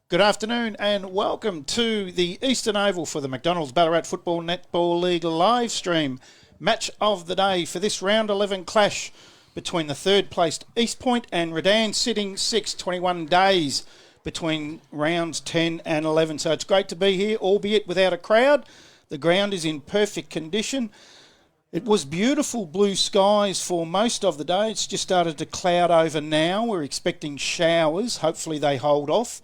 Good afternoon and welcome to the Eastern Oval for the McDonald's Ballarat Football Netball League live stream. Match of the day for this round 11 clash between the third placed East Point and Redan, sitting 21 days between rounds 10 and 11. So it's great to be here, albeit without a crowd. The ground is in perfect condition. It was beautiful blue skies for most of the day. It's just started to cloud over now. We're expecting showers. Hopefully they hold off.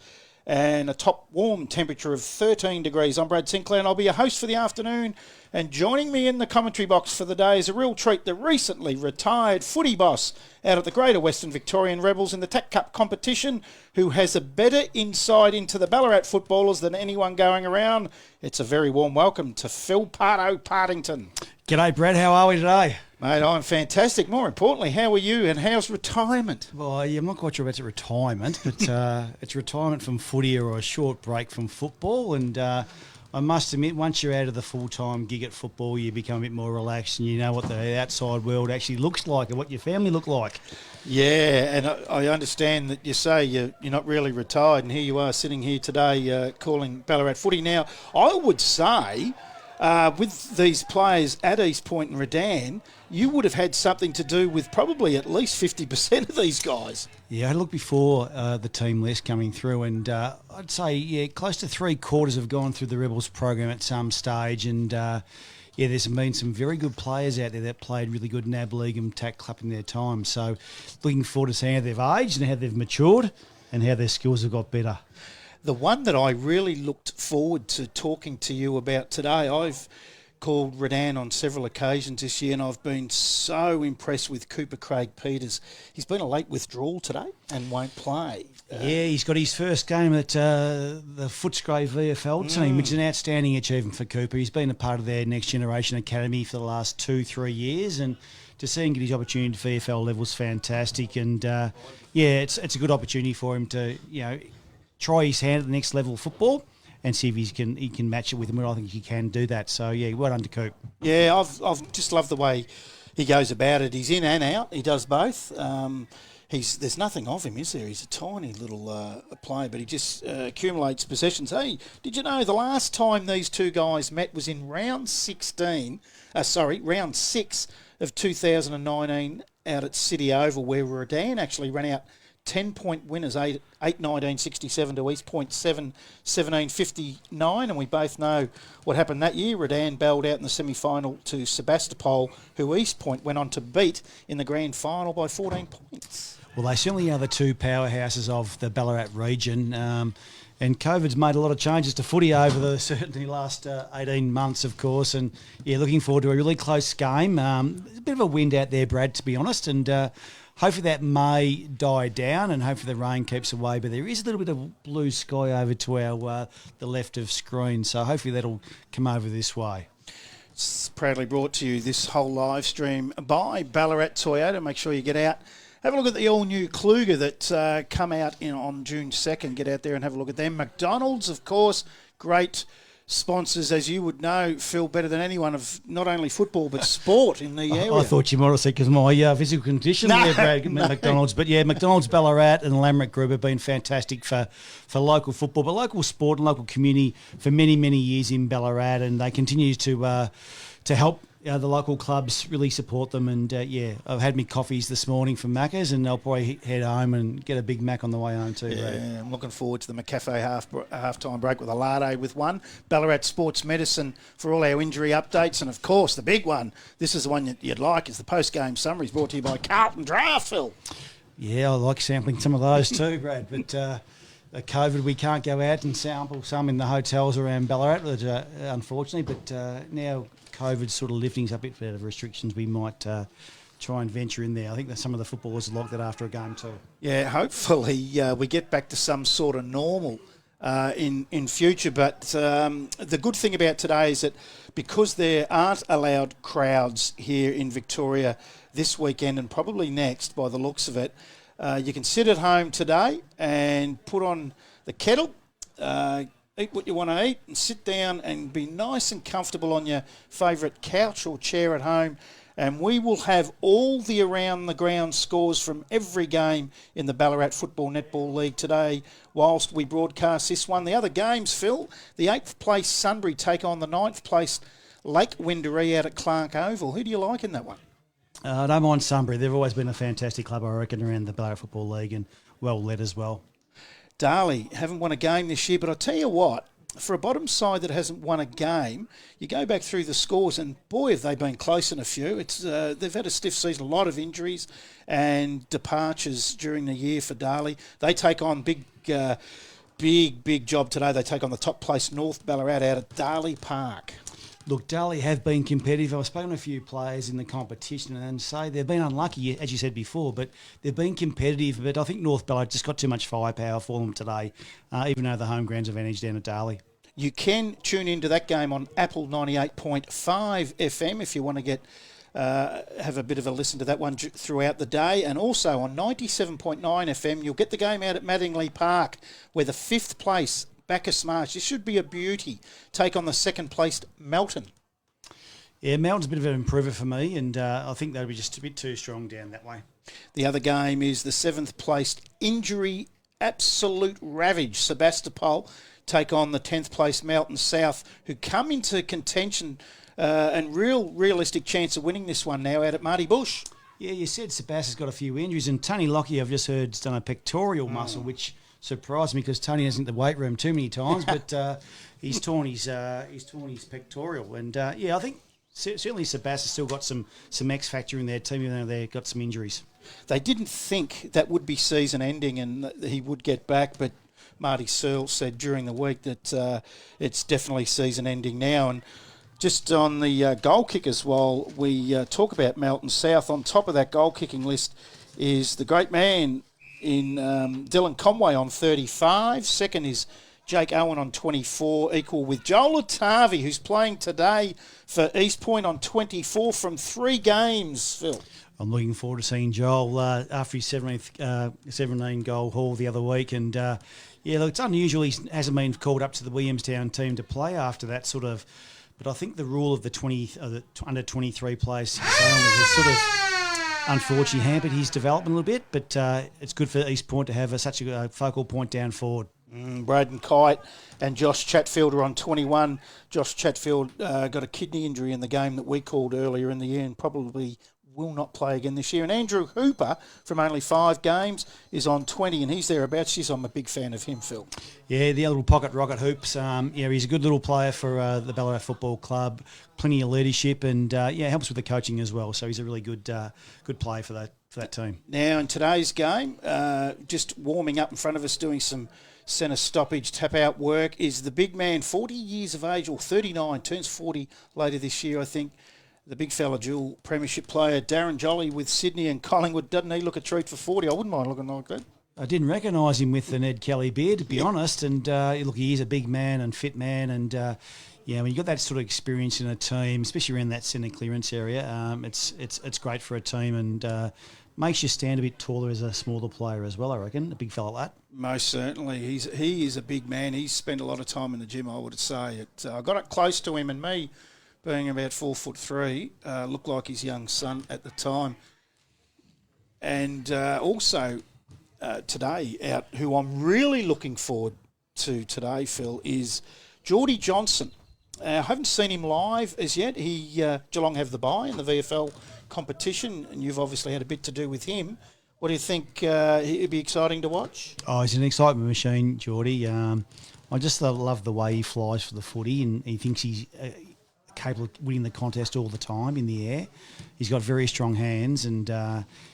And a top warm temperature of 13 degrees. I'm Brad Sinclair and I'll be your host for the afternoon. And joining me in the commentary box for the day is a real treat, the recently retired footy boss out of the Greater Western Victorian Rebels in the TAC Cup competition, who has a better insight into the Ballarat footballers than anyone going around. It's a very warm welcome to Phil Pardo Partington. G'day Brad, how are we today? Mate, I'm fantastic. More importantly, how are you and how's retirement? Well, yeah, I'm not quite sure about retirement, but it's retirement from footy or a short break from football. And I must admit, once you're out of the full-time gig at football, you become a bit more relaxed and you know what the outside world actually looks like and what your family look like. Yeah, and I understand that you say you're not really retired, and here you are sitting here today calling Ballarat footy. Now, I would say with these players at East Point and Redan, you would have had something to do with probably at least 50% of these guys. Yeah, I had a look before the team list coming through, and I'd say, close to 3/4 have gone through the Rebels program at some stage, and there's been some very good players out there that played really good NAB League and TAC Club in their time. So looking forward to seeing how they've aged and how they've matured and how their skills have got better. The one that I really looked forward to talking to you about today, I've called Redan on several occasions this year, and I've been so impressed with Cooper Craig Peters. He's been a late withdrawal today and won't play. He's got his first game at the Footscray VFL team, which is an outstanding achievement for Cooper. He's been a part of their Next Generation Academy for the last 2-3 years, and to see him get his opportunity to VFL level is fantastic. And it's a good opportunity for him to try his hand at the next level of football and see if he can match it with him. I think he can do that. So, well done to Coop. Yeah, I've just loved the way he goes about it. He's in and out. He does both. There's nothing of him, is there? He's a tiny little player, but he just accumulates possessions. Hey, did you know the last time these two guys met was in round 6 of 2019 out at City Oval, where Redan actually ran out 10-point winners, 8-19-67 to East Point 7-17-59, and we both know what happened that year. Redan bailed out in the semi-final to Sebastopol, who East Point went on to beat in the grand final by 14 points. Well, they certainly are the two powerhouses of the Ballarat region, and COVID's made a lot of changes to footy over the certainly last 18 months, of course, and looking forward to a really close game. There's a bit of a wind out there, Brad, to be honest, and hopefully that may die down and hopefully the rain keeps away. But there is a little bit of blue sky over to our the left of screen, so hopefully that'll come over this way. It's proudly brought to you, this whole live stream, by Ballarat Toyota. Make sure you get out. Have a look at the all-new Kluger that come out on June 2nd. Get out there and have a look at them. McDonald's, of course, great sponsors, as you would know, Phil, better than anyone, of not only football but sport in the area. I thought you might have said because my physical condition there, Brad, McDonald's. But McDonald's, Ballarat and the Lamerick Group have been fantastic for local football, but local sport and local community for many, many years in Ballarat, and they continue to help the local clubs really support them. And I've had me coffees this morning from Macca's, and I'll probably head home and get a Big Mac on the way home too. Yeah, I'm looking forward to the McCafe half-time break with a latte with one. Ballarat Sports Medicine for all our injury updates, and of course the big one. This is the one that you'd like, is the post-game summaries brought to you by Carlton Draft, Phil. Yeah, I like sampling some of those too, Brad. But COVID, we can't go out and sample some in the hotels around Ballarat, unfortunately. But now COVID's sort of lifting a bit of restrictions, we might try and venture in there. I think that some of the footballers like that after a game too. Yeah, hopefully we get back to some sort of normal in future. But the good thing about today is that because there aren't allowed crowds here in Victoria this weekend and probably next, by the looks of it, you can sit at home today and put on the kettle, eat what you want to eat and sit down and be nice and comfortable on your favourite couch or chair at home. And we will have all the around the ground scores from every game in the Ballarat Football Netball League today whilst we broadcast this one. The other games, Phil, the 8th place Sunbury take on the 9th place Lake Windaree out at Clark Oval. Who do you like in that one? I don't mind Sunbury. They've always been a fantastic club, I reckon, around the Ballarat Football League, and well led as well. Darley haven't won a game this year, but I'll tell you what, for a bottom side that hasn't won a game, you go back through the scores and boy have they been close in a few. They've had a stiff season, a lot of injuries and departures during the year for Darley. They take on big job today. They take on the top place North Ballarat out at Darley Park. Look, Darley have been competitive. I've spoken to a few players in the competition and say they've been unlucky, as you said before, but they've been competitive. But I think North Ballarat just got too much firepower for them today, even though the home ground's advantage down at Darley. You can tune into that game on Apple 98.5 FM if you want to get have a bit of a listen to that one throughout the day. And also on 97.9 FM, you'll get the game out at Mattingly Park, where the 5th place Bacchus Marsh, this should be a beauty, take on the 2nd placed Melton. Yeah, Melton's a bit of an improver for me, and I think they'll be just a bit too strong down that way. The other game is the 7th placed Injury Absolute Ravage, Sebastopol, take on the 10th placed Melton South, who come into contention and realistic chance of winning this one now out at Marty Bush. Yeah, you said Sebastian's got a few injuries, and Tony Lockie, I've just heard, has done a pectoral muscle, which surprised me because Tony hasn't in the weight room too many times, but he's torn his pectoral, and I think certainly Sebastian's still got some X factor in their team, even though they've got some injuries. They didn't think that would be season ending and that he would get back, but Marty Searle said during the week that it's definitely season ending now. And just on the goal kickers, while we talk about Melton South, on top of that goal kicking list is the great man in Dylan Conway on 35. Second is Jake Owen on 24, equal with Joel Atavi, who's playing today for East Point on 24 from 3 games, Phil. I'm looking forward to seeing Joel after his 17 goal haul the other week. And, look, it's unusual he hasn't been called up to the Williamstown team to play after that sort of. But I think the rule of the under 23 place has sort of unfortunately hampered his development a little bit, but it's good for East Point to have such a focal point down forward. Braden Kite and Josh Chatfield are on 21. Josh Chatfield got a kidney injury in the game that we called earlier in the year and probably will not play again this year. And Andrew Hooper, from only 5 games, is on 20, and he's thereabouts. I'm a big fan of him, Phil. Yeah, the little pocket rocket Hoops. He's a good little player for the Ballarat Football Club. Plenty of leadership, and helps with the coaching as well. So he's a really good player for that team. Now in today's game, just warming up in front of us, doing some centre stoppage, tap-out work, is the big man, 40 years of age, or 39, turns 40 later this year, I think. The big fella, dual premiership player, Darren Jolly with Sydney and Collingwood. Doesn't he look a treat for 40? I wouldn't mind looking like that. I didn't recognise him with the Ned Kelly beard, to be honest. And look, he is a big man and fit man. And when you got that sort of experience in a team, especially around that centre clearance area, it's great for a team and makes you stand a bit taller as a smaller player as well, I reckon. A big fella like that. Most certainly. He is a big man. He's spent a lot of time in the gym, I would say. I got up close to him, and me, being about 4'3", looked like his young son at the time. And also today out, who I'm really looking forward to today, Phil, is Geordie Johnson. I haven't seen him live as yet. Geelong have the bye in the VFL competition, and you've obviously had a bit to do with him. What do you think? It'd be exciting to watch? Oh, he's an excitement machine, Geordie. I just love the way he flies for the footy, and he thinks he's capable of winning the contest all the time in the air. He's got very strong hands, and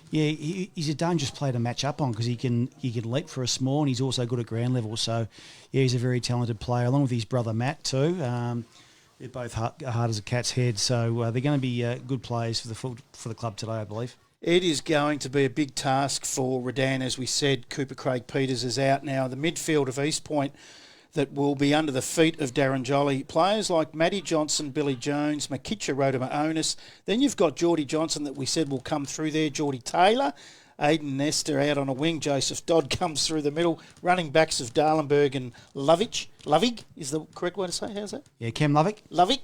he's a dangerous player to match up on because he can leap for a small, and he's also good at ground level. So, he's a very talented player, along with his brother Matt too. They're both hard as a cat's head, so they're going to be good players for the club today, I believe. It is going to be a big task for Redan, as we said. Cooper Craig Peters is out now. The midfield of East Point that will be under the feet of Darren Jolly. Players like Matty Johnson, Billy Jones, Makitcha Rodama Onus. Then you've got Geordie Johnson that we said will come through there, Geordie Taylor. Aiden Nestor out on a wing. Joseph Dodd comes through the middle. Running backs of Darlenberg and Lovig is the correct way to say. How's that? Yeah, Cam Lovick.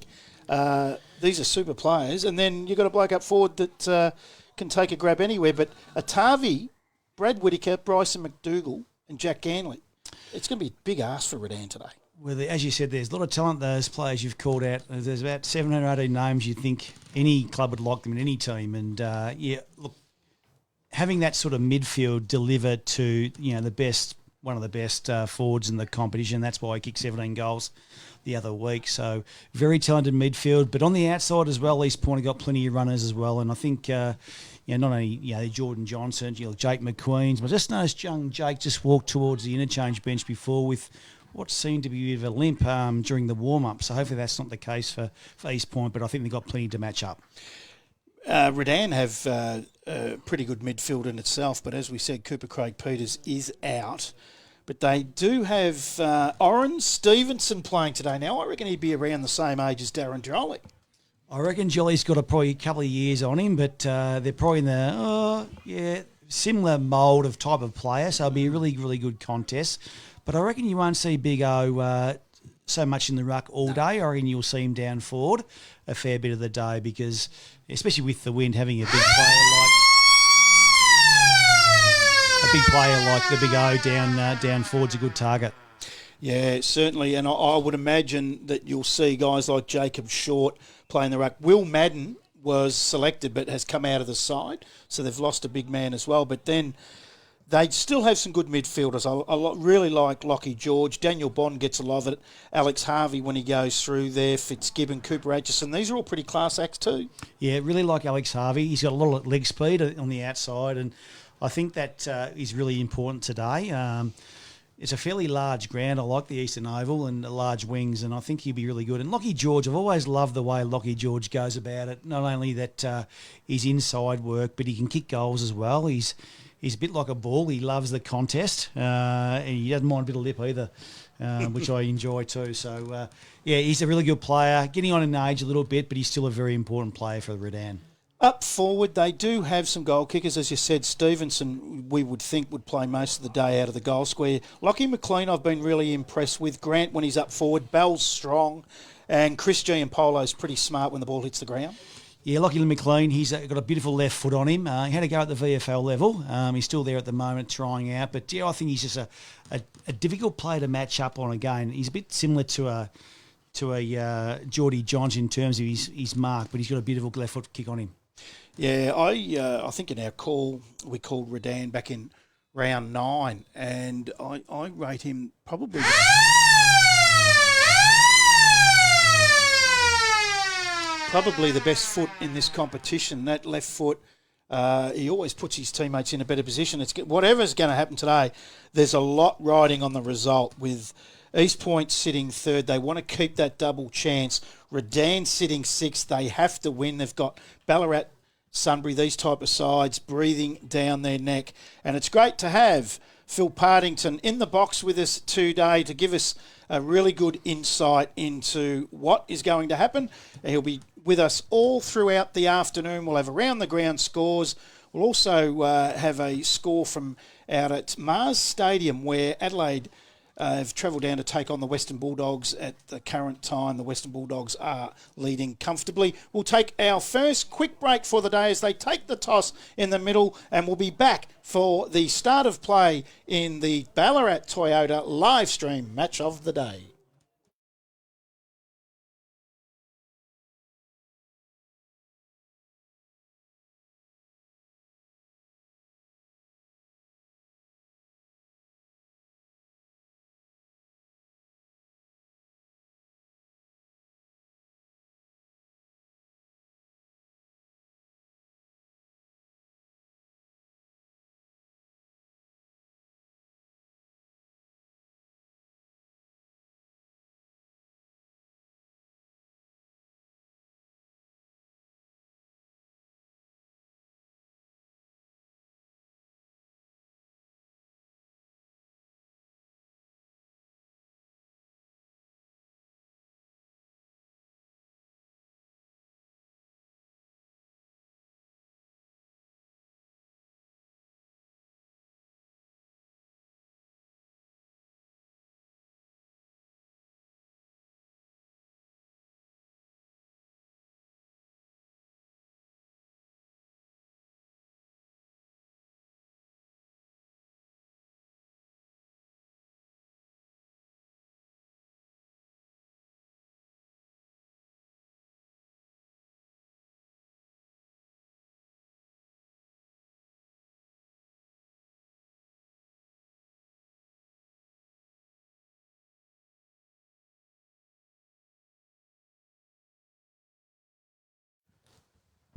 These are super players. And then you've got a bloke up forward that can take a grab anywhere. But Atavi, Brad Whitaker, Bryson McDougall and Jack Ganley. It's going to be a big ask for Redan today. Well, as you said, there's a lot of talent, those players you've called out. There's about 718 names you'd think any club would like them in any team. And, look, having that sort of midfield deliver to, one of the best forwards in the competition, that's why he kicked 17 goals the other week. So very talented midfield. But on the outside as well, East Point have got plenty of runners as well. And I think... not only Jordan Johnson, Jake McQueen's, but I just noticed young Jake just walked towards the interchange bench before with what seemed to be a bit of a limp during the warm-up. So hopefully that's not the case for East Point, but I think they've got plenty to match up. Redan have a pretty good midfield in itself, but as we said, Cooper Craig Peters is out. But they do have Oren Stevenson playing today. Now, I reckon he'd be around the same age as Darren Jolly. I reckon Jolly's got probably a couple of years on him, but they're probably in the similar mould of type of player, so it'll be a really, really good contest. But I reckon you won't see Big O so much in the ruck all day. I reckon you'll see him down forward a fair bit of the day because, especially with the wind, having a big player like the Big O down forward's a good target. Yeah, certainly, and I would imagine that you'll see guys like Jacob Short playing the ruck. Will Madden was selected but has come out of the side, so they've lost a big man as well. But then they still have some good midfielders. I really like Lockie George. Daniel Bond gets a lot of it. Alex Harvey when he goes through there. Fitzgibbon, Cooper Atchison. These are all pretty class acts too. Yeah, really like Alex Harvey. He's got a lot of leg speed on the outside, and I think that is really important today. It's a fairly large ground. I like the Eastern Oval and the large wings, and I think he'd be really good. And Lockie George, I've always loved the way Lockie George goes about it. Not only that he's inside work, but he can kick goals as well. He's a bit like a ball. He loves the contest, and he doesn't mind a bit of lip either, which I enjoy too. So, he's a really good player. Getting on in age a little bit, but he's still a very important player for Redan. Up forward, they do have some goal kickers. As you said, Stevenson, we would think, would play most of the day out of the goal square. Lockie McLean, I've been really impressed with. Grant, when he's up forward. Bell's strong. And Chris Giampolo's pretty smart when the ball hits the ground. Yeah, Lockie McLean, he's got a beautiful left foot on him. He had to go at the VFL level. He's still there at the moment trying out. But, I think he's just a difficult player to match up on again. He's a bit similar to a Geordie Johns in terms of his mark, but he's got a beautiful left foot kick on him. Yeah, I think in our call, we called Redan back in round 9, and I rate him probably the best foot in this competition. That left foot, he always puts his teammates in a better position. Whatever's going to happen today, there's a lot riding on the result with East Point sitting third. They want to keep that double chance. Redan sitting sixth. They have to win. They've got Ballarat, Sunbury, these type of sides breathing down their neck. And it's great to have Phil Partington in the box with us today to give us a really good insight into what is going to happen. He'll be with us all throughout the afternoon. We'll have around the ground scores. We'll also have a score from out at Mars Stadium where Adelaide have travelled down to take on the Western Bulldogs at the current time. The Western Bulldogs are leading comfortably. We'll take our first quick break for the day as they take the toss in the middle, and we'll be back for the start of play in the Ballarat Toyota live stream match of the day.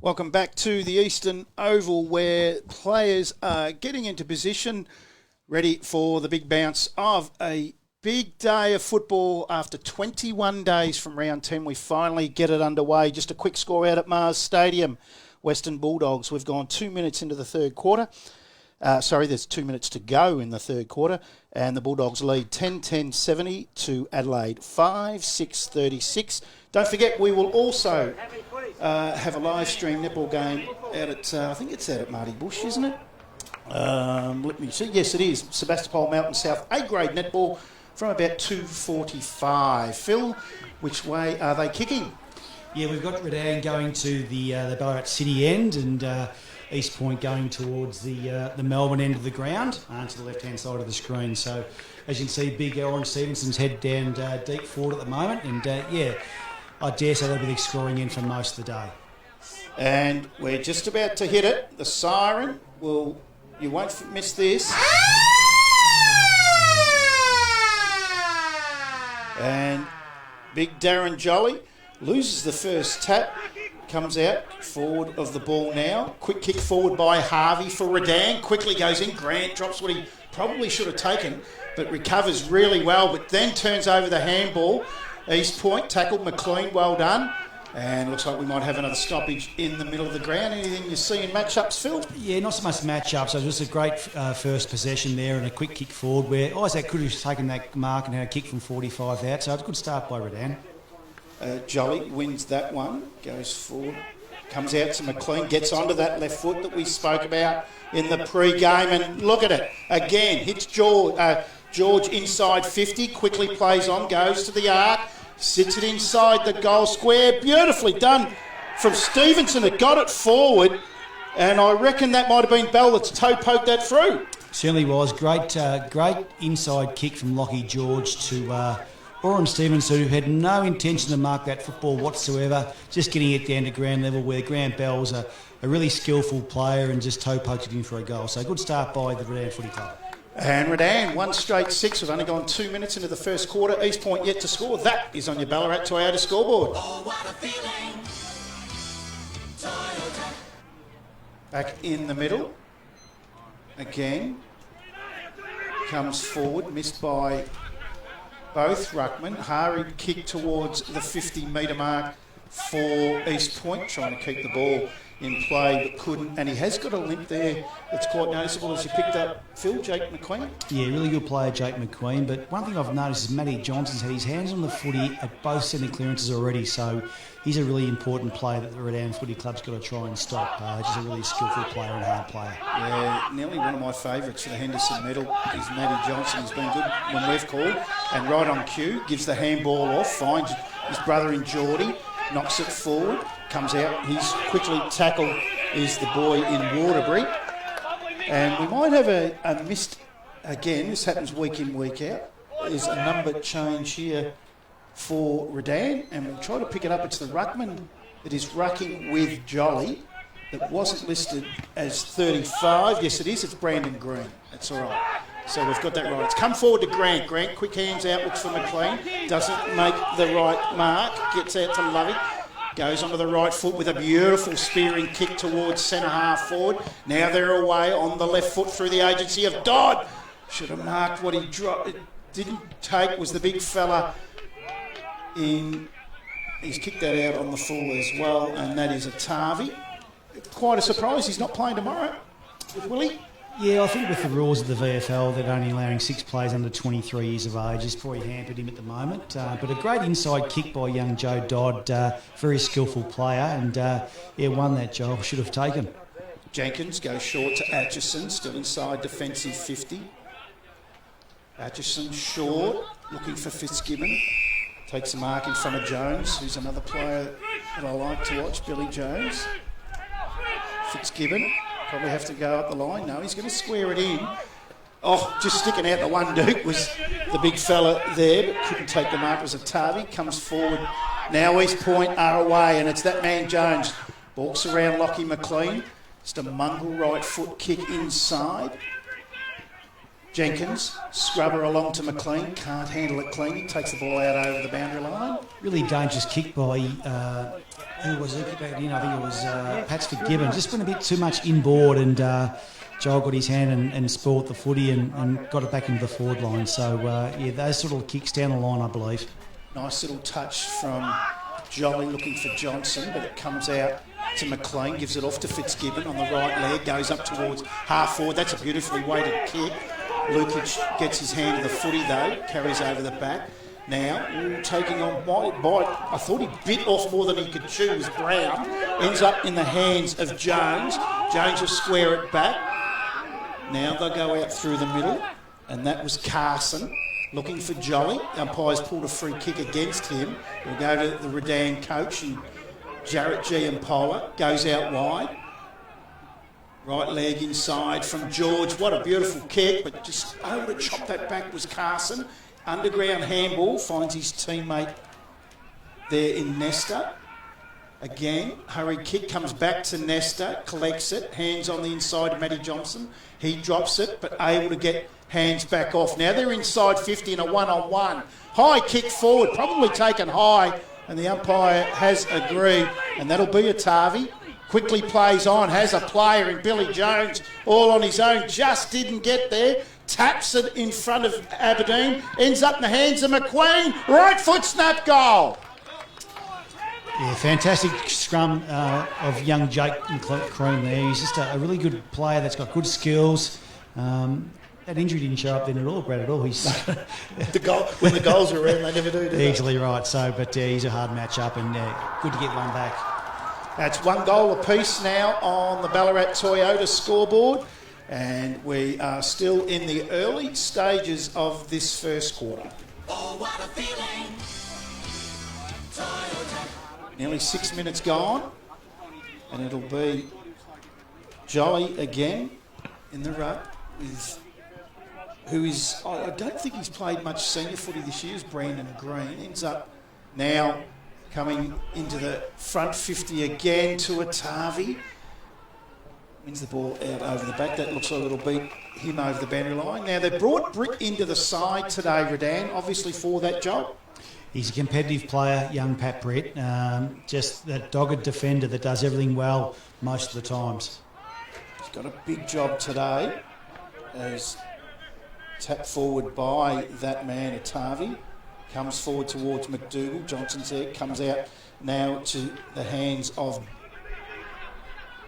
Welcome back to the Eastern Oval, where players are getting into position, ready for the big bounce of a big day of football. After 21 days from round 10, we finally get it underway. Just a quick score out at Mars Stadium. Western Bulldogs, we've gone 2 minutes into the third quarter. There's 2 minutes to go in the third quarter, and the Bulldogs lead 10-10-70 to Adelaide 5-6-36. Don't forget, we will also have a live stream netball game out at, I think it's out at Marty Bush, isn't it? Let me see. Yes, it is. Sebastopol Mountain South A-grade netball from about 2:45. Phil, which way are they kicking? Yeah, we've got Redan going to the Ballarat City end, and East Point going towards the Melbourne end of the ground, to the left-hand side of the screen. So, as you can see, big Orange Stevenson's head down deep forward at the moment, and I dare say they'll be the scoring end for most of the day. And we're just about to hit it. The siren will... You won't miss this. And big Darren Jolly loses the first tap. Comes out forward of the ball now. Quick kick forward by Harvey for Redan. Quickly goes in. Grant drops what he probably should have taken, but recovers really well, but then turns over the handball. East Point tackled McLean. Well done. And looks like we might have another stoppage in the middle of the ground. Anything you see in matchups, Phil? Yeah, not so much matchups. So it was just a great first possession there and a quick kick forward where Isaac could have taken that mark and had a kick from 45 out. So it's a good start by Redan. Jolly wins that one, goes forward, comes out to McLean, gets onto that left foot that we spoke about in the pre-game, and look at it, again, hits George inside 50, quickly plays on, goes to the arc, sits it inside the goal square, beautifully done from Stevenson, it got it forward, and I reckon that might have been Bell that's toe poked that through. Certainly was, great inside kick from Lockie George to... Oren Stevenson, who had no intention to mark that football whatsoever, just getting it down to ground level where Grant Bell's a really skillful player and just toe poked it in for a goal. So good start by the Redan Footy Club. And Redan, 1 straight 6. We've only gone 2 minutes into the first quarter. East Point yet to score. That is on your Ballarat Toyota scoreboard. Oh, what a feeling. Toyota. Back in the middle. Again. Comes forward, missed by... both ruckman. Hari kicked towards the 50-metre mark for East Point, trying to keep the ball in play but couldn't. And he has got a limp there that's quite noticeable as he picked up Phil, Jake McQueen. Yeah, really good player, Jake McQueen. But one thing I've noticed is Matty Johnson's had his hands on the footy at both centre clearances already. So he's a really important player that the Redan Footy Club's got to try and stop. Just a really skillful player and hard player. Yeah, nearly one of my favourites for the Henderson medal is Matty Johnson. He's been good when we've called. And right on cue, gives the handball off, finds his brother in Geordie, knocks it forward, comes out. He's quickly tackled, is the boy in Waterbury. And we might have a missed, again, this happens week in, week out. There's a number change here for Redan, and we'll try to pick it up. It's the ruckman that is rucking with Jolly that wasn't listed as 35. Yes, it is. It's Brandon Green. That's all right. So we've got that right. It's come forward to Grant. Grant, quick hands out, looks for McLean. Doesn't make the right mark. Gets out to Lovey. Goes onto the right foot with a beautiful spearing kick towards centre half forward. Now they're away on the left foot through the agency of Dodd. Should have marked what he dropped. Didn't take, was the big fella in. He's kicked that out on the full as well, and that is a Tarvey. Quite a surprise he's not playing tomorrow, will he? Yeah, I think with the rules of the VFL, they're only allowing 6 players under 23 years of age. It's probably hampered him at the moment. But a great inside kick by young Joe Dodd, very skillful player, and won that job, should have taken. Jenkins goes short to Atchison, still inside defensive 50. Atchison short, looking for Fitzgibbon. Takes a mark in front of Jones, who's another player that I like to watch, Billy Jones. Fitzgibbon. Probably have to go up the line. No, he's going to square it in. Oh, just sticking out the one Duke was the big fella there, but couldn't take the mark. It was a Tarvey. Comes forward. Now East Point are away, and it's that man Jones. Walks around Lockie McLean. Just a mongrel right foot kick inside. Jenkins, scrubber along to McLean, can't handle it clean, takes the ball out over the boundary line. Really dangerous kick by, who was it? I think it was Pats Fitzgibbon. Just went a bit too much inboard, and Joel got his hand and spoilt the footy and got it back into the forward line. So, those sort of kicks down the line, I believe. Nice little touch from Jolly looking for Johnson, but it comes out to McLean, gives it off to Fitzgibbon on the right leg, goes up towards half forward. That's a beautifully weighted kick. Lukic gets his hand to the footy though, carries over the back. Now, taking on bite. I thought he bit off more than he could chew. Was Brown. Ends up in the hands of Jones. Jones will square it back. Now they'll go out through the middle, and that was Carson looking for Jolly. Umpires pulled a free kick against him. We'll go to the Redan coach, and Jarrett Giampola goes out wide. Right leg inside from George. What a beautiful kick, but just able to chop that back was Carson. Underground handball, finds his teammate there in Nesta. Again, hurried kick, comes back to Nesta, collects it, hands on the inside of Matty Johnson. He drops it, but able to get hands back off. Now they're inside 50 in a one-on-one. High kick forward, probably taken high, and the umpire has agreed, and that'll be a Tavi. Quickly plays on, has a player in Billy Jones all on his own, just didn't get there. Taps it in front of Aberdeen, ends up in the hands of McQueen. Right foot snap goal. Yeah, fantastic scrum of young Jake McCrean there. He's just a really good player that's got good skills. That injury didn't show up then at all, Brad, at all. He's when the goals are around, they never do they? Easily right. So, but he's a hard match-up, and good to get one back. That's 1 goal apiece now on the Ballarat Toyota scoreboard, and we are still in the early stages of this first quarter. Oh, what a feeling. Toyota. Nearly 6 minutes gone, and it'll be Jolly again in the ruck, who is, I don't think he's played much senior footy this year, is Brandon Green. Ends up now coming into the front 50 again to Atavi. Wins the ball out over the back. That looks like it'll beat him over the boundary line. Now, they brought Brick into the side today, Redan, obviously for that job. He's a competitive player, young Pat Britt. Just that dogged defender that does everything well most of the times. He's got a big job today as tapped forward by that man, Atavi. Comes forward towards McDougall. Johnson's there. Comes out now to the hands of,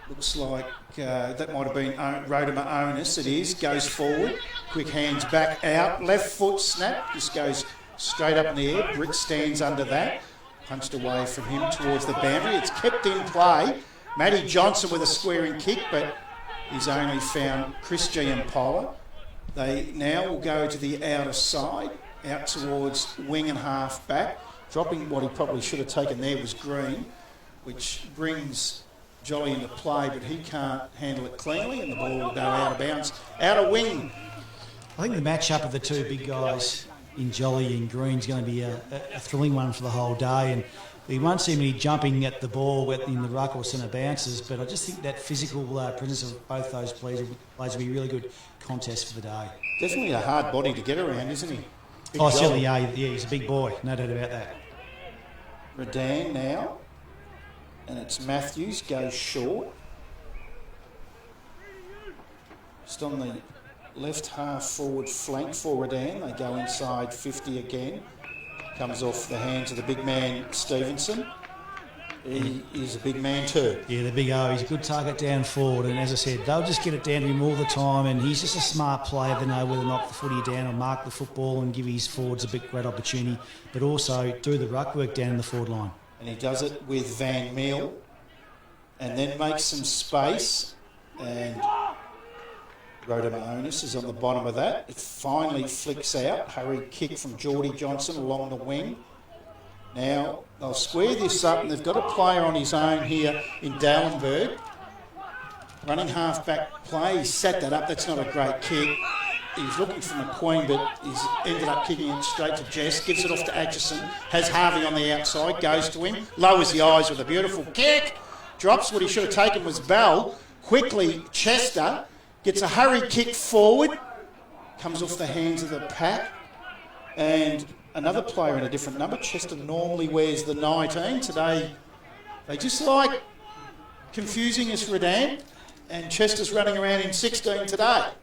looks like that might have been Rodimer Onus. It is. Goes forward. Quick hands back out. Left foot snap. Just goes straight up in the air. Britt stands under that. Punched away from him towards the boundary. It's kept in play. Matty Johnson with a squaring kick, but he's only found Chris Giampola. They now will go to the outer side, out towards wing and half back. Dropping what he probably should have taken there was Green, which brings Jolly into play, but he can't handle it cleanly, and the ball will go out of bounds. Out of wing. I think the match-up of the two big guys in Jolly and Green is going to be a thrilling one for the whole day, and we won't see many jumping at the ball in the ruck or centre bounces, but I just think that physical presence of both those players will be a really good contest for the day. Definitely a hard body to get around, isn't he? Big certainly, yeah, he's a big boy, no doubt about that. Redan now, and it's Matthews, goes short. Just on the left half forward flank for Redan. They go inside 50 again. Comes off the hands of the big man, Stevenson. He is a big man too. Yeah, the big O. He's a good target down forward, and as I said, they'll just get it down to him all the time, and he's just a smart player. They know whether to knock the footy down or mark the football and give his forwards a great opportunity, but also do the ruck work down in the forward line. And he does it with Van Meel, and then makes some space, and Rodimer Onus is on the bottom of that. It finally flicks out. Hurried kick from Geordie Johnson along the wing. Now they'll square this up, and they've got a player on his own here in Dallenberg. Running half-back play. He set that up. That's not a great kick. He's looking for McQueen, but he's ended up kicking it straight to Jess. Gives it off to Atchison. Has Harvey on the outside. Goes to him. Lowers the eyes with a beautiful kick. Drops what he should have taken was Bell. Quickly, Chester gets a hurried kick forward. comes off the hands of the pack. And another player in a different number. Chester normally wears the 19. Today, they just like confusing us, Redan. And Chester's running around in 16 today. A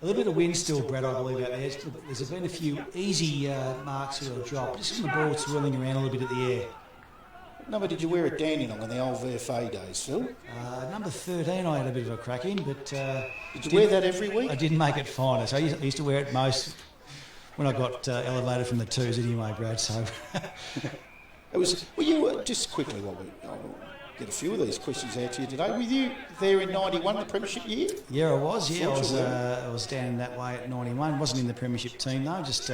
little bit of wind still, Brad, I believe, out there. There's been a few easy marks that have dropped. Just from the ball swirling around a little bit at the air. What number did you wear at Dandenong in the old VFA days, Phil? Number 13 I had a bit of a crack in, but... did you wear that every week? I didn't make it finals. I used to wear it most when I got elevated from the twos anyway, Brad, so... It was... Well, you just quickly, I'll get a few of these questions out to you today. Were you there in 91, the premiership year? Yeah, I was. Yeah, I was down that way at 91. Wasn't in the premiership team though. Just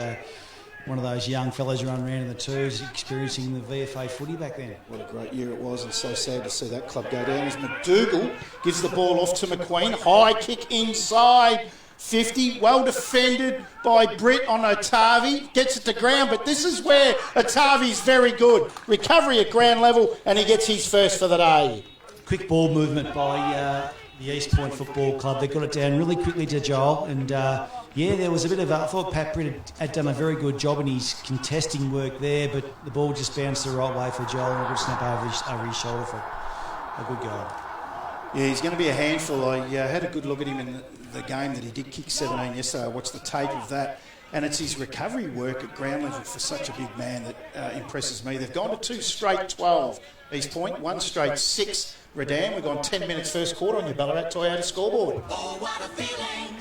one of those young fellows running around in the twos, experiencing the VFA footy back then. What a great year it was, and so sad to see that club go down. As McDougall gives the ball off to McQueen, high kick inside. 50, well defended by Britt on Otavi, gets it to ground, but this is where Otavi's very good. Recovery at ground level, and he gets his first for the day. Quick ball movement by the East Point Football Club. They got it down really quickly to Joel, and there was a bit of, I thought Pat Britt had done a very good job in his contesting work there, but the ball just bounced the right way for Joel, and a good snap over his shoulder for a good goal. Yeah, he's going to be a handful. I had a good look at him in the game that he did kick 17 yesterday. I watched the tape of that, and it's his recovery work at ground level for such a big man that impresses me. They've gone to 2 straight 12, East Point, 1 straight 6, Redan. We've gone 10 minutes first quarter on your Ballarat Toyota scoreboard. Oh, what a feeling.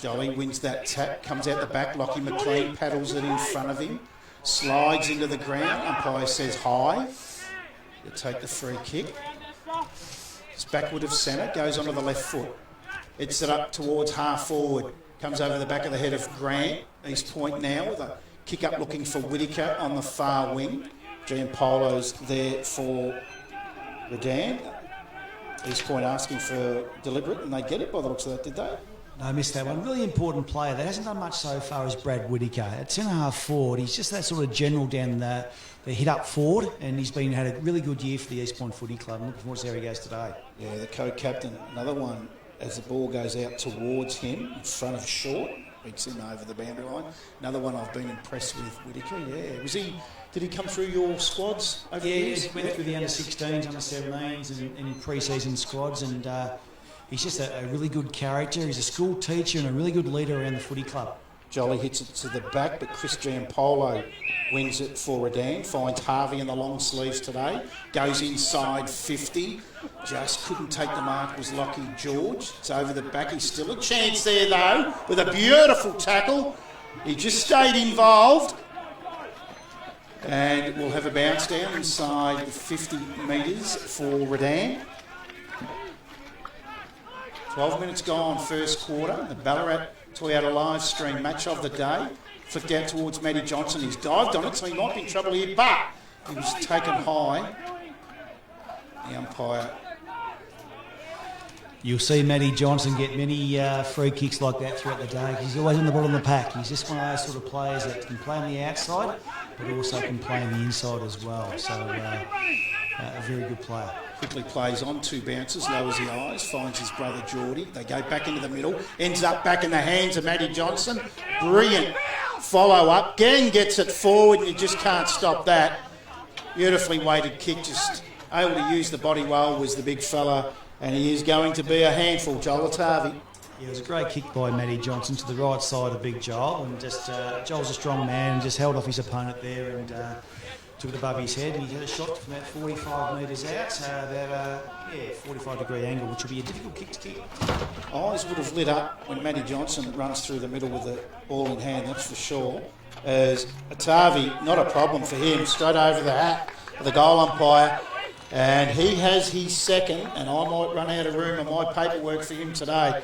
Jolly wins that tap, comes out the back, Lockie McLean paddles it in front of him, slides into the ground, umpire says high. He'll take the free kick. It's backward of centre, goes onto the left foot. It's it up towards half forward. Comes over the back of the head of Grant. East Point now with a kick up looking for Whittaker on the far wing. Giampolo's there for Redan. East Point asking for deliberate, and they get it by the looks of that, did they? No, I missed that one. Really important player that hasn't done much so far as Brad Whittaker. At centre half forward, he's just that sort of general down the hit up forward, and he's had a really good year for the East Point Footy Club. I'm looking forward to see how he goes today. Yeah, the co-captain, another one as the ball goes out towards him in front of Short, beats him over the boundary line. Another one I've been impressed with, Whittaker. Yeah, did he come through your squads over the years? Yeah, he went through the under-16s, under-17s, and in pre-season squads, and he's just a really good character. He's a school teacher and a really good leader around the footy club. Jolly hits it to the back, but Chris Giampolo wins it for Redan. Finds Harvey in the long sleeves today. Goes inside 50. Just couldn't take the mark, was Lockie George. It's over the back. He's still a chance there, though, with a beautiful tackle. He just stayed involved. And we'll have a bounce down inside 50 metres for Redan. 12 minutes gone, first quarter. The Ballarat Toyota live stream match of the day. Flicked out towards Matty Johnson. He's dived on it, so he might be in trouble here, but he was taken high. The umpire. You'll see Matty Johnson get many free kicks like that throughout the day. He's always in the bottom of the pack. He's just one of those sort of players that can play on the outside, but also can play on the inside as well. So a very good player. Quickly plays on, 2 bounces, lowers the eyes, finds his brother Geordie. They go back into the middle, ends up back in the hands of Matty Johnson. Brilliant follow-up. Gang gets it forward, and you just can't stop that. Beautifully weighted kick, just able to use the body well, was the big fella, and he is going to be a handful, Joel Otavi. Yeah, it was a great kick by Matty Johnson to the right side of Big Joel, and just Joel's a strong man, and just held off his opponent there and took it above his head, and he had a shot from about 45 metres out, about 45-degree angle, which will be a difficult kick to kick. Eyes would have lit up when Matty Johnson runs through the middle with the ball in hand, that's for sure. As Otavi, not a problem for him, straight over the hat of the goal umpire, and he has his second, and I might run out of room on my paperwork for him today,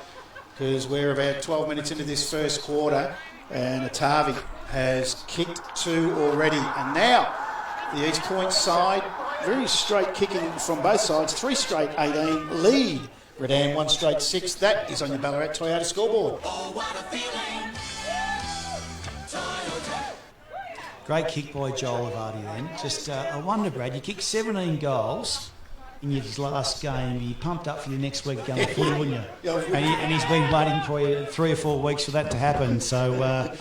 because we're about 12 minutes into this first quarter, and Otavi has kicked 2 already, and now the East Point side, very straight kicking from both sides, 3 straight 18 lead. Redan 1 straight 6. That is on your Ballarat Toyota scoreboard. Oh, what a feeling. Toyota. Great kick by Joel Avardi then. Just, I wonder, Brad, you kicked 17 goals in his last game, be pumped up for the next week going to footy, wouldn't you? And he's been waiting for 3 or 4 weeks for that to happen. So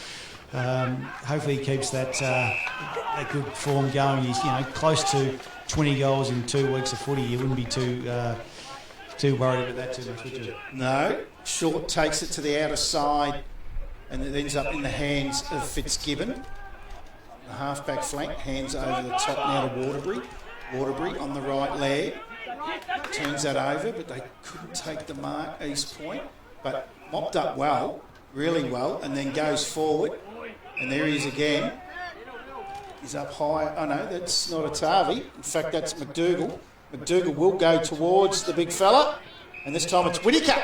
hopefully he keeps that good form going. He's close to 20 goals in 2 weeks of footy. You wouldn't be too worried about that too much, would you? No. Short takes it to the outer side and it ends up in the hands of Fitzgibbon. The half-back flank, hands over the top now to Waterbury. Waterbury on the right leg. Turns that over, but they couldn't take the mark, East Point. But mopped up well, really well, and then goes forward. And there he is again. He's up high. Oh no, that's not Atavi. In fact, that's McDougall. McDougall will go towards the big fella. And this time it's Whittaker.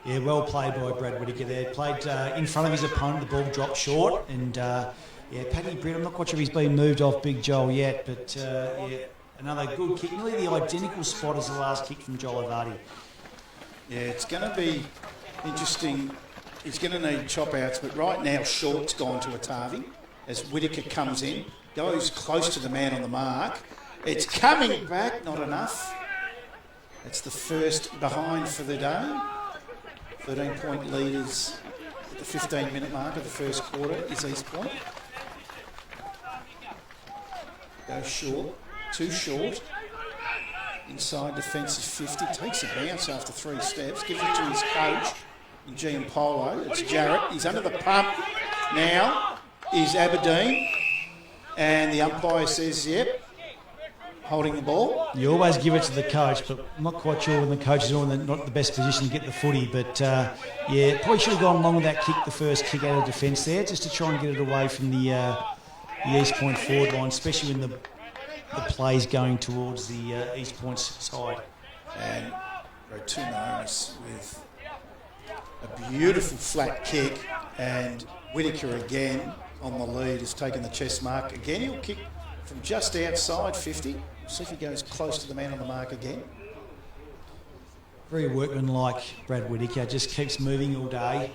Yeah, well played by Brad Whittaker there. Played in front of his opponent, the ball dropped short. And Paddy Britt, I'm not quite sure if he's been moved off Big Joel yet, but another good kick. Nearly the identical spot as the last kick from Joel Avardi. Yeah, it's going to be interesting. He's going to need chop outs, but right now Short's gone to Atavi as Whittaker comes in, goes close to the man on the mark. It's coming back, not enough. It's the first behind for the day. 13-point leaders at the 15-minute mark of the first quarter is East Point. Goes short, too short. Inside defensive 50, takes a bounce after 3 steps, gives it to his coach in Giampolo. It's Jarrett, he's under the pump now, is Aberdeen, and the umpire says, yep, holding the ball. You always give it to the coach, but I'm not quite sure when the coach is not the best position to get the footy. But probably should have gone along with that kick, the first kick out of defence there, just to try and get it away from the East Point forward line, especially when the play's going towards the East Point side. And Rotunos with a beautiful flat kick, and Whittaker again on the lead has taken the chest mark. Again, he'll kick from just outside 50. See if he goes close to the man on the mark again. Very workmanlike, Brad Whittaker. Just keeps moving all day,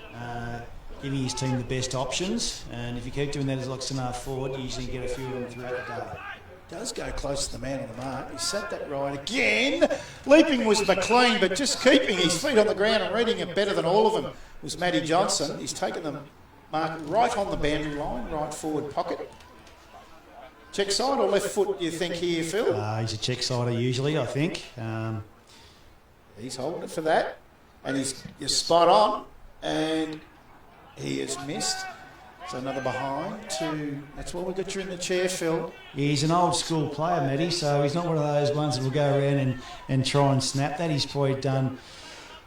giving his team the best options. And if you keep doing that as like centre forward, you usually get a few of them throughout the day. Does go close to the man on the mark. He sat that right again. Leaping was McLean, but just keeping his feet on the ground and reading it better than all of them was Matty Johnson. He's taken the mark right on the boundary line, right forward pocket. Check side or left foot, you think here, Phil? He's a check sider usually, I think. He's holding it for that. And you're spot on. And he has missed. So another behind. That's why we got you in the chair, Phil. He's an old school player, Matty, so he's not one of those ones that will go around and try and snap that. He's probably done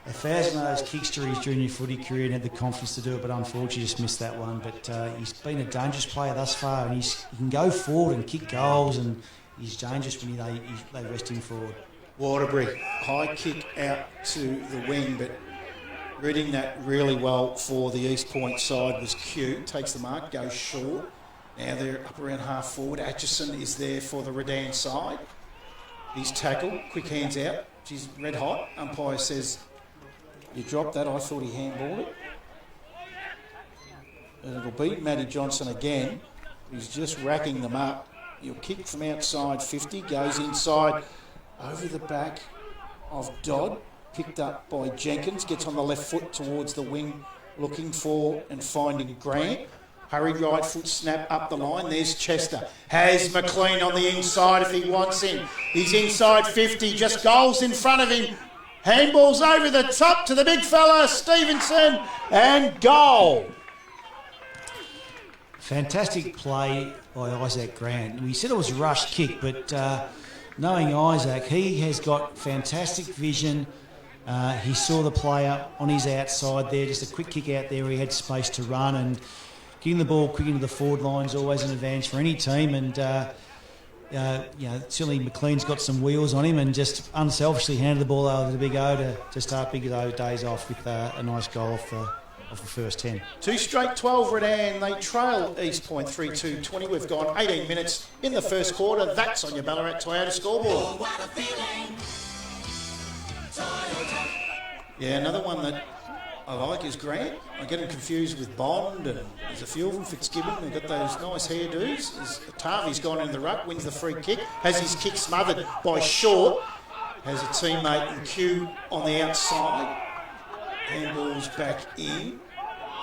1,000 of those kicks during his junior footy career and had the confidence to do it, but unfortunately just missed that one. But he's been a dangerous player thus far, and he can go forward and kick goals, and he's dangerous when they rest him forward. Waterbury, high kick out to the wing, but reading that really well for the East Point side was cute. Takes the mark, goes short. Now they're up around half forward. Atchison is there for the Redan side. He's tackled, quick hands out. She's red hot. Umpire says, you dropped that. I thought he handballed it. And it'll be Matty Johnson again. He's just racking them up. He'll kick from outside 50, goes inside over the back of Dodd. Picked up by Jenkins, gets on the left foot towards the wing, looking for and finding Grant. Hurried right foot snap up the line. There's Chester. Has McLean on the inside if he wants him. He's inside 50, just goals in front of him. Handballs over the top to the big fella, Stevenson, and goal. Fantastic play by Isaac Grant. We said it was a rush kick, but knowing Isaac, he has got fantastic vision. He saw the player on his outside there, just a quick kick out there where he had space to run, and getting the ball quick into the forward line is always an advantage for any team. And certainly McLean's got some wheels on him and just unselfishly handed the ball over to Big O to start Big O days off with a nice goal off the first 10. 2 straight 12 Redan. They trail East Point 3-2-20. We've gone 18 minutes in the first quarter. That's on your Ballarat Toyota scoreboard. What a feeling. Toyota. Yeah, another one that I like is Grant. I get him confused with Bond, and there's a few of them. Fitzgibbon, they've got those nice hairdos. Tavi's gone in the ruck, wins the free kick, has his kick smothered by Short, has a teammate in Q on the outside. Handball's back in.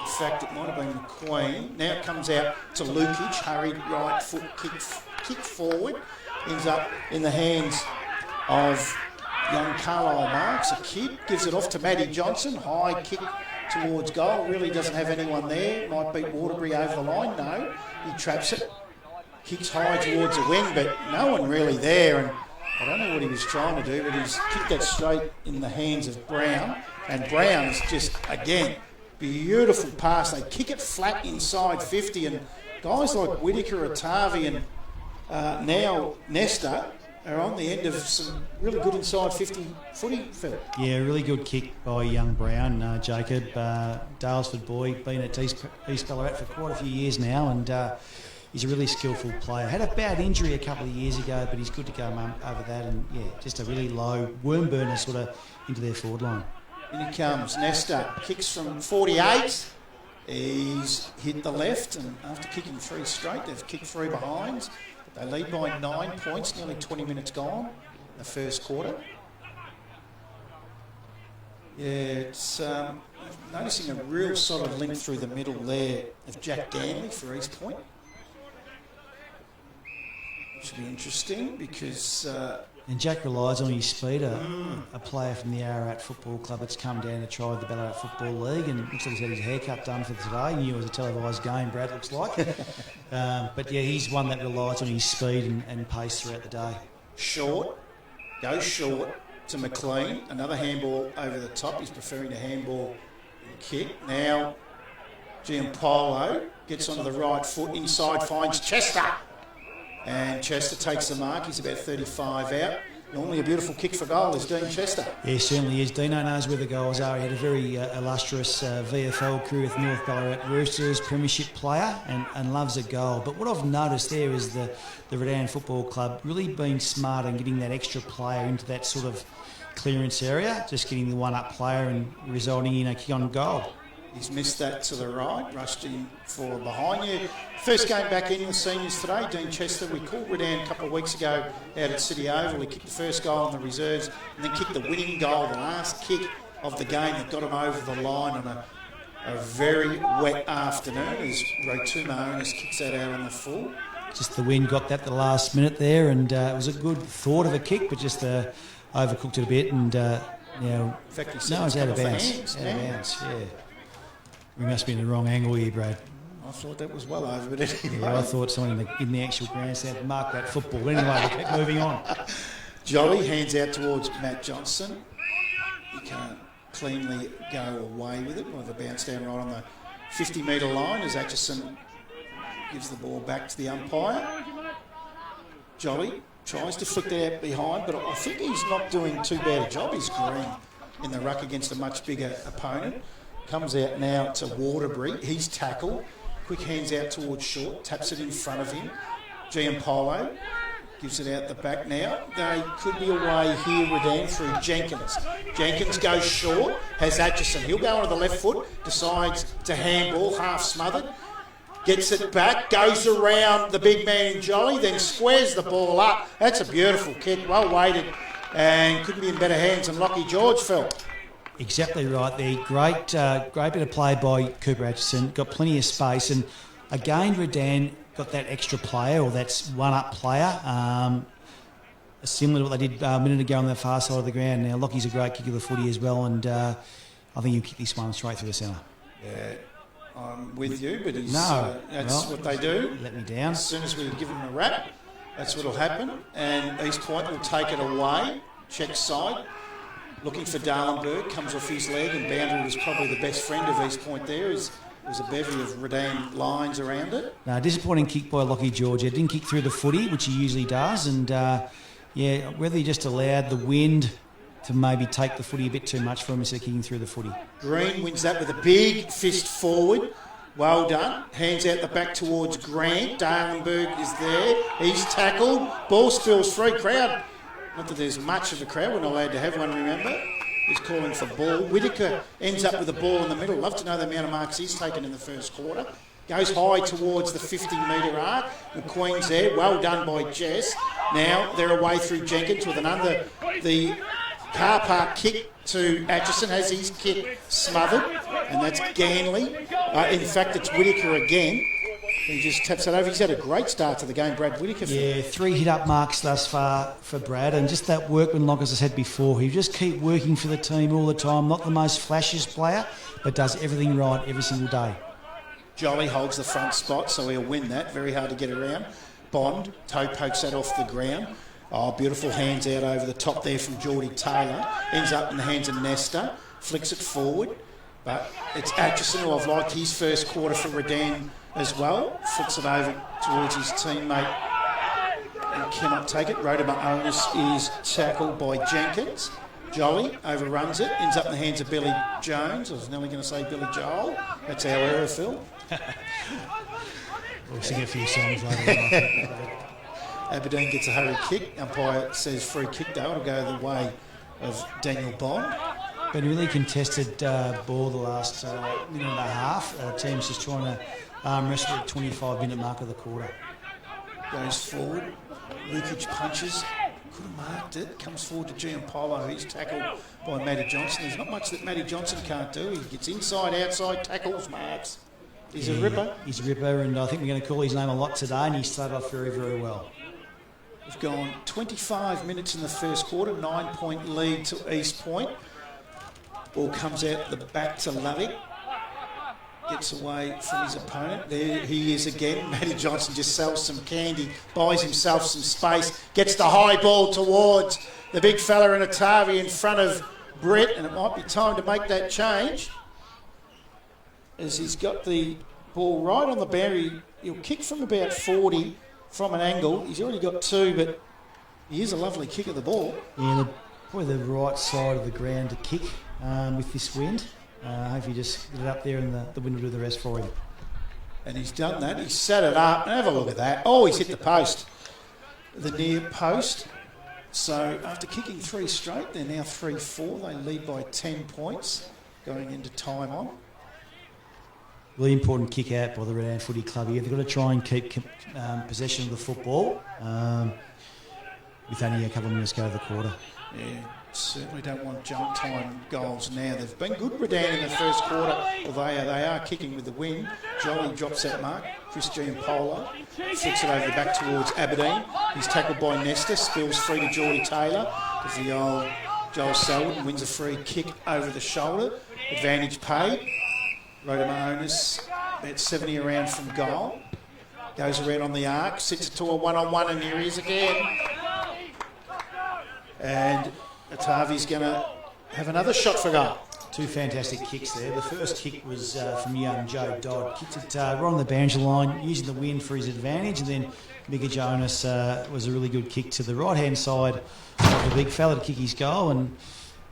In fact, it might have been McQueen. Now it comes out to Lukic, hurried right foot kick forward. Ends up in the hands of young Carlisle Marks, a kid. Gives it off to Matty Johnson. High kick towards goal. Really doesn't have anyone there. Might beat Waterbury over the line. No, he traps it. Kicks high towards the wing, but no one really there. And I don't know what he was trying to do, but he's kicked that straight in the hands of Brown. And Brown's just, again, beautiful pass. They kick it flat inside 50, and guys like Whittaker, Atavi, and now Nesta are on the end of some really good inside 50 footy, Phil. Yeah, really good kick by young Brown, Jacob. Dalesford boy, been at East Ballarat for quite a few years now, and he's a really skillful player. Had a bad injury a couple of years ago, but he's good to go over that, and yeah, just a really low worm burner sort of into their forward line. In he comes, Nesta, kicks from 48. He's hit the left, and after kicking 3 straight, they've kicked 3 behinds. They lead by 9 points, nearly 20 minutes gone in the first quarter. Yeah, it's noticing a real solid link through the middle there of Jack Danley for East Point. Should be interesting because... and Jack relies on his speed, a player from the Ararat Football Club that's come down to try the Ballarat Football League, and looks like he's had his haircut done for today. He knew it was a televised game, Brad, looks like. But yeah, he's one that relies on his speed and pace throughout the day. Short, goes short to McLean. Another handball over the top. He's preferring the handball and kick. Now, Giampolo gets onto the right foot. Inside finds Chester. And Chester takes the mark. He's about 35 out. Normally a beautiful kick for goal is Dean Chester. Yeah, certainly is. Dino knows where the goals are. He had a very illustrious VFL career with North Ballarat Roosters, premiership player, and loves a goal. But what I've noticed there is the Redan Football Club really being smart and getting that extra player into that sort of clearance area, just getting the one-up player and resulting in a kick on goal. He's missed that to the right, rushed in for behind you. First game back in the seniors today, Dean Chester. We called Redan a couple of weeks ago out at City Oval. He kicked the first goal in the reserves and then kicked the winning goal, the last kick of the game that got him over the line on a very wet afternoon as Rotuma Onus kicks that out on the full. Just the wind got that the last minute there, and it was a good thought of a kick, but just overcooked it a bit, and in fact, he said it's out of bounds. Hands, out of bounds, yeah. We must be in the wrong angle here, Brad. I thought that was well over, but anyway. Yeah, I thought someone in the actual grandstand had marked that football. Anyway, we kept moving on. Jolly hands out towards Matt Johnson. He can't cleanly go away with it. We'll have a bounce down right on the 50-metre line as Atchison gives the ball back to the umpire. Jolly tries to flick that out behind, but I think he's not doing too bad a job. He's Green in the ruck against a much bigger opponent. Comes out now to Waterbury. He's tackled. Quick hands out towards Short. Taps it in front of him. Giampolo gives it out the back now. They could be away here, Redan, through Jenkins. Jenkins goes short. Has Atchison. He'll go onto the left foot. Decides to handball. Half smothered. Gets it back. Goes around the big man in Jolly. Then squares the ball up. That's a beautiful kick. Well weighted. And couldn't be in better hands than Lockie George felt. Exactly right there. Great bit of play by Cooper Atchison. Got plenty of space, and again, Redan got that extra player, or that one-up player, similar to what they did a minute ago on the far side of the ground. Now, Lockie's a great kicker of the footy as well, and I think he'll kick this one straight through the centre. Yeah, I'm with you, but that's what they do. Let me down. As soon as we give him a wrap, that's what will happen, and East Point will take it away. Check side. Looking for Darlenberg, comes off his leg, and Boundary was probably the best friend of East Point there. There's a bevy of Redan lines around it. No, disappointing kick by Lockie George. It didn't kick through the footy, which he usually does, and whether he just allowed the wind to maybe take the footy a bit too much for him instead of kicking through the footy. Green wins that with a big fist forward. Well done. Hands out the back towards Grant. Darlenberg is there. He's tackled. Ball spills free. Crowd. Not that there's much of a crowd. We're not allowed to have one, remember. is calling for ball. Whitaker ends up with the ball in the middle. Love to know the amount of marks he's taken in the first quarter. Goes high towards the 50-metre arc. McQueen's there. Well done by Jess. Now they're away through Jenkins with an under the car park kick to Atchison. Has his kick smothered, and that's Ganley. In fact, it's Whitaker again. He just taps it over. He's had a great start to the game, Brad Whitaker. Yeah, 3 hit-up marks thus far for Brad, and just that workmanlike, as I said before, he just keep working for the team all the time. Not the most flashiest player, but does everything right every single day. Jolly holds the front spot, so he'll win that. Very hard to get around. Bond, toe pokes that off the ground. Oh, beautiful hands out over the top there from Geordie Taylor. Ends up in the hands of Nesta. Flicks it forward. But it's Atchison, who I've liked his first quarter for Redan as well. Flicks it over towards his teammate and cannot take it. Rodimer Onus is tackled by Jenkins. Jolly overruns it. Ends up in the hands of Billy Jones. I was nearly going to say Billy Joel. That's our error, Phil. We'll sing a few songs later. Aberdeen gets a hurry kick. Umpire says free kick though. It'll go the way of Daniel Bond. Been a really contested ball the last minute and a half. Team's just trying to wrestle at the 25-minute mark of the quarter. Goes forward. Lukic punches. Could have marked it. Comes forward to Giampolo. He's tackled by Matty Johnson. There's not much that Matty Johnson can't do. He gets inside, outside, tackles, marks. He's a ripper. He's a ripper, and I think we're going to call his name a lot today, and he started off very, very well. We've gone 25 minutes in the first quarter, 9-point lead to East Point. Ball comes out the back to Lovick. Gets away from his opponent. There he is again. Matty Johnson just sells some candy, buys himself some space, gets the high ball towards the big fella in Atavi in front of Brett, and it might be time to make that change. As he's got the ball right on the boundary, he'll kick from about 40 from an angle. He's already got 2, but he is a lovely kick of the ball. Yeah, probably the right side of the ground to kick with this wind. Hopefully just get it up there and the wind will do the rest for him. And he's done that. He's set it up. And have a look at that. Oh, he's hit the post. The near post. So after kicking 3 straight, they're now 3-4. They lead by 10 points going into time on. Really important kick out by the Redan Footy Club here. They've got to try and keep possession of the football with only a couple of minutes to go to the quarter. Yeah, certainly don't want jump time goals now. They've been good, Redan, in the first quarter, although they are kicking with the wind. Jolly drops that mark. Chris Giampolo flicks it over the back towards Aberdeen. He's tackled by Nesta, spills free to Geordie Taylor. As the old Joel Selwood wins a free kick over the shoulder. Advantage paid. Rodimer Onus, about 70 around from goal. Goes around on the arc, sits it to a one-on-one, and here he is again. And Atavi's going to have another shot for goal. 2 fantastic kicks there. The first kick was from young Joe Dodd. Kicked it right on the boundary line, using the wind for his advantage. And then Mika Jonas was a really good kick to the right-hand side of the big fella to kick his goal. And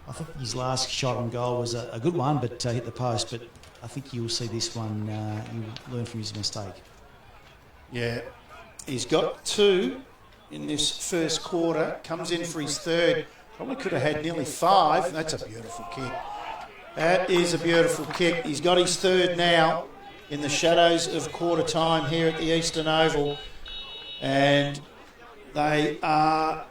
I think his last shot on goal was a good one, but hit the post. But I think you'll see this one, you'll learn from his mistake. Yeah, he's got 2 in this first quarter. Comes in for his 3rd. Probably could have had nearly 5. That's a beautiful kick. That is a beautiful kick. He's got his 3rd now in the shadows of quarter time here at the Eastern Oval. And they are,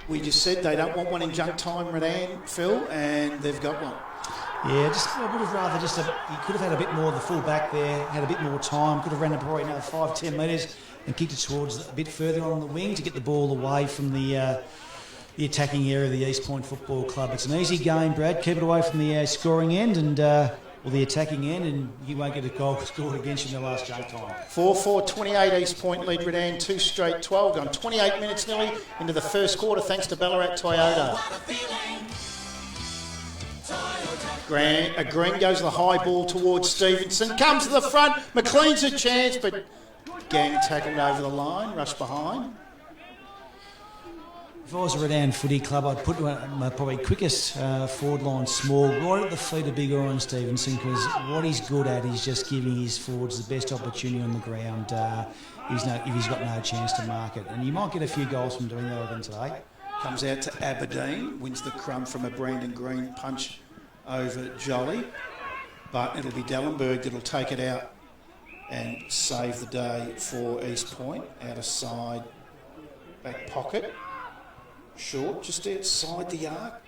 we just said they don't want one in junk time, Redan, Phil, and they've got one. Yeah, I would have rather he could have had a bit more of the full back there, had a bit more time, could have ran it probably another 5-10 metres and kicked it towards a bit further on the wing to get the ball away from the attacking area of the East Point Football Club. It's an easy game, Brad. Keep it away from the scoring end and the attacking end, and you won't get a goal scored against you in the last junk time. 4-4, 28 East Point lead Redan, 2 straight 12. Gone 28 minutes nearly into the first quarter thanks to Ballarat Toyota. Green goes the high ball towards Stevenson. Comes to the front. McLean's a chance, but Gang tackled over the line. Rush behind. If I was a Redan Footy Club, I'd put my probably quickest forward line small right at the feet of Big Oran Stevenson, because what he's good at is just giving his forwards the best opportunity on the ground if he's got no chance to mark it. And you might get a few goals from doing that again today. Comes out to Aberdeen, wins the crumb from a Brandon Green punch over Jolly. But it'll be Dellenberg that'll take it out and save the day for East Point. Out of side, back pocket. Short, just outside the arc.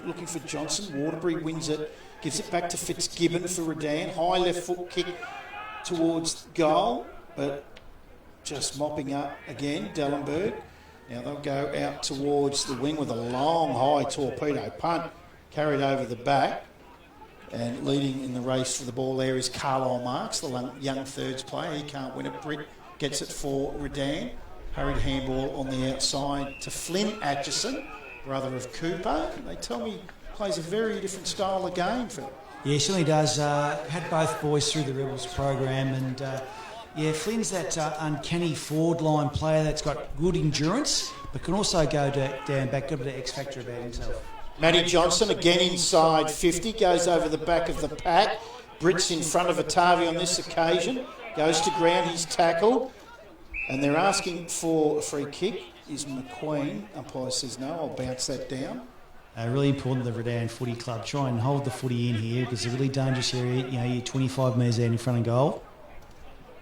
Looking for Johnson. Waterbury wins it. Gives it back to Fitzgibbon for Redan. High left foot kick towards goal. But just mopping up again, Dellenberg. Now they'll go out towards the wing with a long, high torpedo punt. Carried over the back. And leading in the race for the ball there is Carlisle Marks, the young thirds player. He can't win it. Britt gets it for Redan. Hurried handball on the outside to Flynn Atchison, brother of Cooper. They tell me plays a very different style of game, Phil. Yeah, he certainly does. Had both boys through the Rebels program, and Flynn's that uncanny forward line player that's got good endurance, but can also go down back, got a bit of X factor about himself. Matty Johnson again inside 50, goes over the back of the pack. Britt's in front of Atavi on this occasion, goes to ground, he's tackled, and they're asking for a free kick. Is McQueen? Umpire says no, I'll bounce that down. Really important, the Redan Footy Club. Try and hold the footy in here because it's a really dangerous area. You know, you're 25 metres out in front of goal.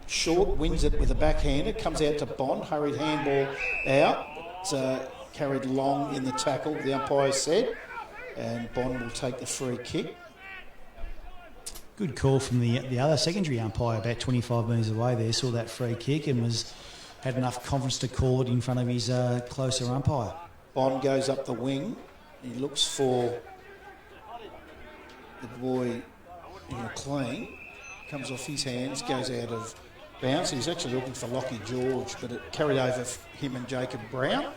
Short wins it with a backhander, comes out to Bond, hurried handball out. It's carried long in the tackle, the umpire said, and Bond will take the free kick. Good call from the other secondary umpire about 25 metres away there, saw that free kick and had enough confidence to call it in front of his closer umpire. Bond goes up the wing. He looks for the boy in McLean. Comes off his hands, goes out of bounds. He was actually looking for Lockie George, but it carried over him and Jacob Brown.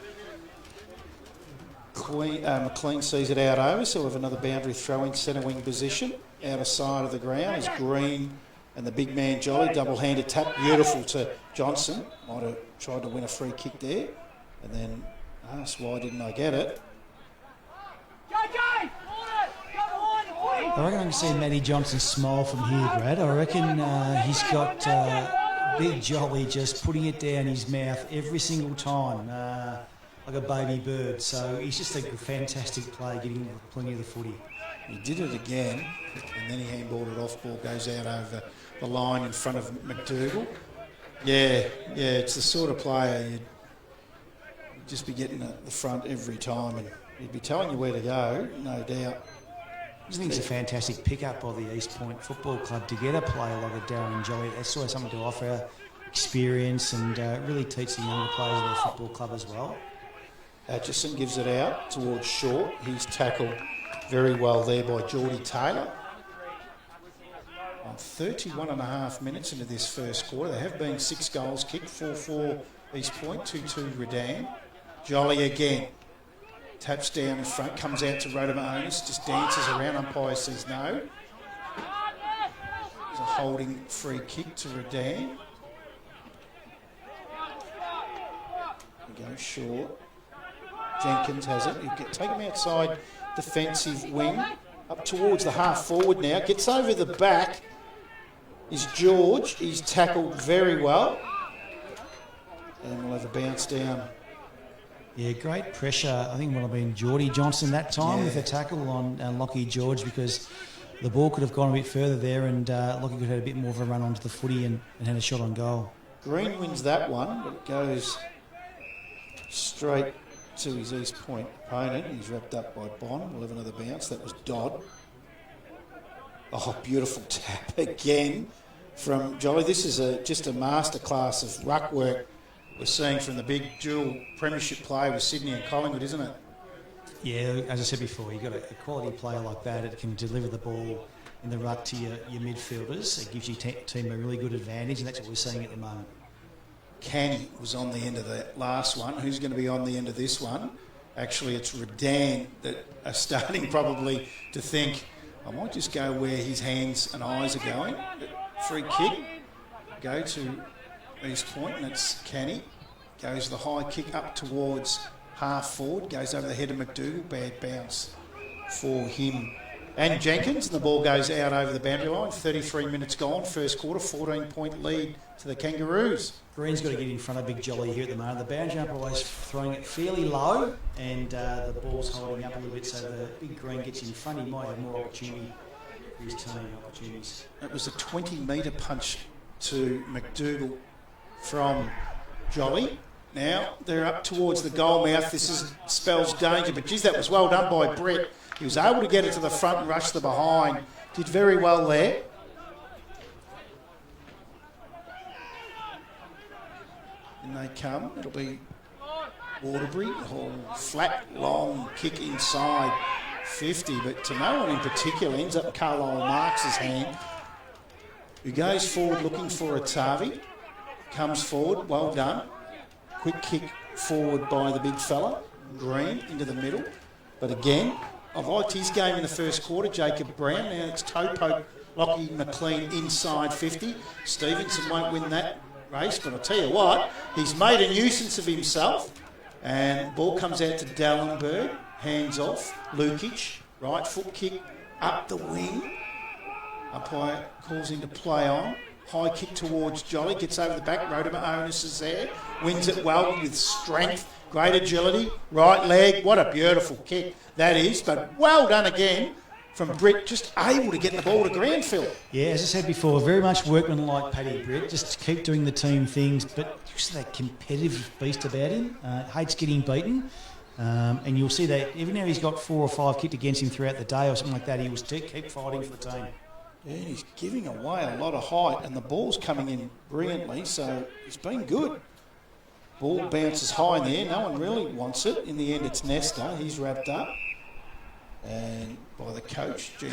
McLean sees it out over, so we'll have another boundary throw in centre wing position. Out of side of the ground is Green and the big man Jolly. Double-handed tap, beautiful to Johnson. Might have tried to win a free kick there. And then asked why didn't I get it. I reckon I can see Matty Johnson smile from here, Brad. I reckon he's got Big Jolly just putting it down his mouth every single time, like a baby bird. So he's just a fantastic player, getting plenty of the footy. He did it again, and then he handballed it off. Ball goes out over the line in front of McDougall. Yeah, it's the sort of player you'd just be getting at the front every time, and he'd be telling you where to go, no doubt. I just think it's a fantastic pickup by the East Point Football Club to get a player like a Darren Jolly. They still have something to offer, experience, and really teach the younger players of their football club as well. Atchison gives it out towards Short. He's tackled very well there by Geordie Taylor. 31 and a half minutes into this first quarter. There have been 6 goals kicked, 4-4 East Point, 2-2 Redan. Jolly again. Taps down in front, comes out to Rodomonis, just dances around, umpire says no. There's a holding free kick to Redan. He goes short. Jenkins has it. He'll take him outside defensive wing, up towards the half forward now. Gets over the back is George. He's tackled very well. And we'll have a bounce down. Yeah, great pressure. I think it would have been Geordie Johnson that time with a tackle on Lockie George, because the ball could have gone a bit further there and Lockie could have had a bit more of a run onto the footy and had a shot on goal. Green wins that one, but it goes straight to his East Point opponent. He's wrapped up by Bond. We'll have another bounce. That was Dodd. Oh, beautiful tap again from Jolly. This is just a masterclass of ruck work we're seeing from the big dual premiership player with Sydney and Collingwood, isn't it? Yeah, as I said before, you've got a quality player like that. It can deliver the ball in the ruck to your midfielders. It gives your team a really good advantage, and that's what we're seeing at the moment. Canny was on the end of the last one. Who's going to be on the end of this one? Actually, it's Redan that are starting probably to think, I might just go where his hands and eyes are going. Free kick, go to East Point, and it's Canny. Goes the high kick up towards half forward, goes over the head of McDougall. Bad bounce for him and Jenkins, and the ball goes out over the boundary line. 33 minutes gone, first quarter, 14-point lead to the Kangaroos. Green's got to get in front of Big Jolly here at the moment. The boundary umpire always throwing it fairly low, and the ball's holding up a little bit, so the Big Green gets in front. He might have more opportunity for his team opportunities. It was a 20-metre punch to McDougall from Jolly. Now they're up towards the goal mouth. This spells danger, but geez, that was well done by Brett. He was able to get it to the front and rush the behind. Did very well there. And they come. It'll be Waterbury. Flat, long kick inside 50, but to no one in particular. Ends up Carlisle Marks' hand, who goes forward looking for a Tavi. Comes forward. Well done. Quick kick forward by the big fella. Green into the middle. But again, I liked his game in the first quarter. Jacob Brown. Now it's toe poke. Lockie McLean inside 50. Stevenson won't win that race, but I'll tell you what, he's made a nuisance of himself. And ball comes out to Dallenberg. Hands off. Lukic. Right foot kick up the wing. Umpire calls into play on. High kick towards Jolly. Gets over the back. Rodimer Onus is there. Wins it well with strength. Great agility. Right leg. What a beautiful kick that is. But well done again from Britt. Just able to get the ball to Granville. Yeah, as I said before, very much workman-like Paddy Britt. Just keep doing the team things, but just that competitive beast about him. Hates getting beaten. And you'll see that even though he's got 4 or 5 kicked against him throughout the day or something like that, he will still keep fighting for the team. Yeah, and he's giving away a lot of height, and the ball's coming in brilliantly, so he's been good. Ball bounces high in the air. No one really wants it. In the end, it's Nesta. He's wrapped up. And by the coach, Jim.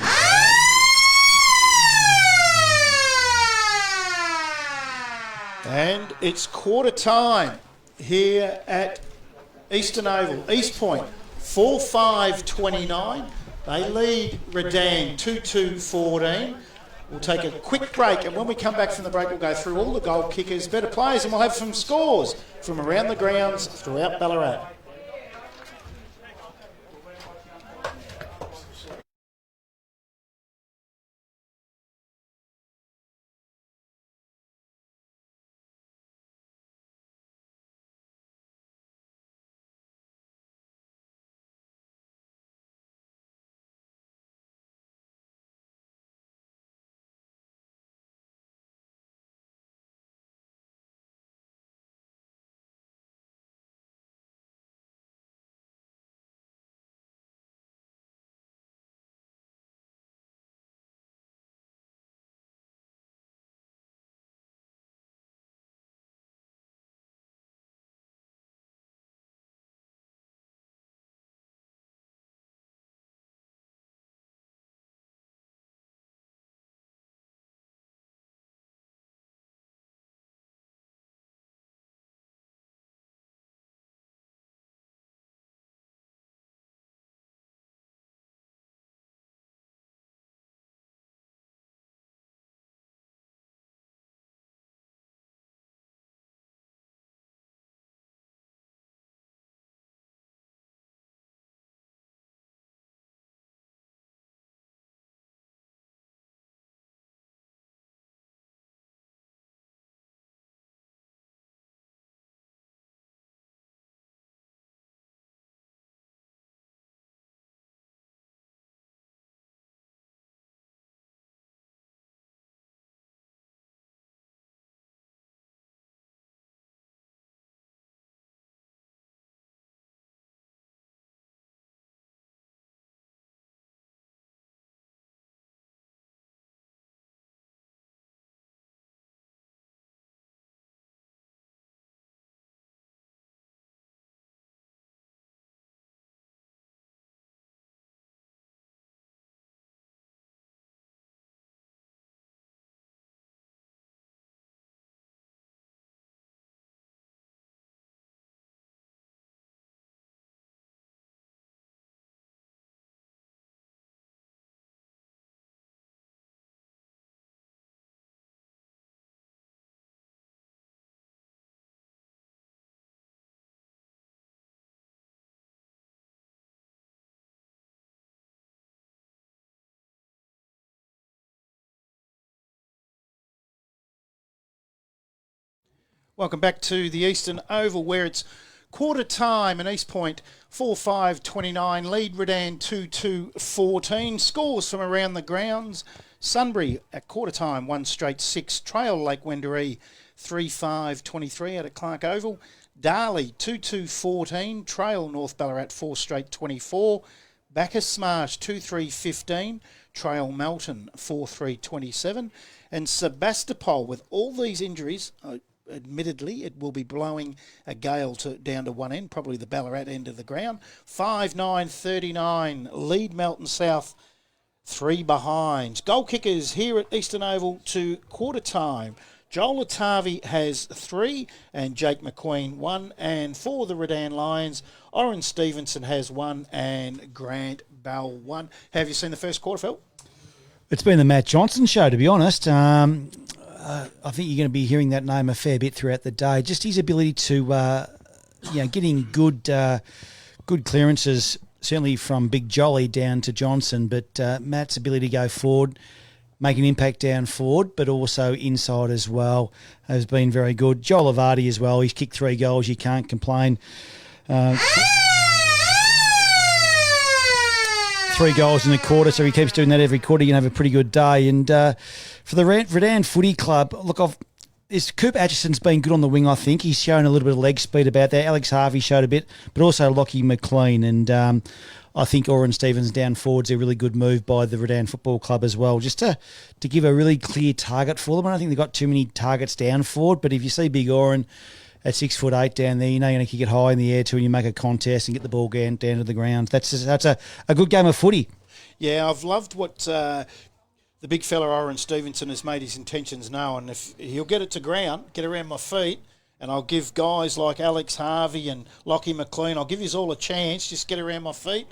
And it's quarter time here at Eastern Oval. East Point, 4-5-29. They lead Redan 2-2-14. We'll take a quick break, and when we come back from the break, we'll go through all the goal kickers, better players, and we'll have some scores from around the grounds throughout Ballarat. Welcome back to the Eastern Oval, where it's quarter time and East Point 4-5-29, lead Redan 2-2-14. Scores from around the grounds. Sunbury at quarter time 1 straight 6. Trail Lake Wendouree 3-5-23 out at Clark Oval. Darley 2-2-14. Trail North Ballarat 4 straight 24. Bacchus Smash 2-3-15. Trail Melton 4-3-27. And Sebastopol, with all these injuries, admittedly, it will be blowing a gale down to one end, probably the Ballarat end of the ground. 5-9-39, lead Melton South, 3 behind. Goal kickers here at Eastern Oval to quarter time. Joel Atavi has 3 and Jake McQueen 1. And for the Redan Lions, Oren Stevenson has 1 and Grant Bell 1. Have you seen the first quarter, Phil? It's been the Matt Johnson show, to be honest. I think you're going to be hearing that name a fair bit throughout the day. Just his ability to, getting good clearances, certainly from Big Jolly down to Johnson, but Matt's ability to go forward, make an impact down forward, but also inside as well, has been very good. Joel Avardi as well. He's kicked 3 goals. You can't complain. 3 goals in a quarter, so he keeps doing that every quarter. You can have a pretty good day. And for the Redan Footy Club, look, Cooper Atchison's been good on the wing, I think. He's shown a little bit of leg speed about that. Alex Harvey showed a bit, but also Lockie McLean. And I think Oren Stevens down forward's a really good move by the Redan Football Club as well, just to give a really clear target for them. I don't think they've got too many targets down forward, but if you see Big Oren at 6'8" down there, you know you're going to kick it high in the air too, and you make a contest and get the ball down to the ground. That's a good game of footy. Yeah, I've loved what the big fella Oren Stevenson has made his intentions known. If he'll get it to ground, get around my feet, and I'll give guys like Alex Harvey and Lockie McLean, I'll give you all a chance. Just get around my feet,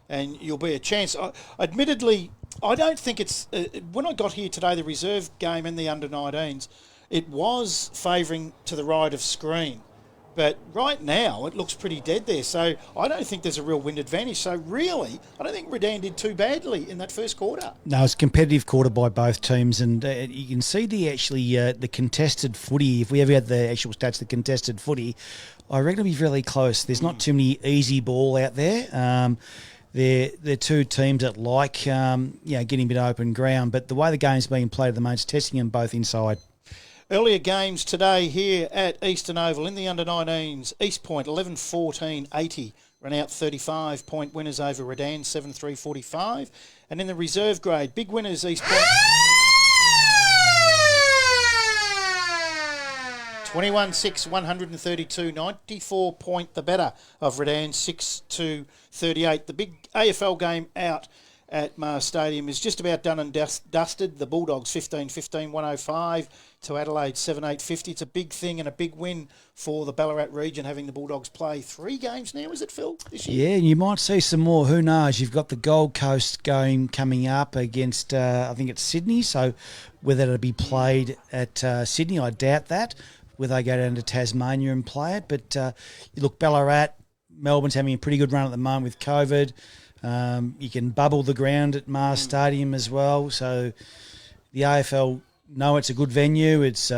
and you'll be a chance. Admittedly, I don't think it's when I got here today, the reserve game and the under-19s. It was favouring to the right of screen. But right now, it looks pretty dead there. So I don't think there's a real wind advantage. So really, I don't think Redan did too badly in that first quarter. No, it's a competitive quarter by both teams. And you can see the contested footy. If we ever had the actual stats, the contested footy, I reckon it'll be fairly close. There's not too many easy ball out there. They're two teams that like getting a bit of open ground. But the way the game's being played at the moment is testing them both inside. Earlier games today here at Eastern Oval in the under-19s. East Point 11-14-80. Run out 35-point winners over Redan 7-3-45. And in the reserve grade, big winners East Point 21-6, 132, 94 point the better of Redan 6-38. The big AFL game out at Mars Stadium is just about done and dusted. The Bulldogs 15-15, 105 to Adelaide 7-8-50. It's a big thing and a big win for the Ballarat region, having the Bulldogs play 3 games now, is it, Phil, this year? Yeah, and you might see some more. Who knows? You've got the Gold Coast game coming up against, I think it's Sydney, so whether it'll be played at Sydney, I doubt that. Whether they go down to Tasmania and play it. But you look, Ballarat, Melbourne's having a pretty good run at the moment with COVID. You can bubble the ground at Mars Stadium as well. So the AFL know it's a good venue. It's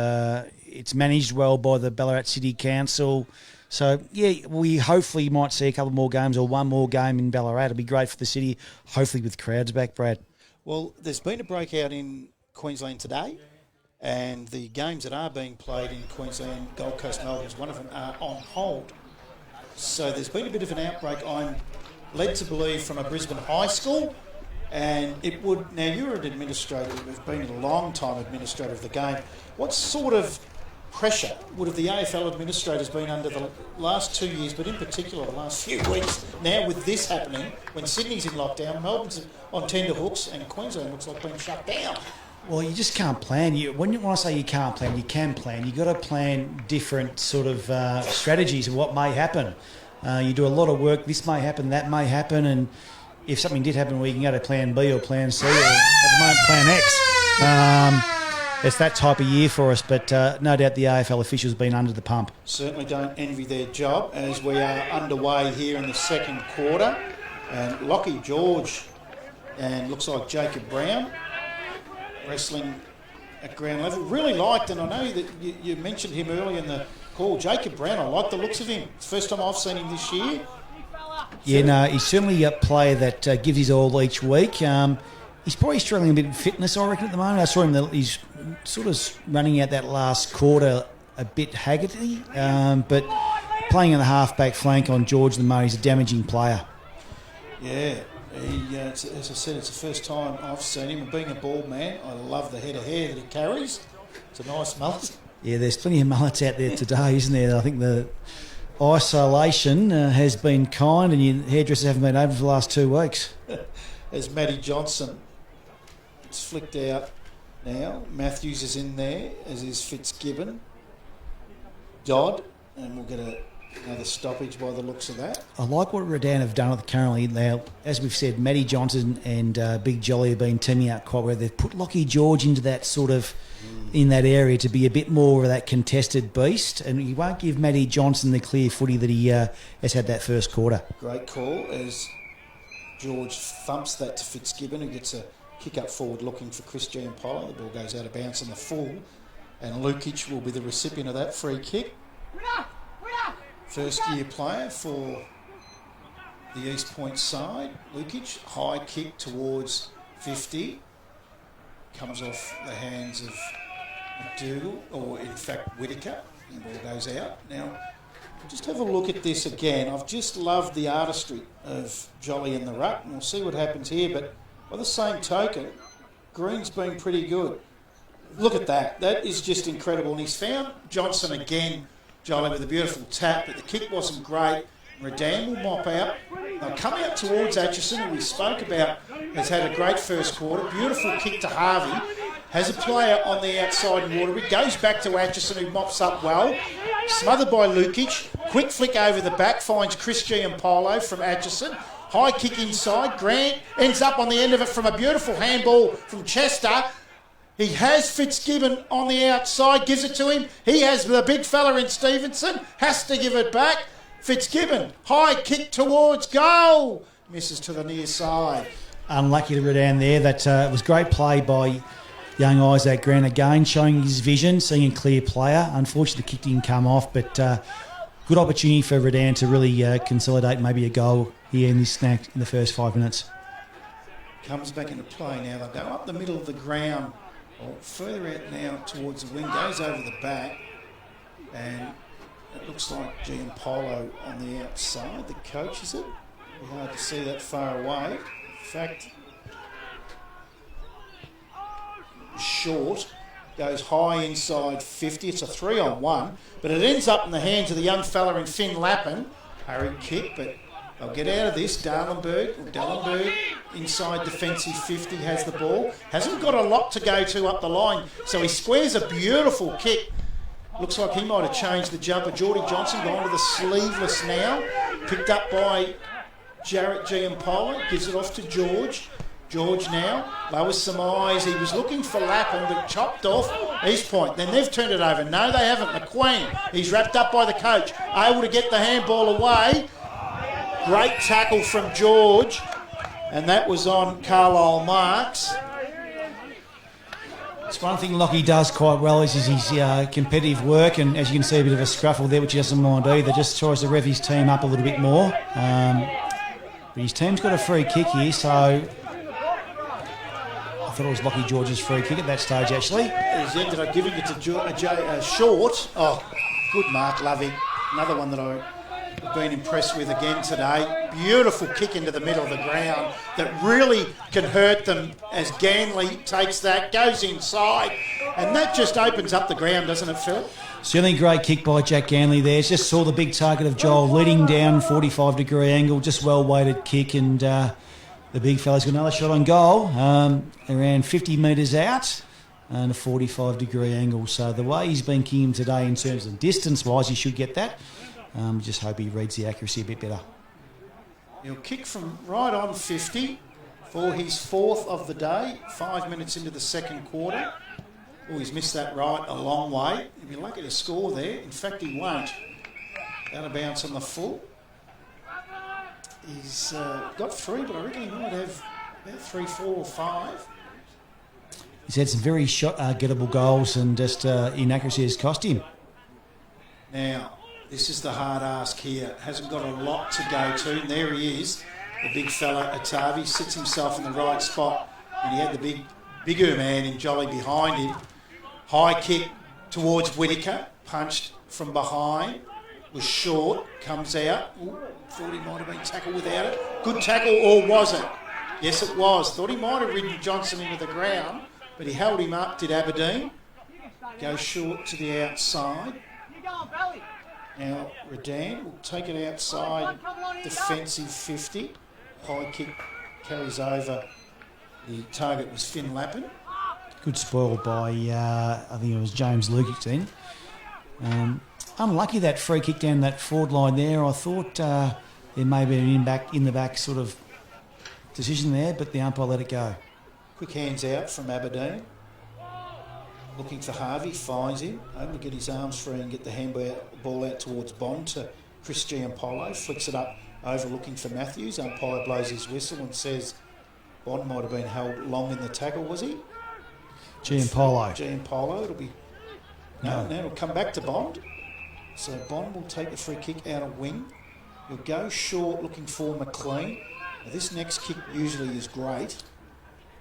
managed well by the Ballarat City Council. So, yeah, we hopefully might see a couple more games or one more game in Ballarat. It'll be great for the city, hopefully with crowds back, Brad. Well, there's been a breakout in Queensland today, and the games that are being played in Queensland, Gold Coast, Melbourne, one of them are on hold. So there's been a bit of an outbreak, I'm led to believe, from a Brisbane high school. And it would, now you're an administrator, you've been a long time administrator of the game. What sort of pressure would have the AFL administrators been under the last 2 years, but in particular the last few weeks, now with this happening, when Sydney's in lockdown, Melbourne's on tenterhooks, and Queensland looks like being shut down? Well, you just can't plan. When I say you can't plan, you can plan. You've got to plan different sort of strategies of what may happen. You do a lot of work. This may happen, that may happen, and if something did happen, we can go to plan B or plan C or at the moment plan X. It's that type of year for us, but no doubt the AFL officials have been under the pump. Certainly don't envy their job as we are underway here in the second quarter. And Lockie George and looks like Jacob Brown wrestling at ground level. Really liked, and I know that you mentioned him early in the call, Jacob Brown. I like the looks of him. It's the first time I've seen him this year. Yeah, no, he's certainly a player that gives his all each week. He's probably struggling a bit in fitness, I reckon, at the moment. I saw him that he's sort of running out that last quarter a bit haggardly, but playing on the half-back flank on George the Murray, he's a damaging player. Yeah, as I said, it's the first time I've seen him. And being a bald man, I love the head of hair that he carries. It's a nice mullet. Yeah, there's plenty of mullets out there today, isn't there? I think the isolation has been kind, and your hairdressers haven't been open for the last 2 weeks. As Matty Johnson, it's flicked out now. Matthews is in there, as is Fitzgibbon. Dodd, and we'll get another stoppage by the looks of that. I like what Redan have done currently. Now, as we've said, Matty Johnson and Big Jolly have been teaming out quite well. They've put Lockie George into that sort of in that area to be a bit more of that contested beast, and he won't give Matty Johnson the clear footy that he has had that first quarter. Great call as George thumps that to Fitzgibbon, who gets a kick up forward looking for Chris Giampaolo. The ball goes out of bounds on the full, and Lukic will be the recipient of that free kick. First year player for the East Point side. Lukic, high kick towards 50. Comes off the hands of McDougall, or in fact Whittaker. The ball goes out. Now, just have a look at this again. I've just loved the artistry of Jolly in the ruck, and we'll see what happens here. But by the same token, Green's been pretty good. Look at that. That is just incredible. And he's found Johnson again, Jolly, with a beautiful tap, but the kick wasn't great. Redan will mop out. They'll come out towards Atchison, who we spoke about, has had a great first quarter. Beautiful kick to Harvey. Has a player on the outside in Waterbury. Goes back to Atchison, who mops up well. Smothered by Lukic. Quick flick over the back. Finds Chris Giampaolo from Atchison. High kick inside. Grant ends up on the end of it from a beautiful handball from Chester. He has Fitzgibbon on the outside. Gives it to him. He has the big fella in Stevenson. Has to give it back. Fitzgibbon, high kick towards goal. Misses to the near side. Unlucky to Redan there. That was great play by young Isaac Grant again, showing his vision, seeing a clear player. Unfortunately, the kick didn't come off, but good opportunity for Redan to really consolidate maybe a goal here in this snack in the first 5 minutes. Comes back into play now. They'll go up the middle of the ground, or further out now towards the wing. Goes over the back, and it looks like Giampaolo on the outside. The coach, is it? It'll be hard to see that far away. In fact, short, goes high inside 50. It's a 3-on-1, but it ends up in the hands of the young fella in Finn Lappin. Hurried kick, but they'll get out of this. Dallenberg inside defensive 50 has the ball. Hasn't got a lot to go to up the line, so he squares a beautiful kick. Looks like he might have changed the jumper. Geordie Johnson gone to the sleeveless now. Picked up by Jarrett Giampaolo. Gives it off to George. George now lowers some eyes. He was looking for Lappin, but chopped off East Point. Then they've turned it over. No, they haven't. McQueen, he's wrapped up by the coach. Able to get the handball away. Great tackle from George. And that was on Carlisle Marks. It's one thing Lockie does quite well is his competitive work, and as you can see, a bit of a scruffle there, which he doesn't mind either. Just tries to rev his team up a little bit more. But his team's got a free kick here, so I thought it was Lockie George's free kick at that stage, actually. He's ended up giving it to Short. Oh, good mark, Lovey. Another one that I've been impressed with again today. Beautiful kick into the middle of the ground that really can hurt them as Ganley takes that, goes inside, and that just opens up the ground, doesn't it, Phil? Certainly a great kick by Jack Ganley there. Just saw the big target of Joel leading down, 45-degree angle, just well-weighted kick, and the big fella's got another shot on goal, around 50 metres out, and a 45-degree angle. So the way he's been kicking today in terms of distance-wise, he should get that. Just hope he reads the accuracy a bit better. He'll kick from right on 50 for his fourth of the day, 5 minutes into the second quarter. Oh, he's missed that right a long way. He'll be lucky to score there. In fact, he won't. Out of bounce on the full. He's got 3, but I reckon he might have about 3, 4 or 5. he's had some very gettable goals, and just inaccuracy has cost him. Now, this is the hard ask here. Hasn't got a lot to go to. And there he is, the big fella, Atavi, sits himself in the right spot. And he had the bigger man in Jolly behind him. High kick towards Whittaker, punched from behind, was short, comes out. Ooh, thought he might have been tackled without it. Good tackle, or was it? Yes, it was. Thought he might have ridden Johnson into the ground, but he held him up, did Aberdeen. Goes short to the outside. Now, Redan will take it outside, defensive 50. High kick carries over. The target was Finn Lappin. Good spoil by, I think it was James Lukic then. Unlucky that free kick down that forward line there. I thought there may be an in the back sort of decision there, but the umpire let it go. Quick hands out from Aberdeen. Looking for Harvey, finds him. Able to get his arms free and get the handball out towards Bond to Chris Giampolo. Flicks it up over looking for Matthews. Umpire blows his whistle and says Bond might have been held long in the tackle, was he? Giampolo. It'll be... No, it'll come back to Bond. So Bond will take the free kick out of wing. He'll go short looking for McLean. Now this next kick usually is great.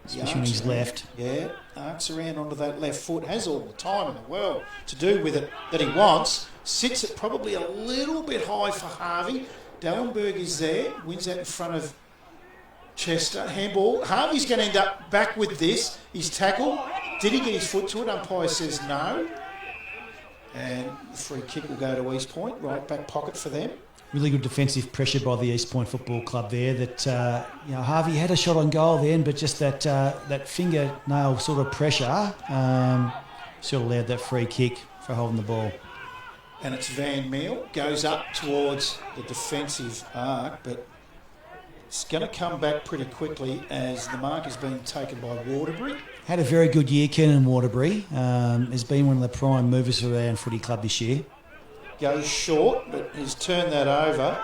Especially when he's left. Yeah, arcs around onto that left foot. Has all the time in the world to do with it that he wants. Sits it probably a little bit high for Harvey. Dallenberg is there. Wins that in front of Chester. Handball. Harvey's going to end up back with this. He's tackled. Did he get his foot to it? Umpire says no. And the free kick will go to East Point. Right back pocket for them. Really good defensive pressure by the East Point Football Club there. That Harvey had a shot on goal then, but just that fingernail sort of pressure sort of allowed that free kick for holding the ball. And it's Van Meel. Goes up towards the defensive arc, but it's going to come back pretty quickly as the mark is being taken by Waterbury. Had a very good year, Kenan Waterbury. Has been one of the prime movers around footy club this year. Goes short, but he's turned that over.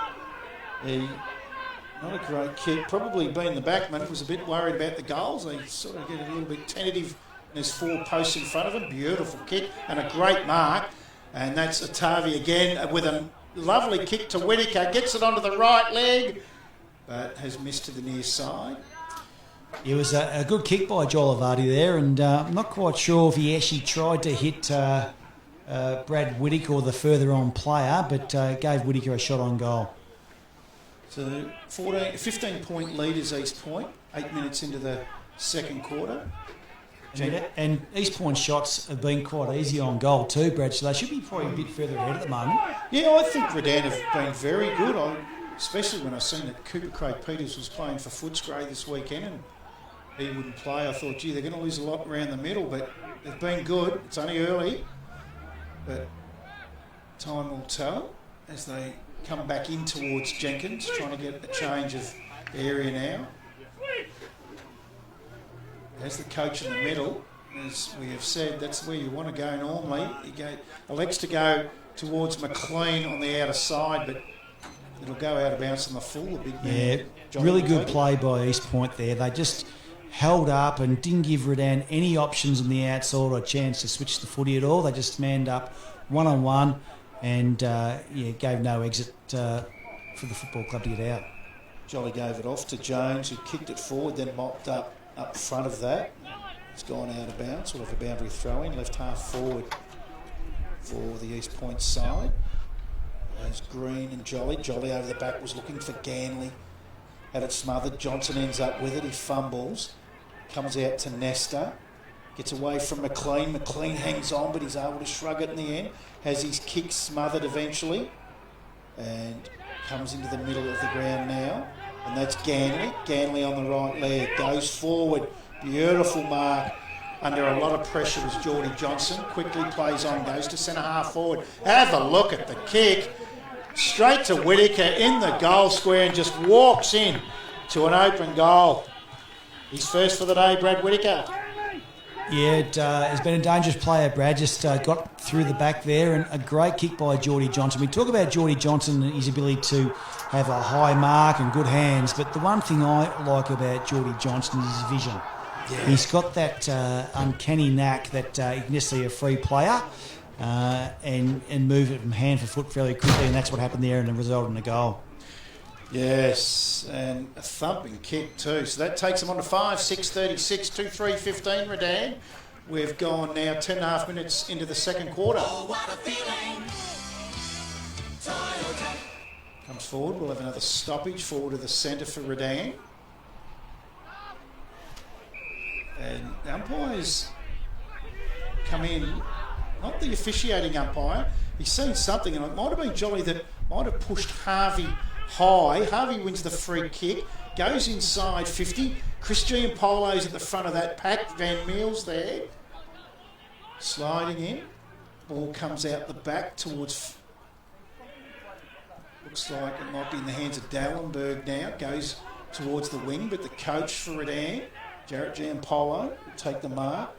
Not a great kick. Probably being the backman, was a bit worried about the goals. He sort of get a little bit tentative. And there's 4 posts in front of him. Beautiful kick and a great mark. And that's Atavi again with a lovely kick to Whittaker. Gets it onto the right leg, but has missed to the near side. It was a good kick by Joel Avardi there, and I'm not quite sure if he actually tried to hit Brad Whittaker or the further on player, but gave Whittaker a shot on goal. So 15-point lead is East Point, 8 minutes into the second quarter. And East Point shots have been quite easy on goal too, Brad, so they should be probably a bit further ahead at the moment. Yeah, I think Redan have been very good, especially when I seen that Cooper Craig Peters was playing for Footscray this weekend and he wouldn't play. I thought, gee, they're going to lose a lot around the middle, but they've been good. It's only early, but time will tell as they come back in towards Jenkins, trying to get a change of area now. As the coach in the middle, as we have said, that's where you want to go normally. He elects to go towards McLean on the outer side, but it'll go out of bounds on the full. The big man. Yeah, John really good McLean. play by East Point there. They just held up and didn't give Redan any options on the outside or a chance to switch the footy at all. They just manned up one-on-one and gave no exit for the football club to get out. Jolly gave it off to Jones, who kicked it forward, then mopped up front of that. It's gone out of bounds, sort of a boundary throw-in, left half forward for the East Point side. There's Green and Jolly. Jolly over the back was looking for Ganley. Had it smothered. Johnson ends up with it. He fumbles. Comes out to Nesta. Gets away from McLean. McLean hangs on, but he's able to shrug it in the end. Has his kick smothered eventually. And comes into the middle of the ground now. And that's Ganley. Ganley on the right leg. Goes forward. Beautiful mark. Under a lot of pressure was Geordie Johnson. Quickly plays on. Goes to centre half forward. Have a look at the kick. Straight to Whittaker in the goal square and just walks in to an open goal. He's first for the day, Brad Whittaker. Yeah, it has been a dangerous player, Brad. Just got through the back there, and a great kick by Geordie Johnson. We talk about Geordie Johnson and his ability to have a high mark and good hands, but the one thing I like about Geordie Johnson is his vision. He's got that uncanny knack that he can just see a free player and move it from hand for foot fairly quickly, and that's what happened there and it resulted in a goal. Yes, and a thumping kick too. So that takes them on to 5, 6:36, 2-3-15, Redan. We've gone now 10.5 minutes into the second quarter. Oh, what a feeling. Toyota. Comes forward, we'll have another stoppage forward to the centre for Redan. And the umpires come in, not the officiating umpire, he's seen something, and it might have been Jolly that might have pushed Harvey high. Harvey wins the free kick, goes inside 50. Chris Giampolo's at the front of that pack. Van Meels there, sliding in. Ball comes out the back towards, looks like it might be in the hands of Dallenberg now. Goes towards the wing, but the coach for Redan, Jarrett Giampolo, will take the mark.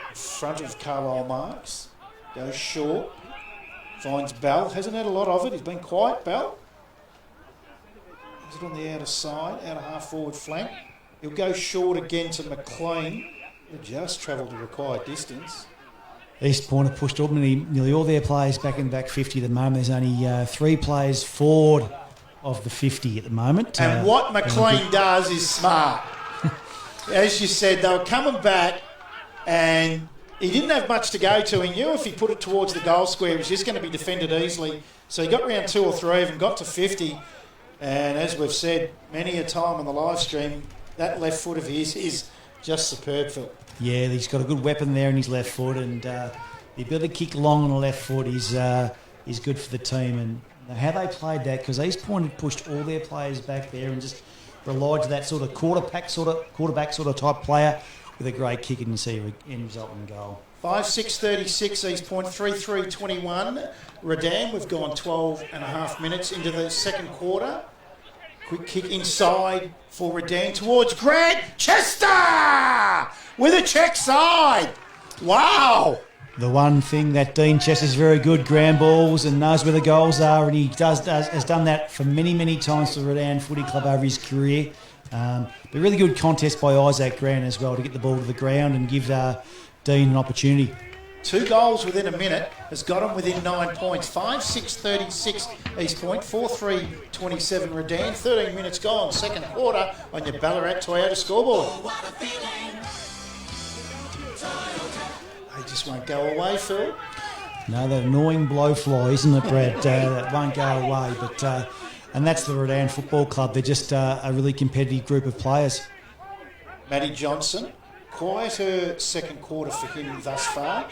In front of Carlisle Marks. Goes short. Finds Bell. Hasn't had a lot of it. He's been quiet, Bell. Is it on the outer side, outer half forward flank? He'll go short again to McLean. He'll just travel the required distance. East Point have pushed nearly all their players back in the back 50 at the moment. There's only 3 players forward of the 50 at the moment. And what McLean does is smart. As you said, they were coming back and he didn't have much to go to. He knew if he put it towards the goal square, it was just going to be defended easily. So he got round 2 or 3 of them, got to 50. And as we've said many a time on the live stream, that left foot of his is just superb, Phil. Yeah, he's got a good weapon there in his left foot, and the ability to kick long on the left foot is good for the team. And how they played that, because East Point had pushed all their players back there and just relied to that sort of quarterback sort of type player with a great kick, and you see end result in goal. 5-6-36, East Point, 3-3-21. Redan, we've gone 12.5 minutes into the second quarter. Quick kick inside for Redan towards Grant Chester with a check side. Wow. The one thing that Dean Chester's very good, ground balls, and knows where the goals are, and he has done that for many, many times for Redan Footy Club over his career. But really good contest by Isaac Grant as well to get the ball to the ground and give Dean an opportunity. 2 goals within a minute has got him within 9 points. 5-6-36 East Point, 4-3-27 Redan. 13 minutes gone, second quarter on your Ballarat Toyota scoreboard. Oh, what a feeling. Toyota. They just won't go away, Phil. No, that annoying blowfly, isn't it, Brad? That won't go away. But and that's the Redan Football Club. They're just a really competitive group of players. Matty Johnson, quieter second quarter for him thus far.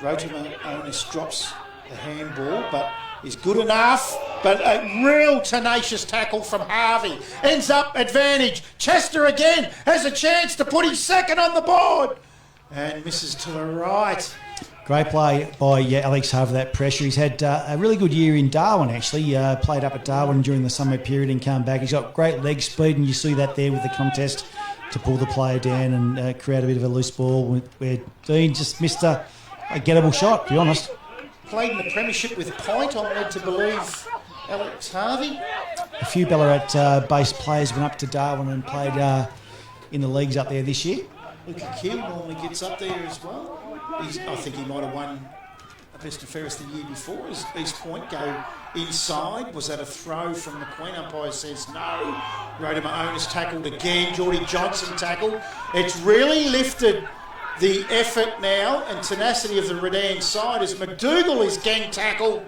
Rotimer Onus drops the handball, but is good enough. But a real tenacious tackle from Harvey. Ends up advantage. Chester again has a chance to put his second on the board. And misses to the right. Great play by Alex Harvey, that pressure. He's had a really good year in Darwin, actually. Played up at Darwin during the summer period and come back. He's got great leg speed, and you see that there with the contest to pull the player down and create a bit of a loose ball where Dean just missed a gettable shot, to be honest. Played in the premiership with Point, I'm led to believe, Alex Harvey. A few Ballarat-based players went up to Darwin and played in the leagues up there this year. Luke Kill normally gets up there as well. I think he might have won a best and fairest the year before as East Point go inside. Was that a throw from the Queen? Umpire says no. Rotimer Onus tackled again. Geordie Johnson tackled. It's really lifted the effort now and tenacity of the Redan side as McDougall is gang tackled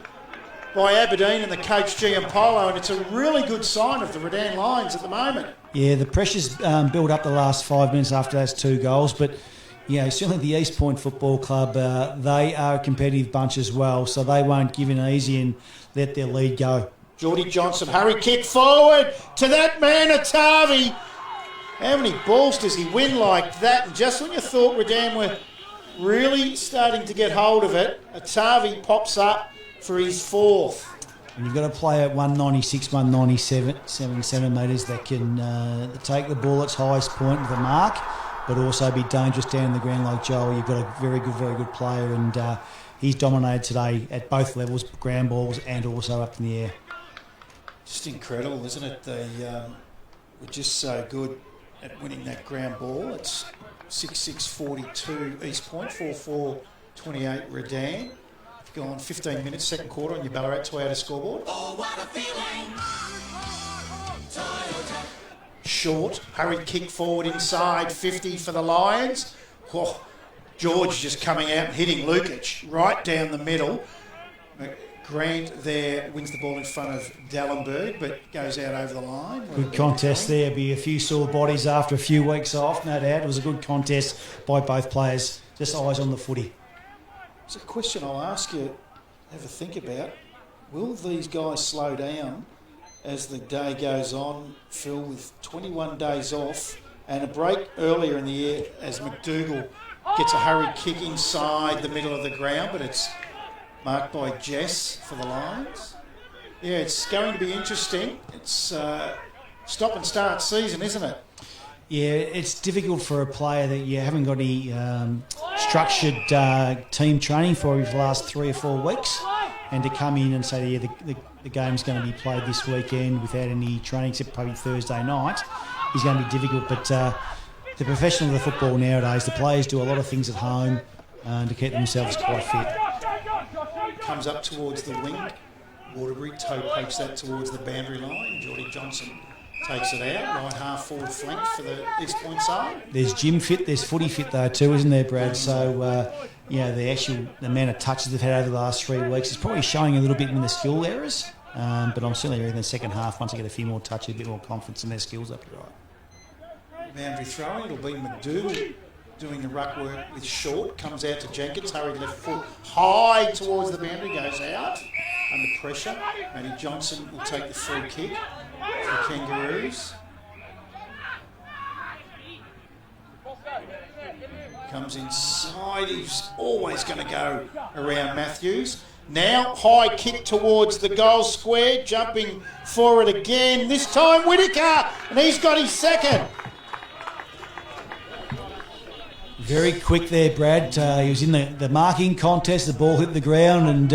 by Aberdeen and the coach Giampolo, and it's a really good sign of the Redan Lions at the moment. Yeah, the pressure's built up the last 5 minutes after those 2 goals, but yeah, certainly the East Point Football Club, they are a competitive bunch as well, so they won't give in easy and let their lead go. Geordie Johnson, hurry kick forward to that man, Atavi. How many balls does he win like that? And just when you thought Redan were really starting to get hold of it, Atavi pops up for his 4th. And you've got a player at 196, 197 centimetres that can take the ball at its highest point with a mark, but also be dangerous down in the ground like Joel. You've got a very good player, and he's dominated today at both levels, ground balls and also up in the air. Just incredible, isn't it? They were just so good. at winning that ground ball. It's 6-6-42 East Point, 4-4-28 Redan. Gone 15 minutes, second quarter on your Ballarat Toyota scoreboard. Oh, what a feeling. Toyota. Short, hurried kick forward inside, 50 for the Lions. Oh, George just coming out and hitting Lukic right down the middle. Grant there wins the ball in front of Dallenberg, but goes out over the line. Good contest there. Be a few sore bodies after a few weeks off, no doubt. It was a good contest by both players. Just eyes on the footy. It's a question I'll ask you, have a think about. Will these guys slow down as the day goes on, Phil, with 21 days off and a break earlier in the year as McDougall gets a hurried kick inside the middle of the ground, but it's marked by Jess for the Lions. Yeah, it's going to be interesting. It's stop and start season, isn't it? Yeah, it's difficult for a player that you haven't got any structured team training for the last 3 or 4 weeks, and to come in and say, yeah, the game's going to be played this weekend without any training except probably Thursday night is going to be difficult. But the professional of the football nowadays, the players do a lot of things at home to keep themselves quite fit. Comes up towards the wing. Waterbury toe pokes that towards the boundary line. Geordie Johnson takes it out. Right half forward flank for the East Point side. There's gym fit, there's footy fit though too, isn't there, Brad? So, the amount of touches they've had over the last 3 weeks is probably showing a little bit in the skill errors. But I'm certainly in the second half, once they get a few more touches, a bit more confidence in their skills, up to right. Boundary throwing, it'll be McDougall doing the ruck work with Short. Comes out to Jenkins, hurried left foot high towards the boundary, goes out under pressure. Matty Johnson will take the free kick for Kangaroos. Comes inside, he's always going to go around Matthews. Now, high kick towards the goal square, jumping for it again. This time Whittaker, and he's got his second. Very quick there, Brad. He was in the marking contest. The ball hit the ground and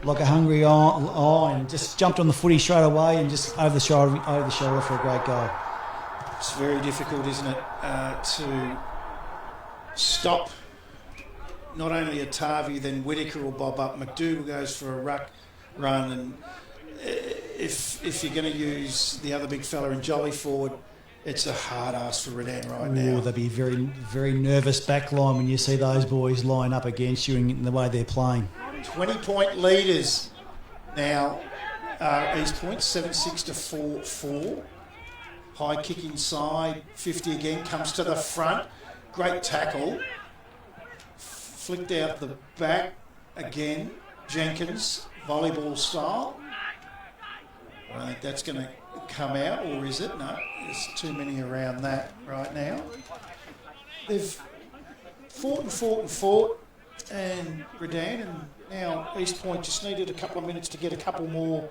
like a hungry lion, just jumped on the footy straight away and just over the shoulder for a great goal. It's very difficult, isn't it, to stop not only Atavi, then Whittaker will bob up. McDougall goes for a ruck run, and if you're going to use the other big fella in Jolly forward, it's a hard ask for Redan right now. They'll be very, very nervous backline when you see those boys line up against you in the way they're playing. 20-point leaders now. East Point 7-6 to 4-4. High kick inside. 50 again comes to the front. Great tackle. Flicked out the back again. Jenkins volleyball style. I think that's going to come out, or is it? No, there's too many around that right now. They've fought, and Redan, and now East Point just needed a couple of minutes to get a couple more,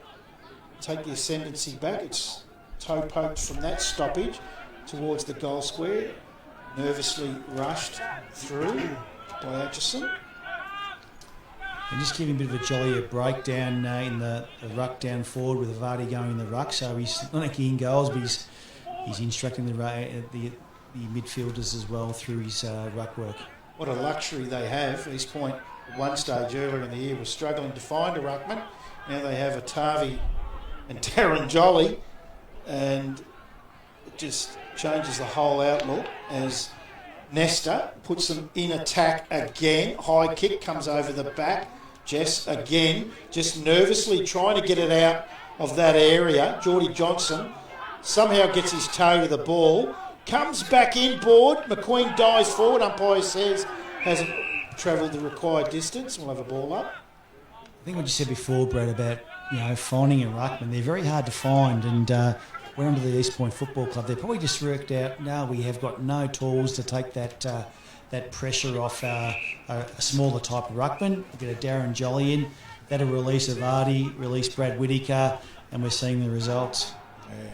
take the ascendancy back. It's toe poked from that stoppage towards the goal square, nervously rushed through by Atchison. And just giving a bit of a jollier breakdown in the ruck down forward with Vardy going in the ruck. So he's not only in goals, but he's instructing the midfielders as well through his ruck work. What a luxury they have. East Point, at one stage earlier in the year, was struggling to find a ruckman. Now they have Atavi and Darren Jolly, and it just changes the whole outlook as Nesta puts them in attack again. High kick comes over the back. Jess again, just nervously trying to get it out of that area. Geordie Johnson somehow gets his toe to the ball. Comes back inboard. McQueen dives forward. Umpire says hasn't travelled the required distance. We'll have a ball up. I think what you said before, Brad, about finding a ruckman, they're very hard to find, and we're under the East Point Football Club. They're probably just worked out, now we have got no tools to take that pressure off a smaller type of ruckman. We'll get a Darren Jolly in. That'll release Vardy, release Brad Whittaker, and we're seeing the results. Yeah,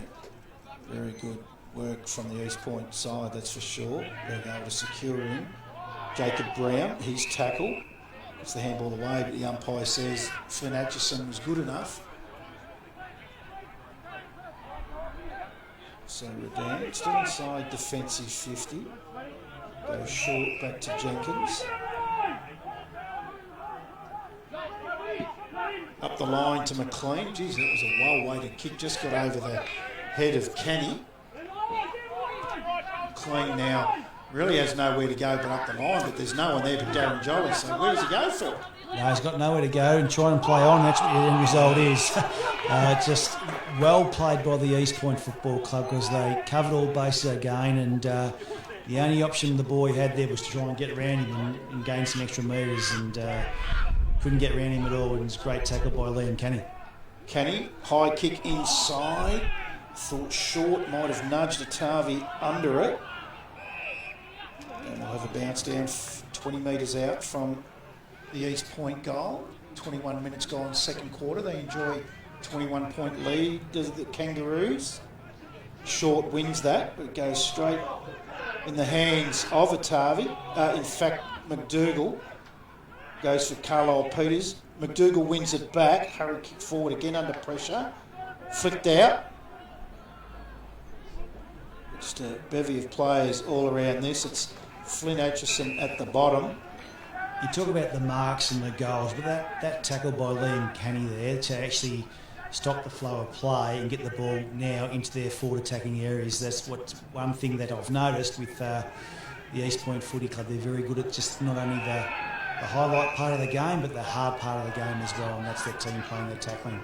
very good work from the East Point side, that's for sure. Being able to secure him. Jacob Brown, his tackle. It's the handball away, but the umpire says Flynn Atchison was good enough. So Redan still inside defensive 50. Goes short back to Jenkins. Up the line to McLean. Geez, that was a well-weighted kick. Just got over the head of Kenny. McLean now really has nowhere to go but up the line, but there's no one there but Darren Jolly. So where does he go, Phil? No, he's got nowhere to go and try and play on. That's what the end result is. Just well played by the East Point Football Club because they covered all bases again, and the only option the boy had there was to try and get around him and gain some extra metres, and couldn't get around him at all. And it's a great tackle by Liam Kenny. Kenny, high kick inside. Thought Short might have nudged Atavi under it. And we'll have a bounce down 20 metres out from the East Point goal. 21 minutes gone second quarter. They enjoy 21-point lead, does the Kangaroos. Short wins that. It goes straight in the hands of Atavi. In fact, McDougall goes for Carlisle Peters. McDougall wins it back. Hurry kick forward again under pressure. Flicked out. Just a bevy of players all around this. It's Flynn Aitchison at the bottom. You talk about the marks and the goals, but that tackle by Liam Kenny there to actually stop the flow of play and get the ball now into their forward attacking areas. That's one thing that I've noticed with the East Point Footy Club. They're very good at just not only the highlight part of the game, but the hard part of the game as well, and that's their team playing their tackling.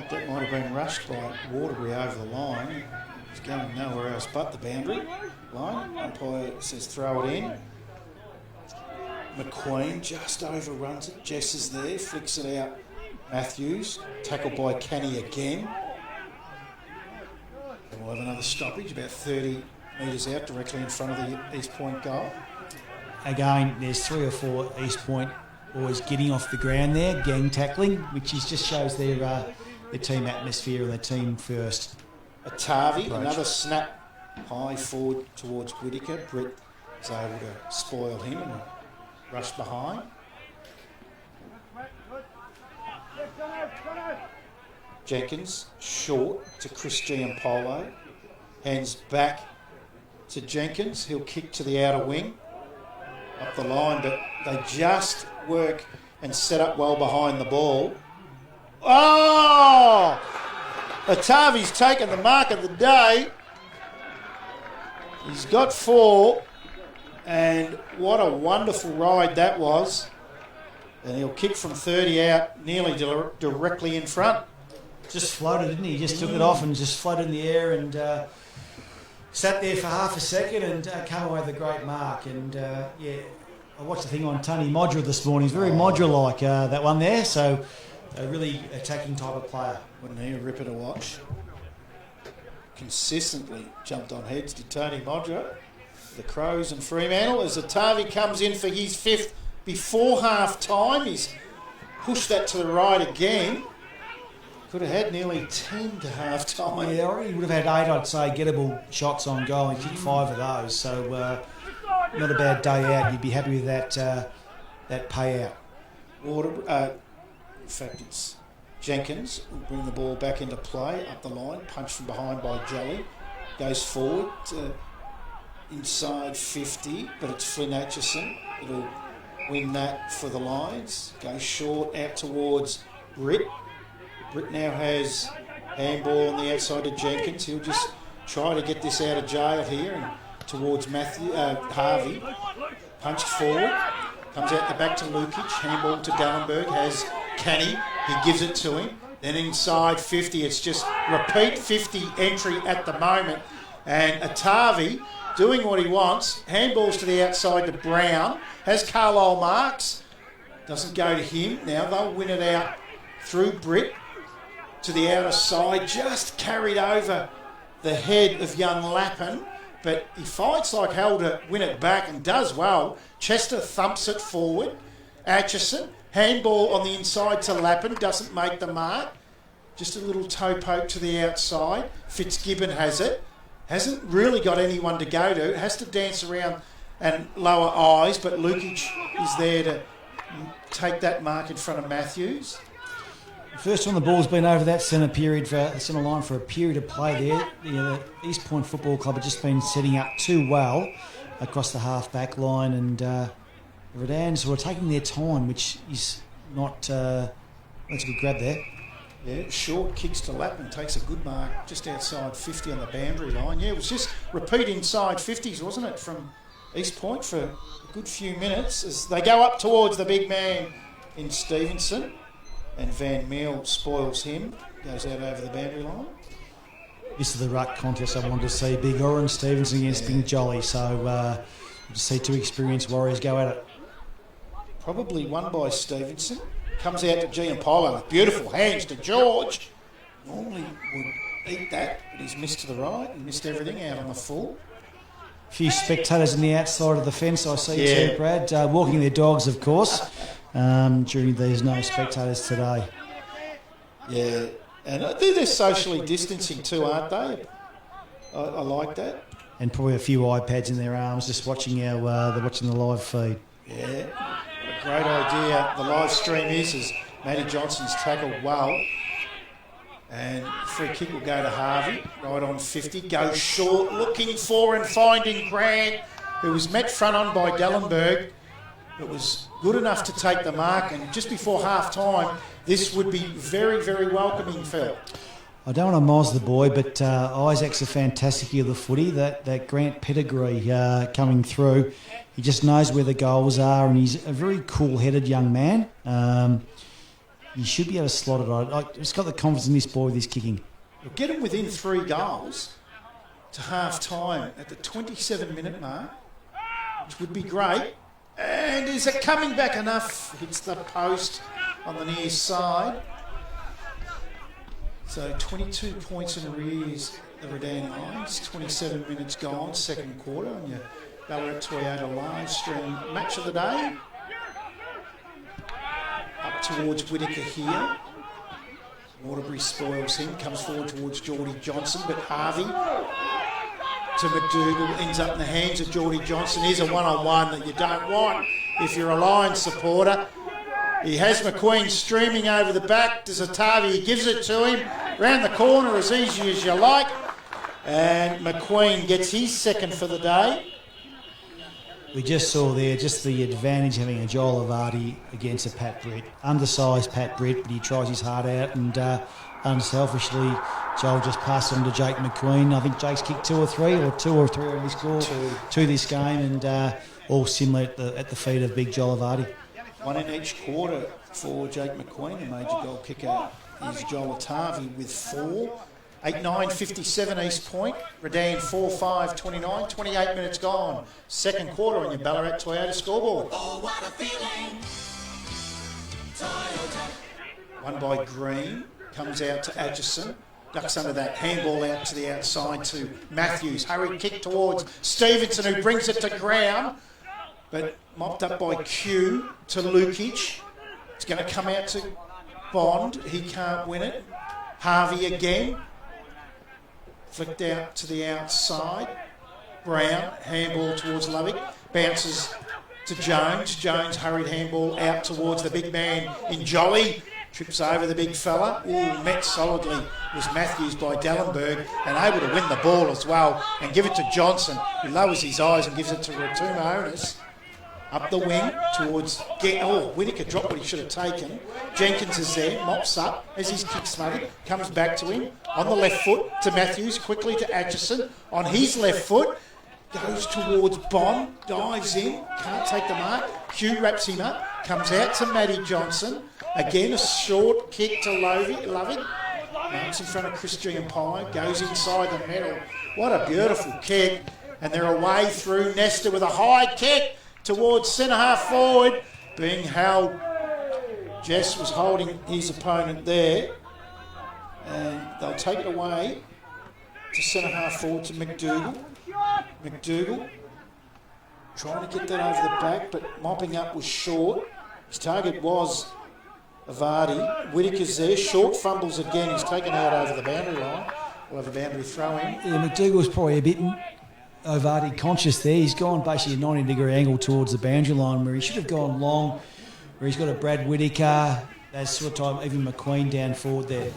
That might have been rushed by Waterbury over the line. It's going nowhere else but the boundary line. Umpire says throw it in. McQueen just overruns it. Jess is there, flicks it out. Matthews, tackled by Kenny again. And we'll have another stoppage, about 30 metres out, directly in front of the East Point goal. Again, there's 3 or 4 East Point boys getting off the ground there, gang tackling, which just shows their team atmosphere and their team first. Atavi, another snap high forward towards Whittaker. Britt is able to spoil him and rush behind. Jenkins, short to Chris Giampolo. Hands back to Jenkins. He'll kick to the outer wing. Up the line, but they just work and set up well behind the ball. Oh! Atavi's taken the mark of the day. He's got 4. And what a wonderful ride that was. And he'll kick from 30 out, nearly directly in front. Just floated, didn't he? He just took it off and just floated in the air and sat there for half a second and came away with a great mark. And I watched the thing on Tony Modra this morning. He's very Modra-like, that one there. So a really attacking type of player. Wasn't he a ripper to watch? Consistently jumped on heads, did Tony Modra. The Crows and Fremantle as Atavi comes in for his 5th before half time. He's pushed that to the right again. Could have had nearly 10 to half time. Yeah, he would have had 8, I'd say, gettable shots on goal. He kicked 5 of those. So not a bad day out. You'd be happy with that payout. In fact, it's Jenkins will bring the ball back into play up the line. Punched from behind by Jolly. Goes forward to inside 50, but it's Flynn Aitchison. It'll win that for the Lions. Goes short out towards Britt. Britt now has handball on the outside of Jenkins. He'll just try to get this out of jail here and towards Harvey. Punched forward. Comes out the back to Lukic. Handball to Dallenberg. Has Kenny. He gives it to him. Then inside 50. It's just repeat 50 entry at the moment. And Atavi doing what he wants. Handballs to the outside to Brown. Has Carlisle marks. Doesn't go to him. Now they'll win it out through Britt to the outer side. Just carried over the head of young Lappin. But he fights like hell to win it back and does well. Chester thumps it forward. Aitchison. Handball on the inside to Lappin. Doesn't make the mark. Just a little toe poke to the outside. Fitzgibbon has it. Hasn't really got anyone to go to. Has to dance around and lower eyes, but Lukic is there to take that mark in front of Matthews. First one, the ball's been over that centre line for a period of play there. The East Point Football Club have just been setting up too well across the half-back line, and Redan sort of taking their time, which is not... that's a good grab there. Yeah, short kicks to lap and takes a good mark just outside 50 on the boundary line. Yeah, it was just repeat inside 50s, wasn't it, from East Point for a good few minutes as they go up towards the big man in Stevenson. And Van Meel spoils him, goes out over the boundary line. This is the ruck contest I wanted to see. Big Oran Stevenson against Big Jolly. So to see two experienced warriors go at it. Probably won by Stevenson. Comes out to Giampaolo with beautiful hands to George. Normally would eat that, but he's missed to the right and missed everything out on the full. A few spectators on the outside of the fence I see too, Brad. Walking their dogs, of course. During these no spectators today. Yeah, and they're socially distancing too, aren't they? I like that. And probably a few iPads in their arms, just watching they're watching the live feed. Yeah, what a great idea the live stream is, as Matty Johnson's tackled well. And free kick will go to Harvey, right on 50. Goes short, looking for and finding Grant, who was met front on by Dellenberg. It was good enough to take the mark, and just before half-time, this would be very, very welcoming, Phil. I don't want to moz the boy, but Isaac's a fantastic year of the footy. That Grant pedigree coming through. He just knows where the goals are, and he's a very cool-headed young man. He should be able to slot it on. I've just got the confidence in this boy with his kicking. We'll get him within 3 goals to half-time at the 27-minute mark, which would be great. And is it coming back enough? Hits the post on the near side. So 22 points in arrears, the Redan Lions. 27 minutes gone, second quarter on your Ballarat Toyota live stream match of the day. Up towards Whittaker here. Waterbury spoils him, comes forward towards Geordie Johnson, but Harvey to McDougall ends up in the hands of Geordie Johnson. Here's a one-on-one that you don't want if you're a Lions supporter. He has McQueen streaming over the back. Desatavi, he gives it to him. Round the corner as easy as you like. And McQueen gets his second for the day. We just saw there just the advantage having a Joel Avardi against a Pat Britt. Undersized Pat Britt, but he tries his heart out, and unselfishly, Joel just passed on to Jake McQueen. I think Jake's kicked 2 or 3 on his score to this game, and all similar at the feet of big Joel Avardi. One in each quarter for Jake McQueen, a major goal kicker is Joel Atavi with 4. 8-9-57 East Point. Redan 4-5-29. 28 minutes gone. Second quarter on your Ballarat Toyota scoreboard. Oh, what a feeling. Toyota. One by Green. Comes out to Atchison. Ducks under that. Handball out to the outside to Matthews. Hurried kick towards Stevenson, who brings it to ground. But mopped up by Q to Lukic. It's going to come out to Bond. He can't win it. Harvey again. Flicked out to the outside. Brown, handball towards Lovick. Bounces to Jones. Jones hurried handball out towards the big man in Jolly. Trips over the big fella. Ooh, met solidly was Matthews by Dellenberg, and able to win the ball as well and give it to Johnson, who lowers his eyes and gives it to Ratuma Onus. Up the wing towards... Whittaker dropped what he should have taken. Jenkins is there, mops up as his kick smothered, comes back to him on the left foot to Matthews, quickly to Atchison on his left foot, goes towards Bond, dives in, can't take the mark. Q wraps him up, comes out to Matty Johnson. Again, a short kick to Loving. Marks in front of Chris Giampaolo, goes inside the middle. What a beautiful kick. And they're away through. Nesta with a high kick towards centre-half forward, being held. Jess was holding his opponent there, and they'll take it away to centre-half forward to McDougall. McDougall trying to get that over the back, but mopping up was short. His target was Avardi. Whittaker's there, short fumbles again. He's taken out over the boundary line. We'll have a boundary throw in. Yeah, McDougall's probably a bit Avardi conscious there. He's gone basically a 90-degree angle towards the boundary line where he should have gone long, where he's got a Brad Whittaker that sort of time. Even McQueen down forward there.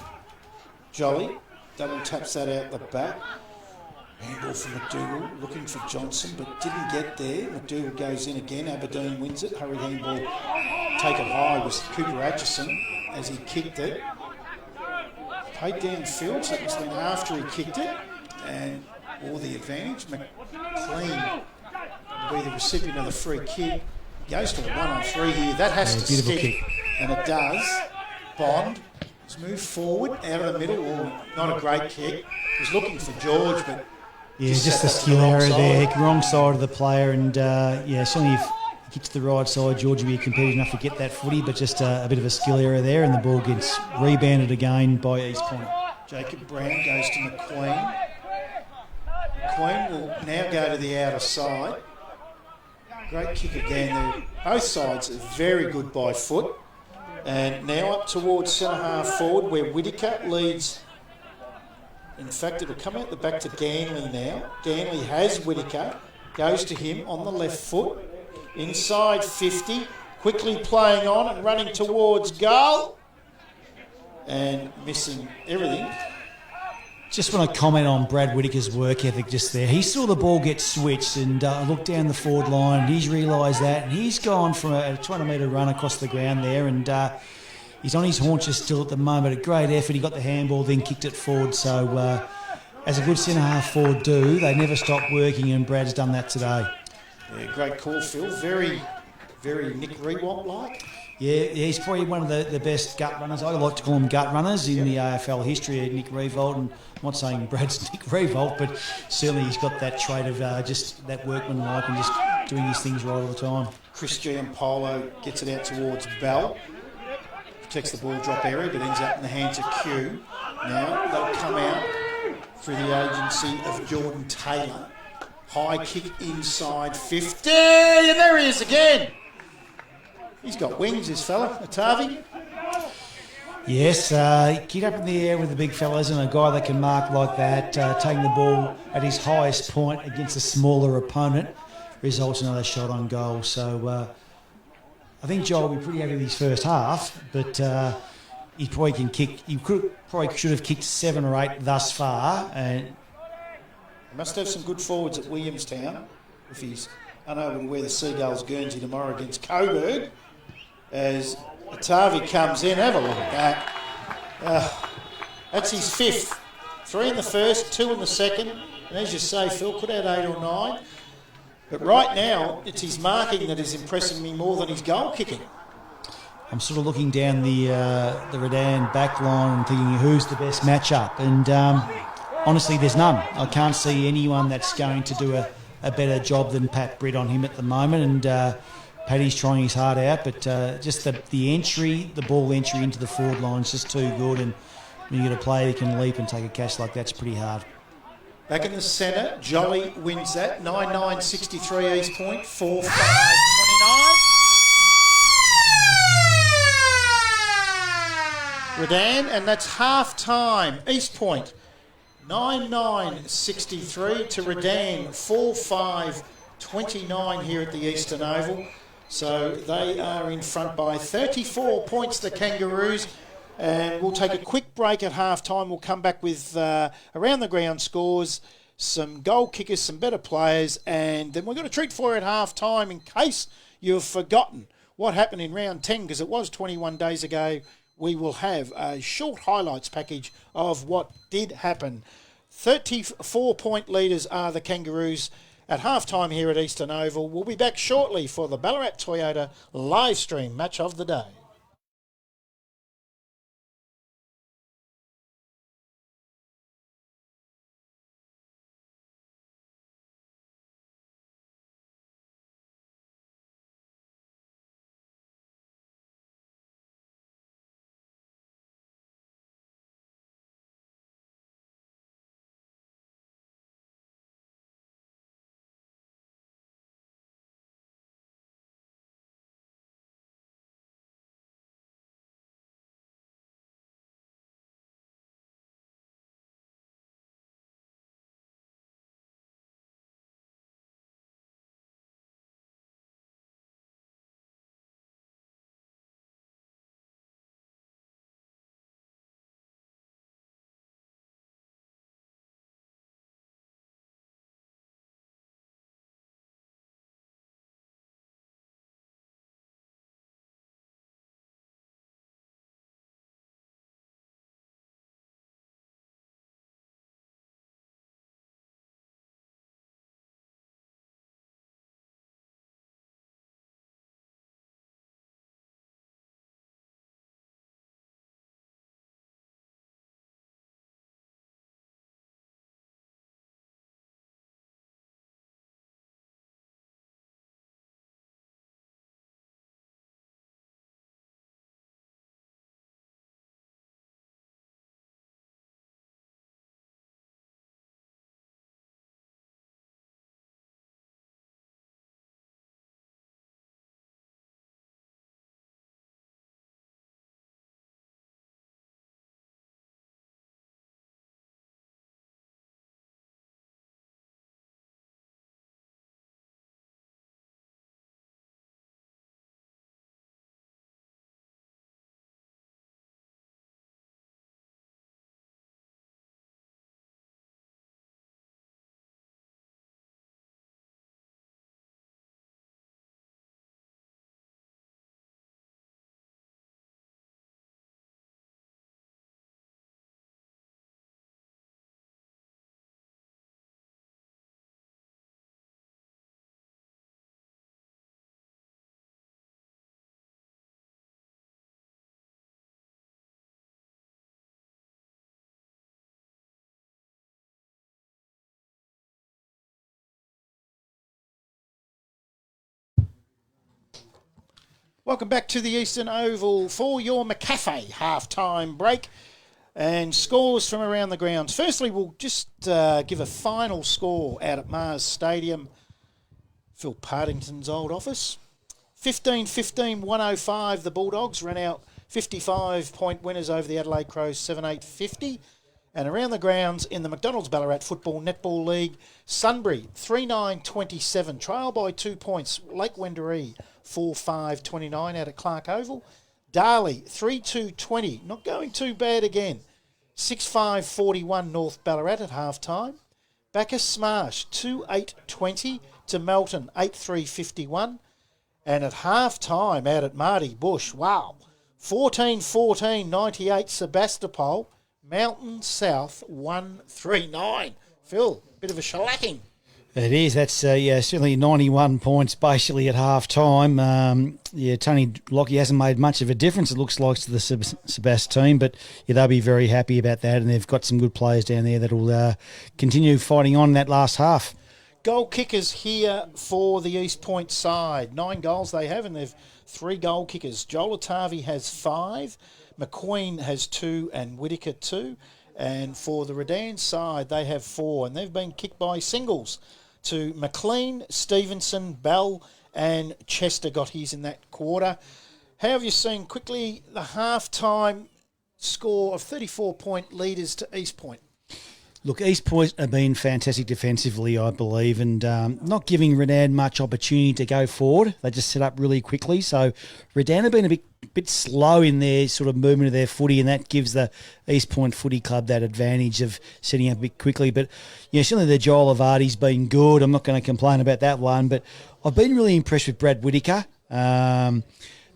Jolly double taps that out the back. Handball for McDougall, looking for Johnson, but didn't get there. McDougall goes in again. Aberdeen wins it. Hurried handball taken high was Cooper Atchison as he kicked it. Played downfield, so it was then after he kicked it, and all the advantage. McLean will be the recipient of the free kick. Goes to a 1-on-3 here. That has to stick, kick. and it does. Bond has moved forward out of the middle. Oh, not a great kick. He's looking for George, but Yeah, just set the that to skill wrong error there, side. wrong side of the player, and certainly if he kicks to the right side, George will be competitive enough to get that footy, but just a bit of a skill error there, and the ball gets rebounded again by East Point. Jacob Brown goes to McQueen. McQueen will now go to the outer side. Great kick again there. Both sides are very good by foot. And now up towards centre half forward where Whittaker leads. In fact, it'll come out the back to Ganley now. Ganley has Whittaker. Goes to him on the left foot. Inside 50. Quickly playing on and running towards goal. And missing everything. Just want to comment on Brad Whittaker's work ethic just there. He saw the ball get switched and looked down the forward line, and he's realised that, and he's gone from a 200-metre run across the ground there, and he's on his haunches still at the moment. A great effort. He got the handball, then kicked it forward. So as a good centre-half forward do, they never stop working, and Brad's done that today. Yeah, great call, Phil. Very, very Nick Rewalt-like. Yeah, he's probably one of the best gut runners. I like to call him gut runners in the AFL history of Nick Rewalt. And I'm not saying Brad's Nick Rewalt, but certainly he's got that trait of just that workmanlike and just doing his things right all the time. Chris Giampolo gets it out towards Bell. Protects the ball drop area, but ends up in the hands of Q. Now they'll come out through the agency of Jordan Taylor. High kick inside 50, and there he is again. He's got wings, this fella, Atavi. Yes, get up in the air with the big fellas, and a guy that can mark like that, taking the ball at his highest point against a smaller opponent, results in another shot on goal. So I think Joel will be pretty happy with his first half, but he probably can kick. He probably should have kicked 7 or 8 thus far. And He must have some good forwards at Williamstown if he's unable to wear the Seagulls Guernsey tomorrow against Coburg. As Atavi comes in, have a look at that. That's his 5th. 3 in the first, 2 in the second. And as you say, Phil, could add 8 or 9. But right now, it's his marking that is impressing me more than his goal kicking. I'm sort of looking down the Redan back line and thinking who's the best matchup. And honestly, there's none. I can't see anyone that's going to do a better job than Pat Britt on him at the moment. And Paddy's trying his heart out, but just the entry, the ball entry into the forward line is just too good. And when you get a player who can leap and take a catch like that's pretty hard. Back in the centre, Jolly wins that. 9-9-63 East Point, 4-5-29. Redan, and that's half time. East Point, 9-9-63 to Redan, 4-5-29 here at the Eastern Oval. So they are in front by 34 points, the Kangaroos. And we'll take a quick break at half time. We'll come back with around the ground scores, some goal kickers, some better players, and then we've got a treat for you at half time in case you've forgotten what happened in round 10, because it was 21 days ago. We will have a short highlights package of what did happen. 34-point leaders are the Kangaroos at halftime here at Eastern Oval. We'll be back shortly for the Ballarat Toyota live stream match of the day. Welcome back to the Eastern Oval for your McCafe half-time break and scores from around the grounds. Firstly, we'll just give a final score out at Mars Stadium, Phil Partington's old office. 15-15, 105. The Bulldogs ran out 55-point winners over the Adelaide Crows, 7-8-50. And around the grounds in the McDonald's Ballarat Football Netball League, Sunbury 3-9-27, trail by 2 points. Lake Wendouree 4-5-29 out at Clark Oval. Darley 3-2-20, not going too bad again. 6-5-41 North Ballarat at half time. Bacchus Smash 2-8-20 to Melton 8-3-51. And at half time out at Marty Bush, wow, 14-14 98 Sebastopol. Mountain South 139. Phil, bit of a shellacking. It is. That's certainly 91 points basically at half time. Tony Lockie hasn't made much of a difference, it looks like, to the Sebast team, but they'll be very happy about that, and they've got some good players down there that will continue fighting on that last half. Goal kickers here for the East Point side. 9 goals they have, and they've 3 goal kickers. Joel Atavi has 5. McQueen has 2 and Whittaker 2. And for the Redan side, they have 4. And they've been kicked by singles to McLean, Stevenson, Bell and Chester got his in that quarter. How have you seen quickly the half-time score of 34-point leaders to East Point? Look, East Point have been fantastic defensively, I believe, and not giving Redan much opportunity to go forward. They just set up really quickly. So Redan have been a bit slow in their sort of movement of their footy, and that gives the East Point Footy Club that advantage of setting up a bit quickly. But certainly the Joel Avardi's been good. I'm not going to complain about that one, but I've been really impressed with Brad Whittaker.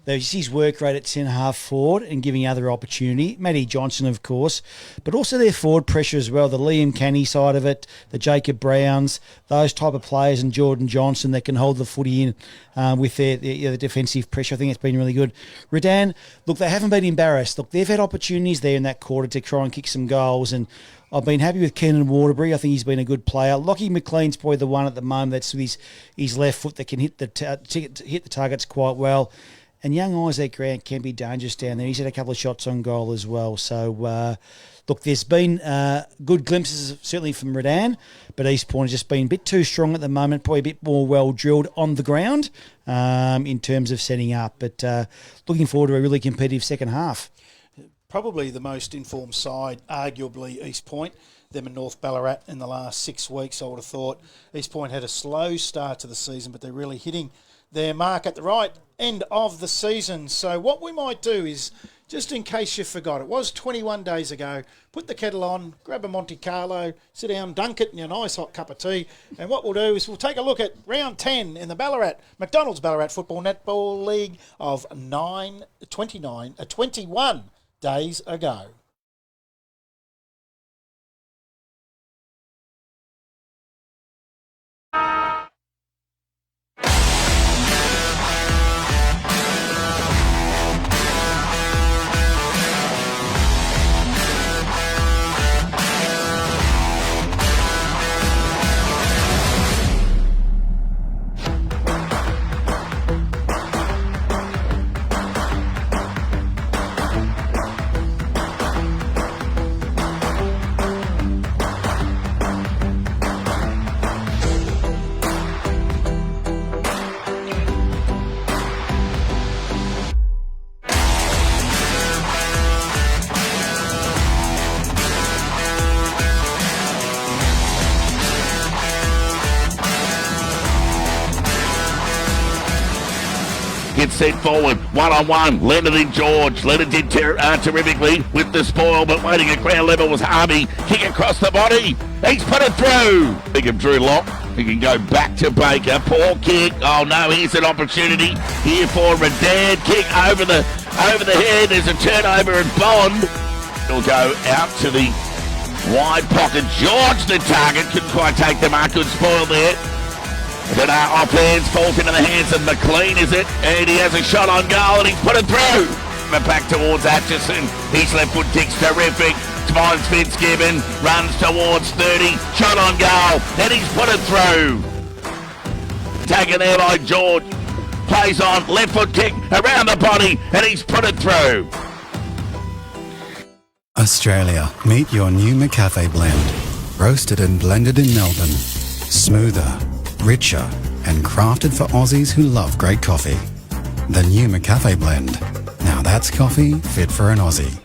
There's his work rate at centre-half forward and giving other opportunity. Matty Johnson, of course, but also their forward pressure as well, the Liam Canny side of it, the Jacob Browns, those type of players, and Jordan Johnson that can hold the footy in with their defensive pressure. I think it's been really good. Redan, look, they haven't been embarrassed. Look, they've had opportunities there in that quarter to try and kick some goals, and I've been happy with Kenan Waterbury. I think he's been a good player. Lockie McLean's probably the one at the moment that's with his left foot that can hit the targets quite well. And young Isaac Grant can be dangerous down there. He's had a couple of shots on goal as well. So, look, there's been good glimpses, certainly from Redan, but East Point has just been a bit too strong at the moment, probably a bit more well-drilled on the ground in terms of setting up. But looking forward to a really competitive second half. Probably the most informed side, arguably, East Point. Them and North Ballarat in the last 6 weeks, I would have thought. East Point had a slow start to the season, but they're really hitting their mark at the right end of the season. So what we might do is, just in case you forgot, it was 21 days ago, put the kettle on, grab a Monte Carlo, sit down, dunk it in your nice hot cup of tea, and what we'll do is we'll take a look at round 10 in the McDonald's Ballarat Football Netball League of 21 days ago. Gets set forward, one-on-one. Leonard and George. Leonard did terrifically with the spoil, but waiting at ground level was Harvey. Kick across the body. He's put it through. Big of Drew Lock. He can go back to Baker. Poor kick. Oh no, here's an opportunity here for Redan. Kick over the head. There's a turnover and Bond. It'll go out to the wide pocket. George, the target, couldn't quite take the mark. Good spoil there. But off hands, falls into the hands of McLean, is it? And he has a shot on goal and he's put it through. But back towards Atchison. His left foot kick's terrific. Finds Fitzgibbon, runs towards 30. Shot on goal. Then he's put it through. Taken there by George. plays on, left foot kick around the body, and he's put it through. Australia, meet your new McCafe blend. Roasted and blended in Melbourne. Smoother, richer, and crafted for Aussies who love great coffee. The new McCafe blend. Now that's coffee fit for an Aussie.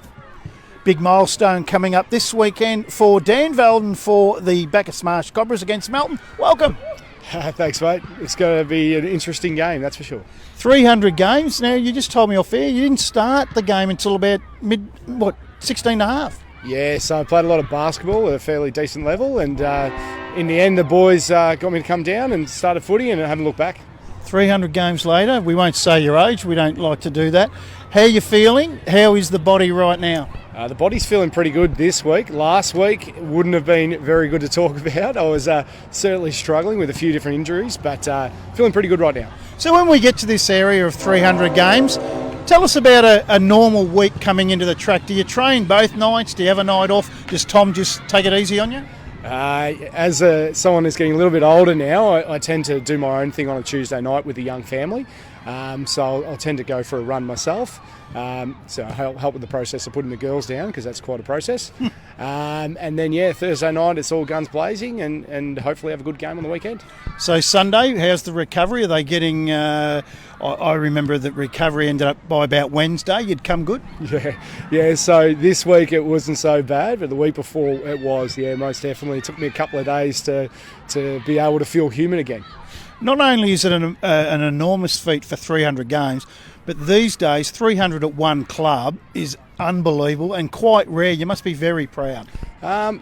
Big milestone coming up this weekend for Dan Valden for the Bacchus Marsh Cobras against Melton. Welcome. Thanks, mate. It's going to be an interesting game, that's for sure. 300 games. Now, you just told me off air you didn't start the game until about 16 and a half. Yeah, so I played a lot of basketball at a fairly decent level, and in the end the boys got me to come down and started footy, and I haven't looked back. 300 games later, we won't say your age, we don't like to do that. How are you feeling? How is the body right now? The body's feeling pretty good this week. Last week wouldn't have been very good to talk about. I was certainly struggling with a few different injuries, but feeling pretty good right now. So when we get to this area of 300 games, tell us about a normal week coming into the track. Do you train both nights? Do you have a night off? Does Tom just take it easy on you? As someone who's getting a little bit older now, I tend to do my own thing on a Tuesday night with a young family. So I'll tend to go for a run myself. So I help with the process of putting the girls down, because that's quite a process. And then, Thursday night it's all guns blazing, and hopefully have a good game on the weekend. So Sunday, how's the recovery? Are they getting... I remember that recovery ended up by about Wednesday. You'd come good? Yeah. So this week it wasn't so bad, but the week before it was, most definitely. It took me a couple of days to be able to feel human again. Not only is it an enormous feat for 300 games, but these days 300 at one club is unbelievable and quite rare. You must be very proud.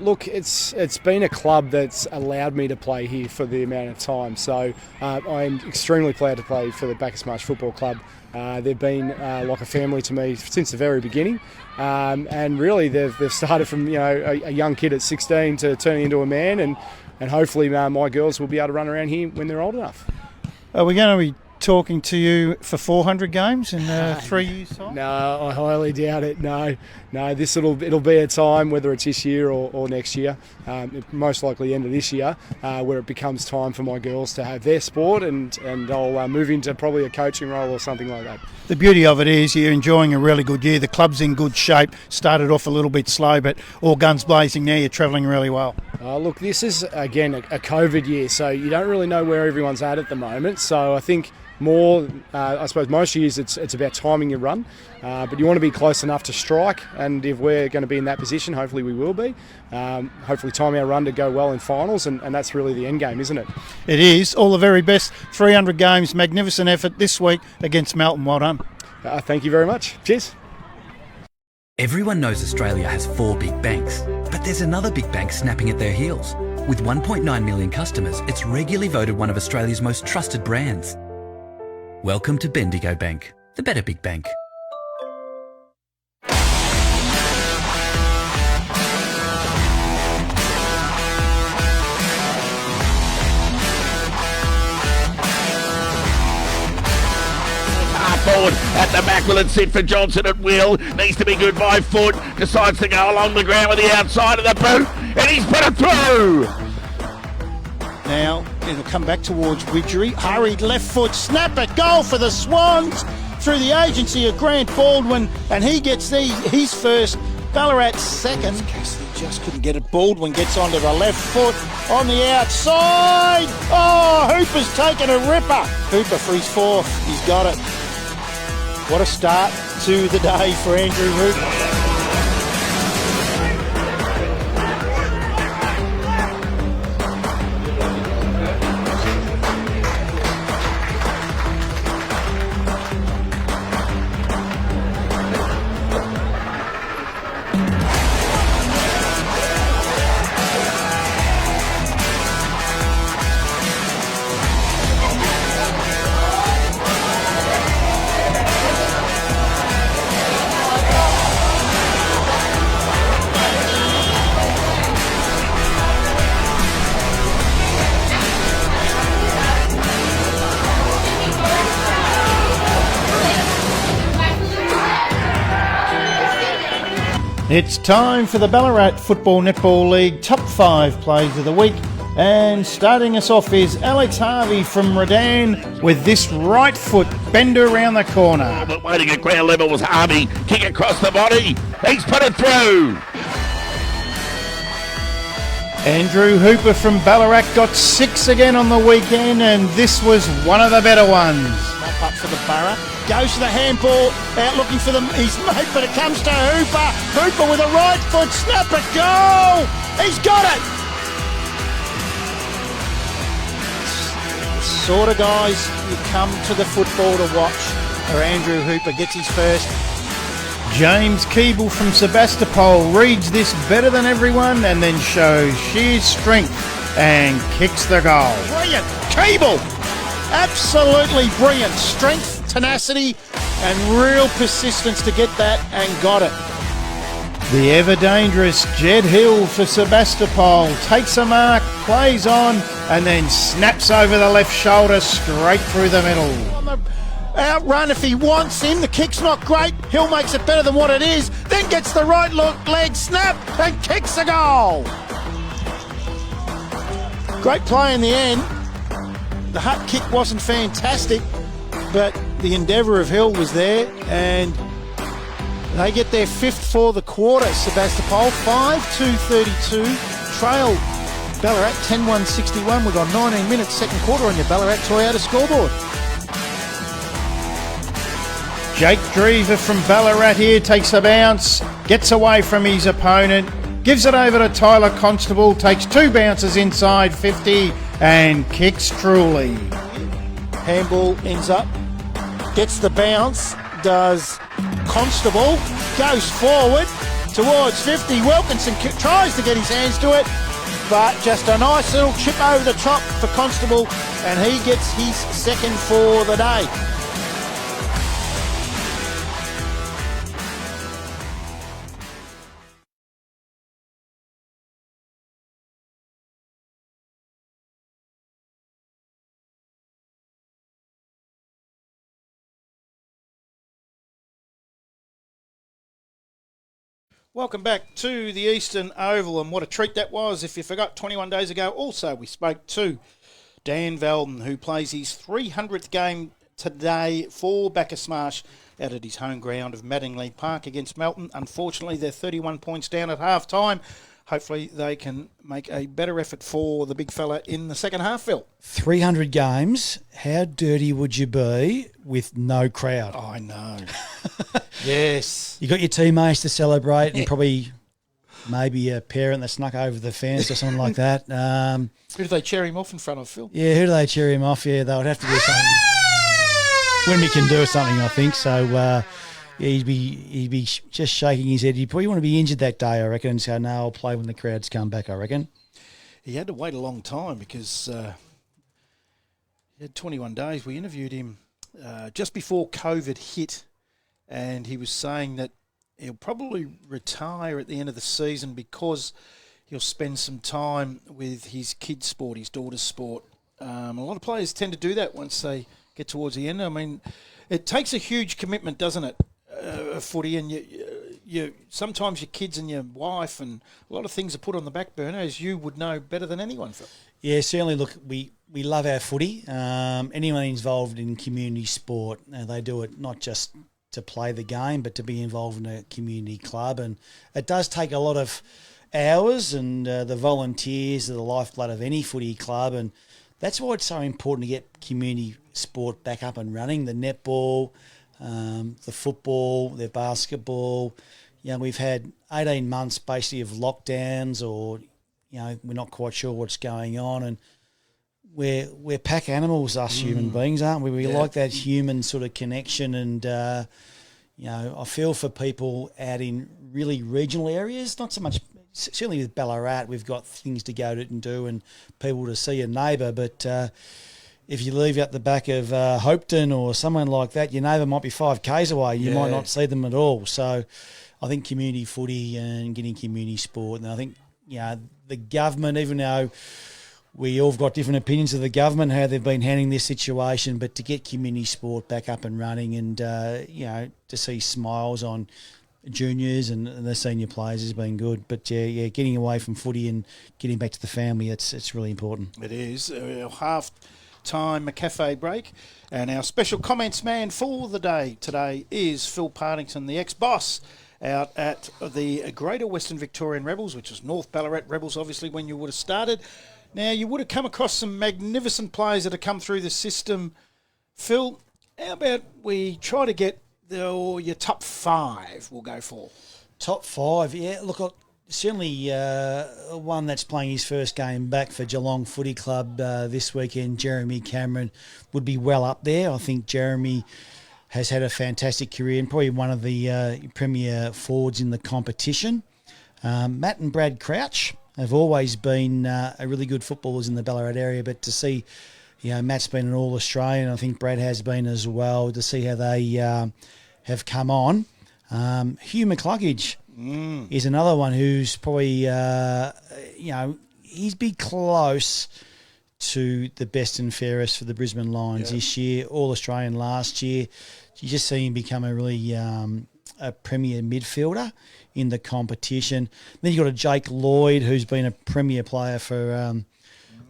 Look, it's been a club that's allowed me to play here for the amount of time, so I'm extremely proud to play for the Bacchus Marsh Football Club. They've been like a family to me since the very beginning, and really they've started from a young kid at 16 to turning into a man, and hopefully my girls will be able to run around here when they're old enough. Are we going to be talking to you for 400 games in 3 years' time? No, I highly doubt it. No, it'll be a time, whether it's this year or next year, most likely end of this year, where it becomes time for my girls to have their sport, and I'll move into probably a coaching role or something like that. The beauty of it is you're enjoying a really good year. The club's in good shape. Started off a little bit slow, but all guns blazing now. You're travelling really well. Look, this is, again, a COVID year, so you don't really know where everyone's at the moment. So I think more, I suppose most years it's about timing your run, but you want to be close enough to strike, and if we're going to be in that position, hopefully we will be. Hopefully time our run to go well in finals, and that's really the end game, isn't it? It is. All the very best. 300 games, magnificent effort this week against Melton. Well done. Thank you very much. Cheers. Everyone knows Australia has 4 big banks, but there's another big bank snapping at their heels. With 1.9 million customers, it's regularly voted one of Australia's most trusted brands. Welcome to Bendigo Bank, the better big bank. Forward at the back, will it sit for Johnson at will? Needs to be good by foot. Decides to go along the ground with the outside of the boot, and he's put it through. Now it'll come back towards Widgery. Hurried left foot snap at goal for the Swans through the agency of Grant Baldwin, and he gets his first. Ballarat second. Cassidy just couldn't get it. Baldwin gets onto the left foot on the outside. Oh, Hooper's taken a ripper. Hooper for his fourth. He's got it. What a start to the day for Andrew Hooper. It's time for the Ballarat Football Netball League Top 5 Plays of the Week. And starting us off is Alex Harvey from Redan with this right foot bender around the corner. But waiting at ground level was Harvey. Kick across the body. He's put it through. Andrew Hooper from Ballarat got 6 again on the weekend, and this was one of the better ones. Mop up for the Borough. Goes to the handball, out looking for his mate, but it comes to Hooper. Hooper with a right foot snapper, goal! He's got it! Sort of guys you come to the football to watch, or Andrew Hooper gets his first. James Keeble from Sebastopol reads this better than everyone and then shows sheer strength and kicks the goal. Brilliant! Keeble! Absolutely brilliant. Strength, tenacity, and real persistence to get that, and got it. The ever-dangerous Jed Hill for Sebastopol takes a mark, plays on, and then snaps over the left shoulder straight through the middle. On the outrun, if he wants in, the kick's not great. Hill makes it better than what it is, then gets the right leg snap and kicks a goal. Great play in the end. The hut kick wasn't fantastic, but the endeavour of Hill was there, and they get their 5th for the quarter. Sebastopol 5-2-32, trail Ballarat 10-1-61. We've got 19 minutes, second quarter on your Ballarat Toyota scoreboard. Jake Drever from Ballarat here takes a bounce, gets away from his opponent, gives it over to Tyler Constable, takes 2 bounces inside 50 and kicks truly. Handball ends up, gets the bounce, does Constable, goes forward towards 50. Wilkinson tries to get his hands to it, but just a nice little chip over the top for Constable, and he gets his 2nd for the day. Welcome back to the Eastern Oval, and what a treat that was. If you forgot, 21 days ago also we spoke to Dan Veldon, who plays his 300th game today for Bacchus Marsh out at his home ground of Mattingly Park against Melton. Unfortunately, they're 31 points down at half time. Hopefully they can make a better effort for the big fella in the second half, Phil. 300 games. How dirty would you be with no crowd? I know. Yes. You got your teammates to celebrate, and probably maybe a parent that snuck over the fence or something like that. Who do they cheer him off in front of, Phil? Yeah, who do they cheer him off? Yeah, they would have to do something. Wimby can do something, I think. So yeah, he'd be just shaking his head. He'd probably want to be injured that day, I reckon, and say, no, I'll play when the crowds come back, I reckon. He had to wait a long time because he had 21 days. We interviewed him just before COVID hit, and he was saying that he'll probably retire at the end of the season because he'll spend some time with his kids' sport, his daughter's sport. A lot of players tend to do that once they get towards the end. I mean, it takes a huge commitment, doesn't it, footy, and you sometimes your kids and your wife and a lot of things are put on the back burner, as you would know better than anyone, Phil. Yeah, certainly. Look, we love our footy. Anyone involved in community sport, they do it not just to play the game, but to be involved in a community club. And it does take a lot of hours, and the volunteers are the lifeblood of any footy club. And that's why it's so important to get community sport back up and running. The netball, the football, the basketball. You know, we've had 18 months basically of lockdowns, or, you know, we're not quite sure what's going on. And we're pack animals, us human beings, aren't we? We like that human sort of connection, and you know, I feel for people out in really regional areas. Not so much, certainly with Ballarat, we've got things to go to and do, and people to see a neighbour. But if you leave out the back of Hopeton or someone like that, your neighbour might be 5 k's away. You might not see them at all. So I think community footy and getting community sport, and I think, you know, the government, even though we all have got different opinions of the government, how they've been handling this situation, but to get community sport back up and running, and, you know, to see smiles on juniors and the senior players has been good. But yeah, getting away from footy and getting back to the family, it's really important. It is. Half-time McCafe break. And our special comments man for the day today is Phil Partington, the ex-boss, out at the Greater Western Victorian Rebels, which was North Ballarat Rebels, obviously, when you would have started. Now, you would have come across some magnificent players that have come through the system. Phil, how about we try to get your top 5 we'll go for? Top 5, yeah. Look, certainly one that's playing his first game back for Geelong Footy Club this weekend, Jeremy Cameron, would be well up there. I think Jeremy has had a fantastic career and probably one of the premier forwards in the competition. Matt and Brad Crouch have always been really good footballers in the Ballarat area, but to see, Matt's been an All-Australian, I think Brad has been as well, to see how they have come on. Hugh McCluggage is another one who's probably, he's be close to the best and fairest for the Brisbane Lions this year, All-Australian last year. You just see him become a really a premier midfielder in the competition. Then you've got a Jake Lloyd, who's been a premier player for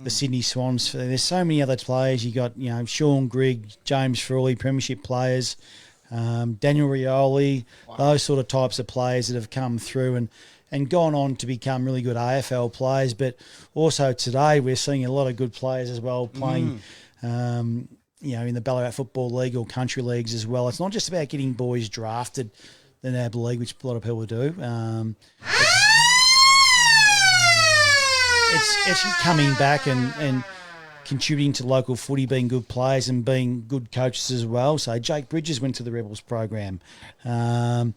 the Sydney Swans. There's so many other players. You got Sean Grigg, James Frawley, premiership players, Daniel Rioli, those sort of types of players that have come through and gone on to become really good AFL players. But also today we're seeing a lot of good players as well playing in the Ballarat Football League or country leagues as well. It's not just about getting boys drafted, the NAB League, which a lot of people do. It's coming back and contributing to local footy, being good players and being good coaches as well. So Jake Bridges went to the Rebels program. There's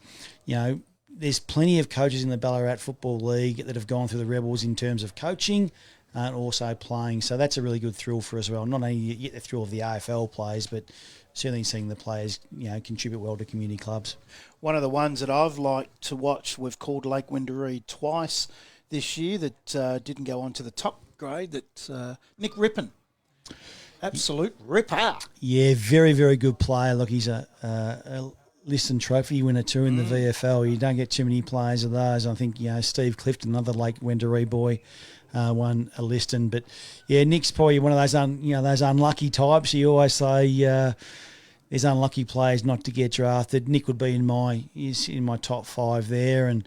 plenty of coaches in the Ballarat Football League that have gone through the Rebels in terms of coaching and also playing. So that's a really good thrill for us as well. Not only you get the thrill of the AFL players, but certainly seeing the players, contribute well to community clubs. One of the ones that I've liked to watch, we've called Lake Wendouree twice this year that didn't go on to the top grade, that Nick Rippon. Absolute ripper. Yeah, very, very good player. Look, he's a Liston Trophy winner too in the VFL. You don't get too many players of those. I think, Steve Clifton, another Lake Wendouree boy, won a Liston. But, yeah, Nick's probably one of those, those unlucky types. You always say there's unlucky players not to get drafted. Nick would be in my top 5 there, and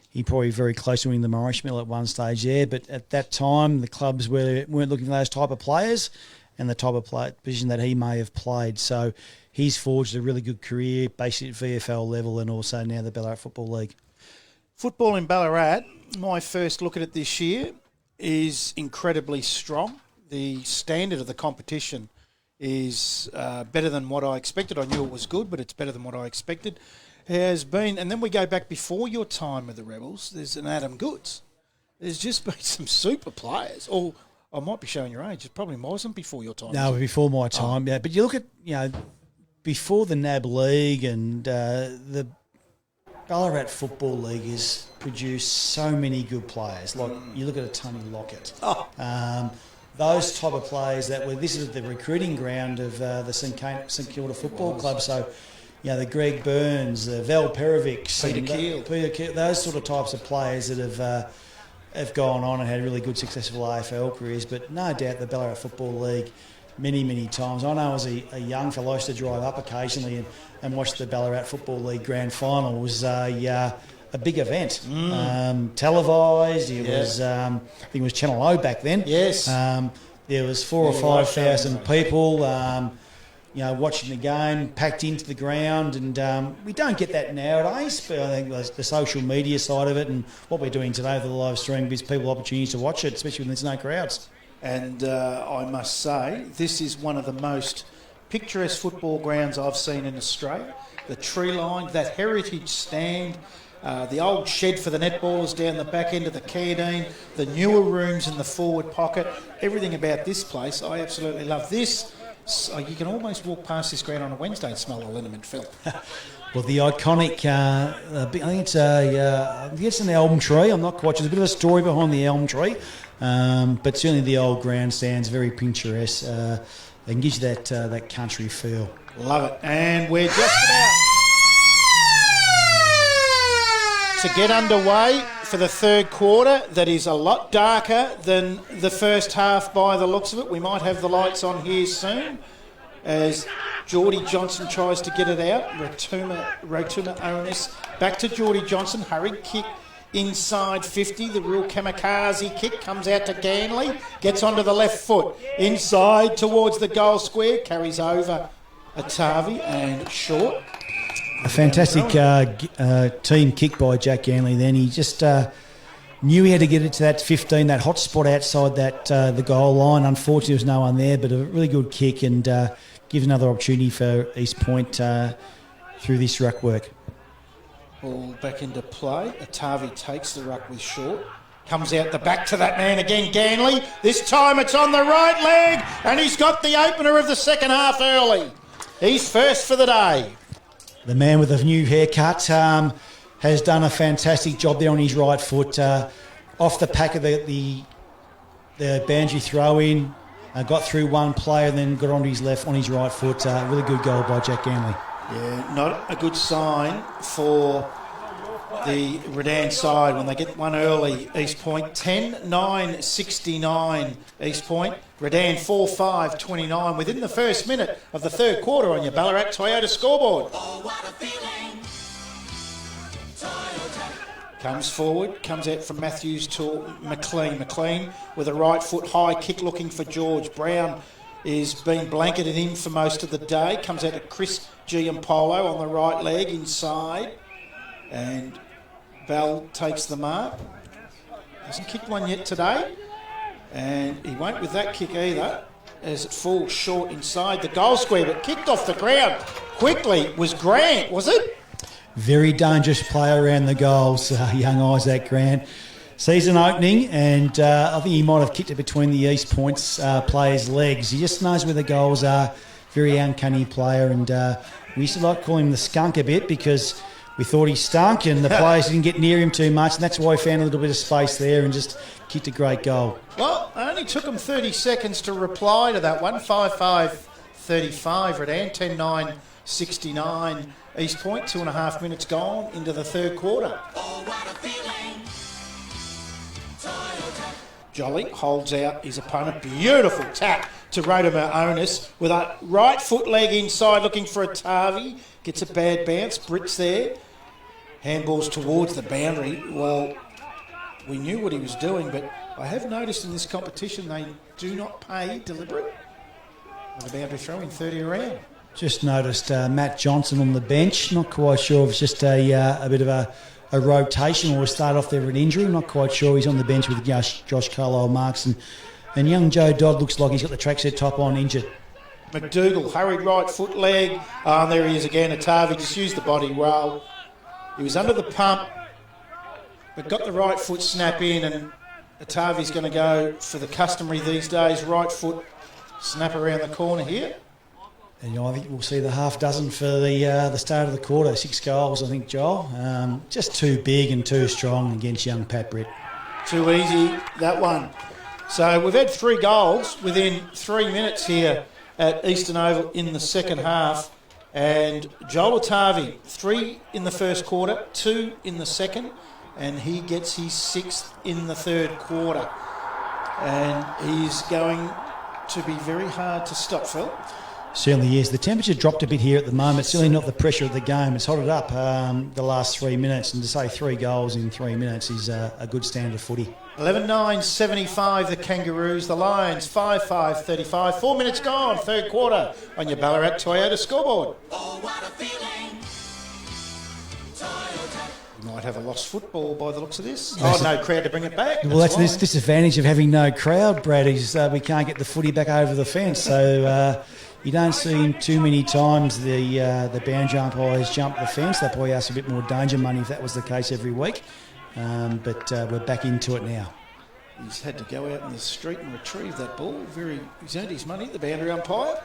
he probably very close to winning the Morris Medal at one stage there. But at that time, the clubs weren't looking for those type of players and the type of position that he may have played. So he's forged a really good career, basically at VFL level and also now the Ballarat Football League. Football in Ballarat, my first look at it this year, is incredibly strong. The standard of the competition is better than what I expected. I knew it was good, but it's better than what I expected. Has been, and then we go back before your time with the Rebels, there's an Adam Goods. There's just been some super players. Or I might be showing your age. It probably wasn't before your time. No, before my time, yeah. But you look at, before the NAB League and the Ballarat Football League has produced so many good players. Like, you look at a Tony Lockett. Those type of players this is the recruiting ground of the St Kilda Football Club. So, the Greg Burns, the Val Perovics, Peter Keel, those sort of types of players that have gone on and had really good, successful AFL careers. But no doubt the Ballarat Football League, many, many times. I know as a young fellow, I used to drive up occasionally and watch the Ballarat Football League Grand Final. It was a big event, televised. It was, I think it was Channel O back then. Yes. There was 4,000 or 5,000 people. Watching the game, packed into the ground, and we don't get that nowadays. But I think the social media side of it and what we're doing today with the live stream gives people opportunities to watch it, especially when there's no crowds. And I must say, this is one of the most picturesque football grounds I've seen in Australia. The tree line, that heritage stand, the old shed for the netballers down the back end of the canteen, the newer rooms in the forward pocket, everything about this place, I absolutely love this. So you can almost walk past this ground on a Wednesday and smell the liniment, Phil. Well, the iconic, I think it's an elm tree. I'm not quite sure. There's a bit of a story behind the elm tree, but certainly the old grandstand's very picturesque and gives you that country feel. Love it. And we're just about to get underway for the third quarter that is a lot darker than the first half by the looks of it. We might have the lights on here soon as Geordie Johnson tries to get it out. Rotuma Onus back to Geordie Johnson. Hurried kick inside 50. The real kamikaze kick comes out to Ganley. Gets onto the left foot. Inside towards the goal square. Carries over Atavi and short. A fantastic team kick by Jack Ganley then. He just knew he had to get it to that 15, that hot spot outside that the goal line. Unfortunately, there was no one there, but a really good kick and gives another opportunity for East Point through this ruck work. Ball back into play. Atavi takes the ruck with short. Comes out the back to that man again, Ganley. This time it's on the right leg, and he's got the opener of the second half early. He's first for the day. The man with a new haircut has done a fantastic job there on his right foot. Off the pack of the boundary throw in, got through one player, then got onto his left on his right foot. Really good goal by Jack Ganley. Yeah, not a good sign for the Redan side when they get one early. East Point 10-9-69. East Point. Redan 4-5-29 within the first minute of the third quarter on your Ballarat Toyota scoreboard. Oh, what a feeling. Toyota. Comes forward, comes out from Matthews to McLean. McLean with a right foot high kick looking for George. Brown is being blanketed in for most of the day. Comes out to Chris Giampolo on the right leg inside. And Bell takes the mark. Hasn't kicked one yet today. And he won't with that kick either, as it falls short inside the goal square, but kicked off the ground quickly was Grant, was it? Very dangerous player around the goals, young Isaac Grant. Season opening, and I think he might have kicked it between the East Points players' legs. He just knows where the goals are. Very uncanny player, and we used to like calling him the skunk a bit because we thought he stunk and the players didn't get near him too much, and that's why he found a little bit of space there and just kicked a great goal. Well, it only took him 30 seconds to reply to that one. 5-5-35 Redan, 10-9-69 East Point. 2.5 minutes gone into the third quarter. Oh, what a feeling. Toyota. Jolly holds out his opponent. Beautiful tap to Rotuma Onus with a right foot leg inside looking for Atavi. Gets a bad bounce. Britt's there. Handballs towards the boundary. Well, we knew what he was doing, but I have noticed in this competition they do not pay deliberate. The boundary throw in 30 around. Just noticed Matt Johnson on the bench. Not quite sure if it's just a bit of a rotation or a start off there with an injury. Not quite sure. He's on the bench with Josh Carlisle Marks. And young Joe Dodd looks like he's got the tracksuit top on, injured. McDougall, hurried right foot leg. And there he is again. Atavi just used the body roll. He was under the pump, but got the right foot snap in, and Atavi's going to go for the customary these days, right foot snap around the corner here. And I think we'll see the half dozen for the start of the quarter. 6 goals, I think, Joel. Just too big and too strong against young Pat Britt. Too easy, that one. So we've had 3 goals within 3 minutes here at Eastern Oval in the second half. And Joel Atavi, 3 in the first quarter, 2 in the second, and he gets his 6th in the third quarter. And he's going to be very hard to stop, Phil. Certainly is. The temperature dropped a bit here at the moment. Certainly not the pressure of the game. It's hotted up the last 3 minutes, and to say 3 goals in 3 minutes is a good standard of footy. 11-9-75 the Kangaroos. The Lions 5-5-35. 4 minutes gone, third quarter on your Ballarat Toyota scoreboard. Oh, what a feeling. Toyota. We might have a lost football by the looks of this. Oh, no crowd to bring it back. Well, that's fine. this disadvantage of having no crowd, Brad, is we can't get the footy back over the fence. So you don't see too many times the boundary umpires jump the fence. They'll probably ask a bit more danger money if that was the case every week. But we're back into it now. He's had to go out in the street and retrieve that ball. He's earned his money, the boundary umpire.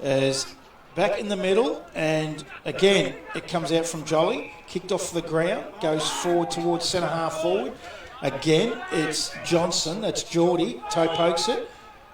As back in the middle, and again, it comes out from Jolly. Kicked off the ground, goes forward towards centre half forward. Again, it's Johnson, that's Geordie, toe pokes it.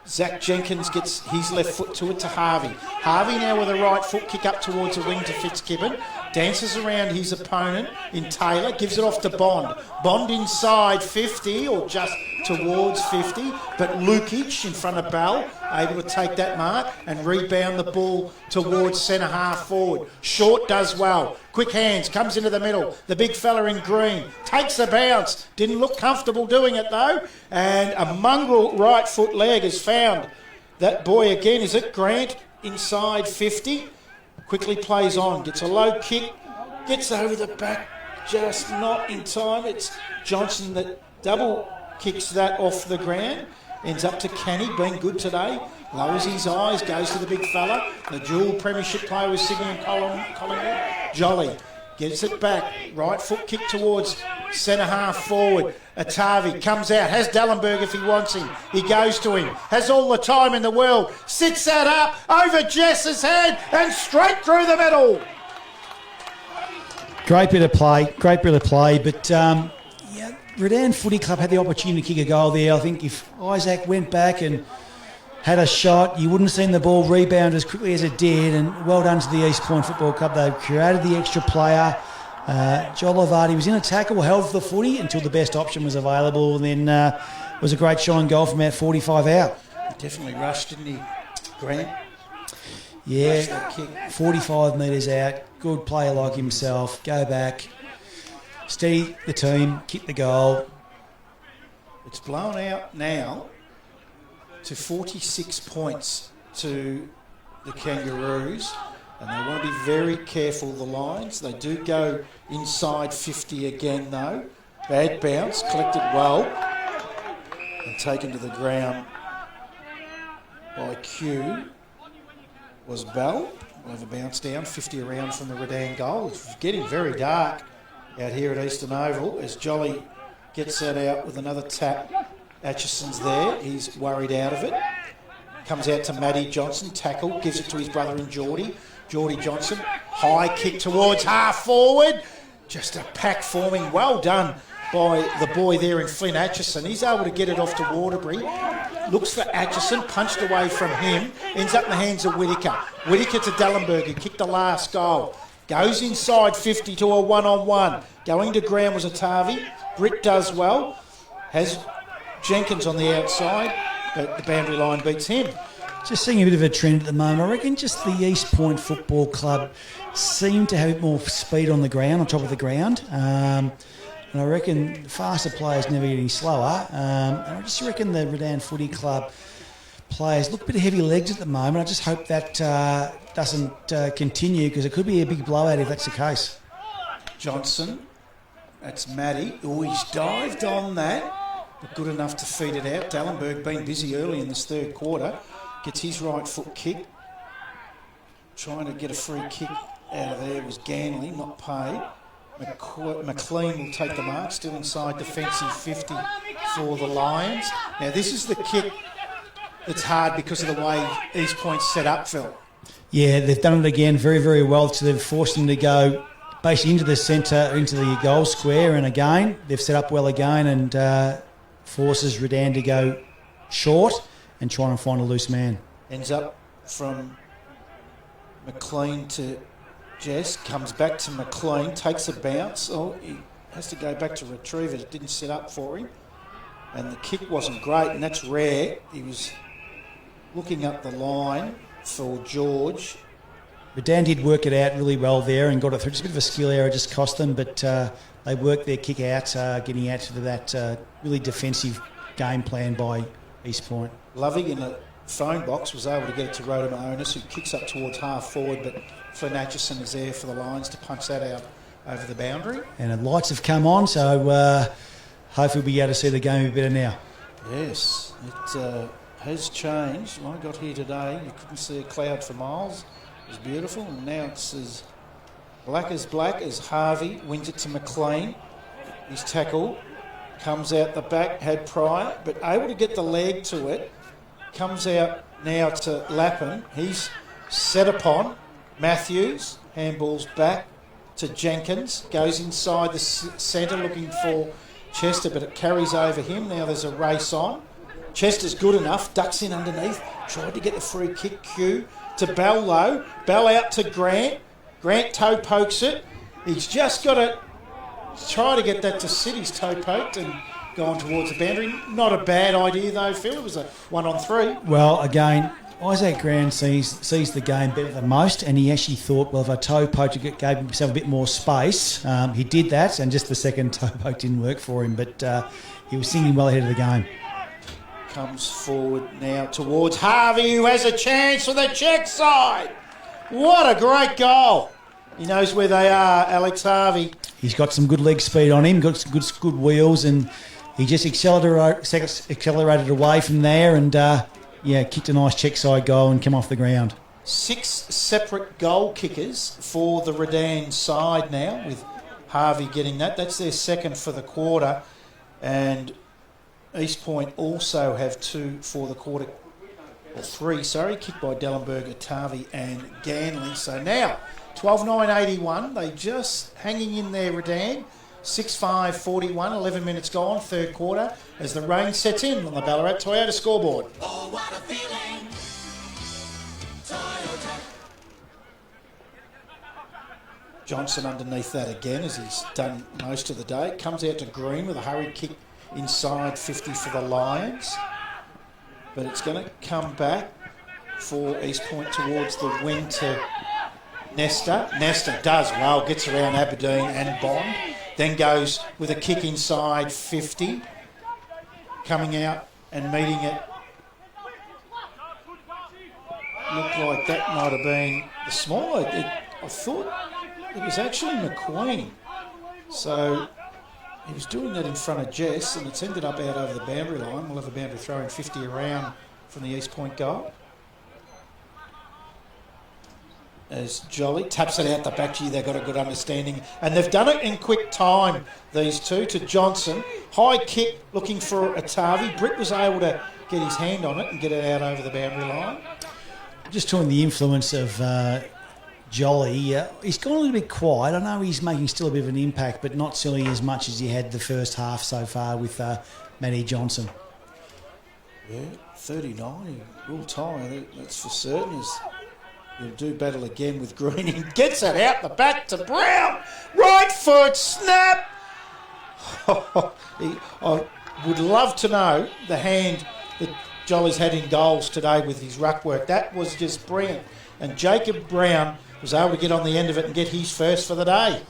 Zach Jenkins gets his left foot to it to Harvey. Harvey now with a right foot kick up towards the wing to Fitzgibbon. dances around his opponent in Taylor, gives it off to Bond. Bond inside 50 or just towards 50, but Lukic in front of Bell, able to take that mark and rebound the ball towards centre half forward. Short does well. Quick hands, comes into the middle. The big fella in green takes a bounce. Didn't look comfortable doing it though. And a mongrel right foot leg has found that boy again. Is it Grant inside 50? Quickly plays on, gets a low kick, gets over the back, just not in time. It's Johnson that double kicks that off the ground. Ends up to Canny, been good today. Lowers his eyes, goes to the big fella. The dual premiership player with Sydney and Collingwood. Jolly gets it back. Right foot kick towards centre half forward. Atavi comes out, has Dallenberg if he wants him. He goes to him, has all the time in the world. Sits that up over Jess's head and straight through the middle. Great bit of play, but Redan Footy Club had the opportunity to kick a goal there. I think if Isaac went back and had a shot, you wouldn't have seen the ball rebound as quickly as it did, and well done to the East Point Football Club. They created the extra player. Joel Vardy was in a tackle, held for the footy until the best option was available, and then was a great shine goal from about 45 out. He definitely rushed, didn't he, Grant? Yeah, 45 metres out, good player like himself, go back, steady the team, kick the goal. It's blown out now to 46 points to the Kangaroos, and they want to be very careful of the Lions. They do go inside 50 again though. Bad bounce, collected well and taken to the ground by Q was Bell. Over bounce down, 50 around from the Redan goal. It's getting very dark out here at Eastern Oval as Jolly gets that out with another tap. Atchison's there, he's worried out of it. Comes out to Matty Johnson, tackle, gives it to his brother in Geordie. Geordie Johnson, high kick towards half forward. Just a pack forming, well done by the boy there in Flynn Atchison. He's able to get it off to Waterbury. Looks for Atchison, punched away from him. Ends up in the hands of Whittaker. Whittaker to Dallenberg, who kicked the last goal. Goes inside 50 to a one-on-one. Going to ground was Atavi. Britt does well. Has Jenkins on the outside, but the boundary line beats him. Just seeing a bit of a trend at the moment. I reckon just the East Point Football Club seem to have a bit more speed on the ground, on top of the ground. And I reckon faster players never getting slower. And I just reckon the Redan Footy Club players look a bit heavy legs at the moment. I just hope that doesn't continue, because it could be a big blowout if that's the case. Johnson, that's Matty. Oh, he's dived on that, but good enough to feed it out. Dallenberg been busy early in this third quarter. Gets his right foot kick. Trying to get a free kick out of there was Ganley, not paid. McLean will take the mark, still inside defensive 50 for the Lions. Now this is the kick that's hard because of the way East Point's set up, Phil. Yeah, they've done it again very, very well. So they've forced them to go basically into the centre, into the goal square, and again, they've set up well again and forces Redan to go short and try and find a loose man. Ends up from McLean to Jess, comes back to McLean, takes a bounce. Oh, he has to go back to retrieve it. It didn't set up for him. And the kick wasn't great, and that's rare. He was looking up the line for George. Redan did work it out really well there and got it through. Just a bit of a skill error just cost them, but they worked their kick out, getting out to that really defensive game plan by East Point. Loving in the phone box was able to get it to Rhoda Maonis, who kicks up towards half forward, but Flynn Atchison is there for the Lions to punch that out over the boundary. And the lights have come on, so hopefully we'll be able to see the game a bit better now. Yes, it has changed. When I got here today, you couldn't see a cloud for miles. It was beautiful, and now it's as black as Harvey wins it to McLean. His tackle comes out the back, had Pryor, but able to get the leg to it. Comes out now to Lappin. He's set upon Matthews. Handballs back to Jenkins. Goes inside the centre looking for Chester, but it carries over him. Now there's a race on. Chester's good enough. Ducks in underneath. Tried to get the free kick. Q to Bell low. Bell out to Grant. Grant toe pokes it. He's just got to try to get that to sit. His toe poked and gone towards the boundary. Not a bad idea though, Phil. It was a 1-on-3. Well, again, Isaac Grant sees the game better than most, and he actually thought, well, if a toe poke gave himself a bit more space, he did that, and just the second toe poke didn't work for him, but he was singing well ahead of the game. Comes forward now towards Harvey, who has a chance for the check side. What a great goal. He knows where they are, Alex Harvey. He's got some good leg speed on him, got some good wheels, and he just accelerated away from there and, kicked a nice check side goal and come off the ground. 6 separate goal kickers for the Redan side now, with Harvey getting that. That's their second for the quarter. And East Point also have 2 for the quarter, or 3, kicked by Dellenberg, Atavi and Ganley. So now, 12-9-81, they just hanging in there, Redan. 6-5-41, 11 minutes gone, third quarter, as the rain sets in on the Ballarat Toyota scoreboard. Oh, what a feeling. Toyota. Johnson underneath that again, as he's done most of the day. Comes out to Green with a hurried kick inside 50 for the Lions. But it's going to come back for East Point towards the wing to Nesta. Nesta does well, gets around Aberdeen and Bond. Then goes with a kick inside 50. Coming out and meeting it. Looked like that might have been the smaller. I thought it was actually McQueen. So he was doing that in front of Jess, and it's ended up out over the boundary line. We'll have a boundary throwing 50 around from the East Point goal. As Jolly taps it out the back. Gee, they've got a good understanding. And they've done it in quick time, these two, to Johnson. High kick looking for Atavi. Britt was able to get his hand on it and get it out over the boundary line. Just talking the influence of Jolly, he's gone a little bit quiet. I know he's making still a bit of an impact, but not certainly as much as he had the first half so far with Matty Johnson. Yeah, 39, he will tie, that's for certain. He'll do battle again with Green. He gets it out the back to Brown. Right foot, snap. I would love to know the hand that Jolly's had in goals today with his ruck work. That was just brilliant. And Jacob Brown was able to get on the end of it and get his first for the day.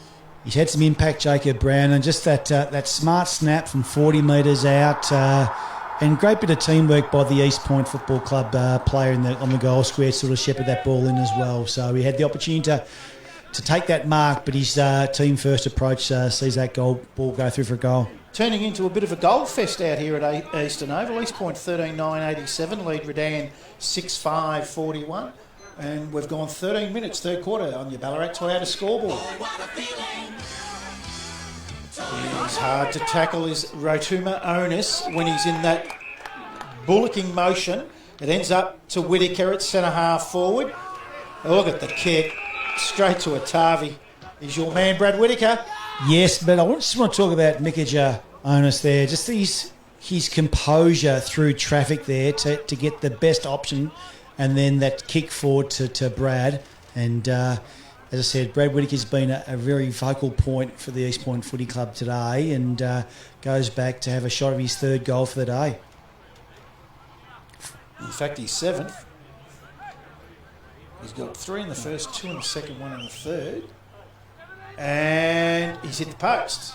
He's had some impact, Jacob Brown, and just that smart snap from 40 metres out, and great bit of teamwork by the East Point Football Club player on the goal square, sort of shepherd that ball in as well. So he had the opportunity to take that mark, but his team first approach sees that ball go through for a goal. Turning into a bit of a goal fest out here at Eastern Oval. East Point 13-9-87, lead Redan 6-5-41. And we've gone 13 minutes, third quarter, on your Ballarat Toyota scoreboard. Oh, what a feeling. He's hard to tackle is Rotuma Onus when he's in that bullocking motion. It ends up to Whittaker at centre half forward. Look at the kick, straight to Atavi. Is your man Brad Whittaker? Yes, but I just want to talk about Mikaja Onus there. Just his composure through traffic there to get the best option, and then that kick forward to Brad. And as I said, Brad Whittaker's been a very vocal point for the East Point Footy Club today, and goes back to have a shot of his third goal for the day. In fact, he's seventh. He's got 3 in the first, 2 in the second, 1 in the third. And he's hit the post.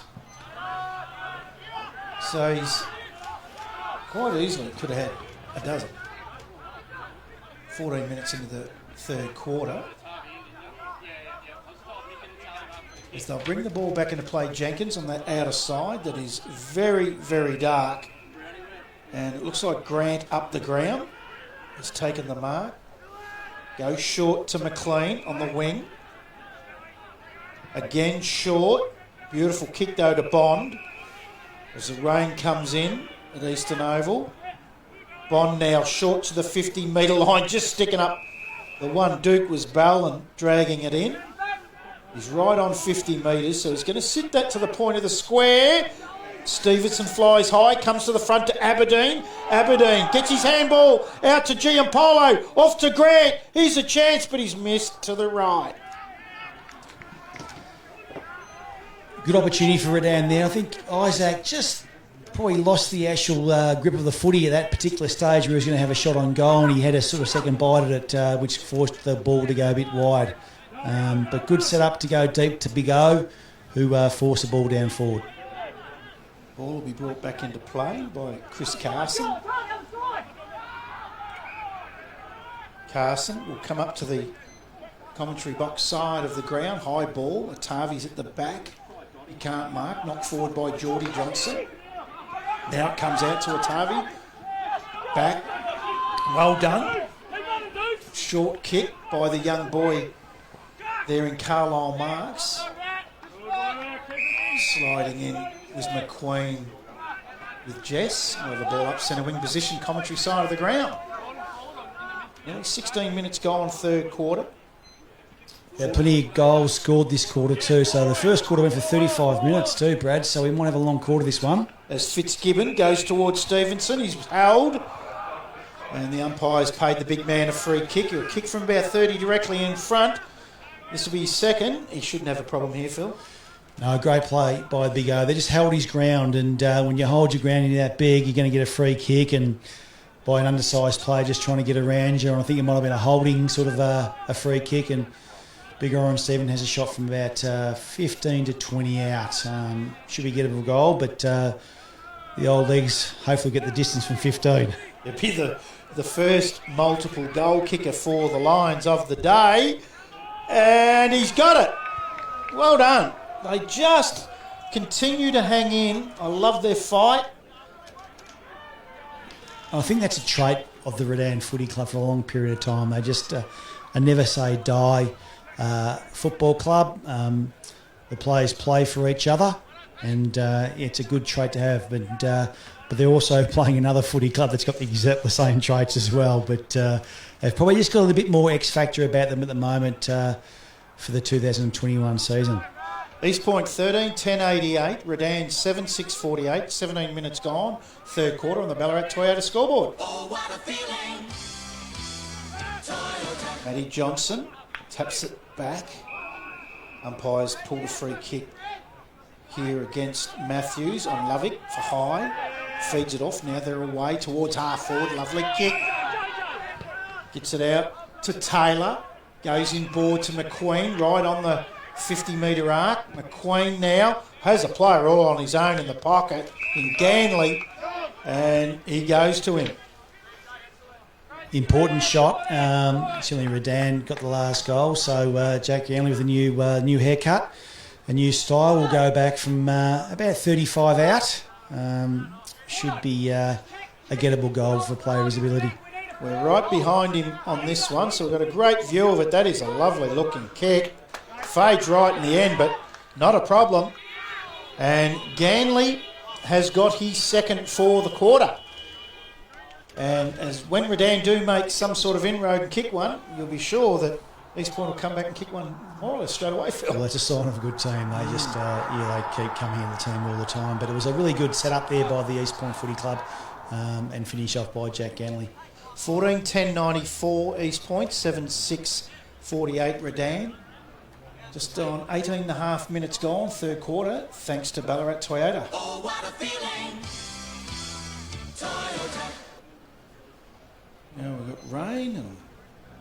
So he's quite easily could have had a dozen. 14 minutes into the third quarter. As they'll bring the ball back into play, Jenkins on that outer side that is very, very dark. And it looks like Grant up the ground has taken the mark. Goes short to McLean on the wing. Again short. Beautiful kick though to Bond. As the rain comes in at Eastern Oval. Bond now short to the 50-metre line, just sticking up the one. Duke was Ballin dragging it in. He's right on 50 metres, so he's going to sit that to the point of the square. Stevenson flies high, comes to the front to Aberdeen. Aberdeen gets his handball out to Giampolo, off to Grant. Here's a chance, but he's missed to the right. Good opportunity for Redan there. I think Isaac just probably lost the actual grip of the footy at that particular stage where he was going to have a shot on goal, and he had a sort of second bite at it, which forced the ball to go a bit wide. But good setup to go deep to Big O, who forced the ball down forward. Ball will be brought back into play by Chris Carson. Carson will come up to the commentary box side of the ground. High ball. Atavi's at the back. He can't mark. Knocked forward by Geordie Johnson. Now it comes out to Atavi. Back. Well done. Short kick by the young boy there in Carlisle Marks. Sliding in was McQueen with Jess. Over the ball up centre wing position, commentary side of the ground. Nearly 16 minutes gone, third quarter. Yeah, plenty of goals scored this quarter too. So the first quarter went for 35 minutes too, Brad. So we might have a long quarter this one. As Fitzgibbon goes towards Stevenson, he's held. And the umpire's paid the big man a free kick. He'll kick from about 30 directly in front. This will be his second. He shouldn't have a problem here, Phil. No, great play by Big O. They just held his ground, and when you hold your ground in that big, you're going to get a free kick, and by an undersized player just trying to get around you. And I think it might have been a holding sort of a free kick, and Big Orange Stephen has a shot from about 15 to 20 out. Should be gettable goal, but the old legs hopefully get the distance from 15. It'll be the first multiple goal kicker for the Lions of the day, and he's got it. Well done. They just continue to hang in. I love their fight. I think that's a trait of the Redan Footy Club for a long period of time. They just a never say die football club. The players play for each other, and it's a good trait to have. But they're also playing another footy club that's got exactly the same traits as well. But they've probably just got a little bit more X factor about them at the moment for the 2021 season. East Point 13, 10.88. Redan 7-6-48. 17 minutes gone. Third quarter on the Ballarat Toyota scoreboard. Oh, what a feeling. Toyota. Matty Johnson taps it back. Umpires pulled a free kick here against Matthews on Lovick for high. Feeds it off. Now they're away towards half forward. Lovely kick. Gets it out to Taylor. Goes in board to McQueen right on the 50-metre arc. McQueen now has a player all on his own in the pocket in Ganley, and he goes to him. Important shot. Certainly Redan got the last goal, so Jack Ganley with a new haircut, a new style, will go back from about 35 out. Should be a gettable goal for a player of his ability. We're right behind him on this one, so we've got a great view of it. That is a lovely looking kick. Fades right in the end, but not a problem. And Ganley has got his second for the quarter. And as when Redan do make some sort of inroad and kick one, you'll be sure that East Point will come back and kick one more or less straight away, Phil. Well, that's a sign of a good team. They just they keep coming in the team all the time. But it was a really good setup there by the East Point Footy Club, and finish off by Jack Ganley. 14, 10.94 East Point, 7-6-48 Redan. Just on 18 and a half minutes gone, third quarter, thanks to Ballarat Toyota. Oh, what a feeling. Toyota. Now we've got rain and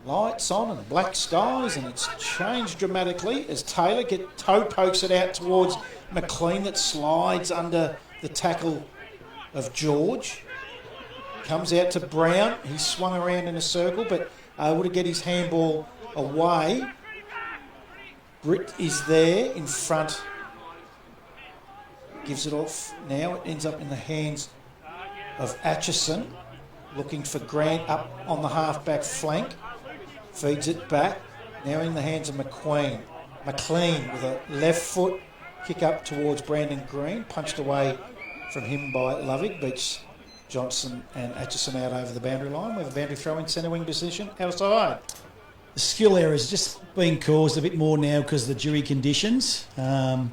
lights on and black skies, and it's changed dramatically as Taylor toe pokes it out towards McLean that slides under the tackle of George. Comes out to Brown. He's swung around in a circle, but able to get his handball away. Britt is there in front. Gives it off now. It ends up in the hands of Atchison. Looking for Grant up on the half-back flank. Feeds it back. Now in the hands of McLean with a left foot. Kick up towards Brandon Green. Punched away from him by Lovick. Beats Johnson and Atchison out over the boundary line. We have a boundary throw in centre wing position outside. The skill errors just being caused a bit more now because of the dewy conditions. The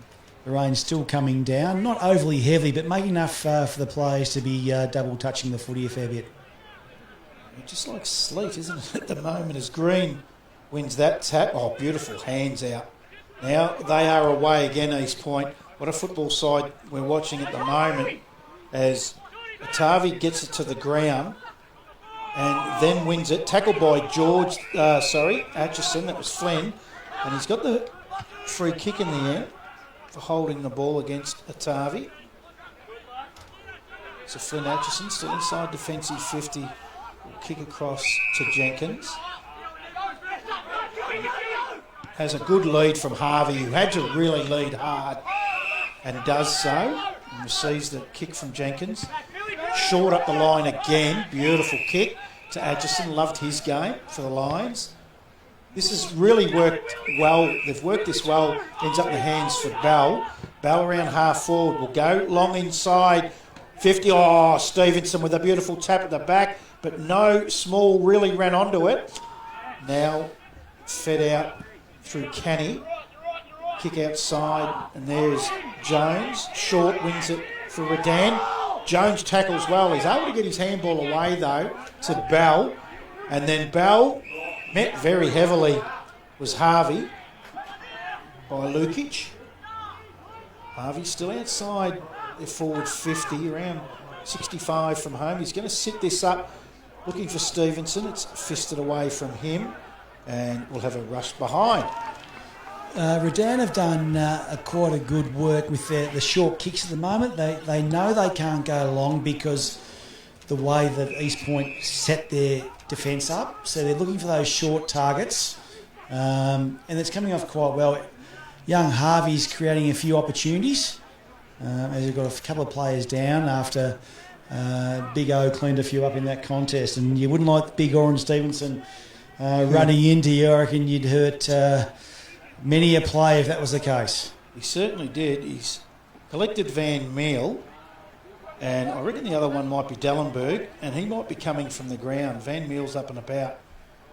rain's still coming down. Not overly heavy, but making enough for the players to be double touching the footy a fair bit. Just like sleet, isn't it, at the moment, as Green wins that tap. Oh, beautiful hands out. Now they are away again, East Point. what a football side we're watching at the moment, as Atavi gets it to the ground and then wins it. Tackled by Atchison, that was Flynn. And he's got the free kick in the air for holding the ball against Atavi. So Flynn Atchison still inside defensive 50. Will kick across to Jenkins. Has a good lead from Harvey, who had to really lead hard, and does so. And receives the kick from Jenkins. Short up the line again. Beautiful kick to Atchison. Loved his game for the Lions. This has really worked well. They've worked this well. Ends up in the hands for Bell. Bell around half forward will go. Long inside 50. Oh, Stevenson with a beautiful tap at the back. But no, Small really ran onto it. Now fed out through Canny. Kick outside. And there's Jones. Short wins it for Redan. Jones tackles well. He's able to get his handball away, though, to Bell. And then Bell met very heavily was Harvey by Lukic. Harvey still outside the forward 50, around 65 from home. He's going to sit this up, looking for Stevenson. It's fisted away from him, and we'll have a rush behind. Redan have done quite a good work with the short kicks at the moment. They know they can't go long because the way that East Point set their defence up. So they're looking for those short targets, and it's coming off quite well. Young Harvey's creating a few opportunities as we've got a couple of players down after Big O cleaned a few up in that contest. And you wouldn't like Big O and Stevenson running into you. I reckon you'd hurt many a play if that was the case. He certainly did. He's collected Van Meel, and I reckon the other one might be Dellenberg, and he might be coming from the ground. Van Meel's up and about,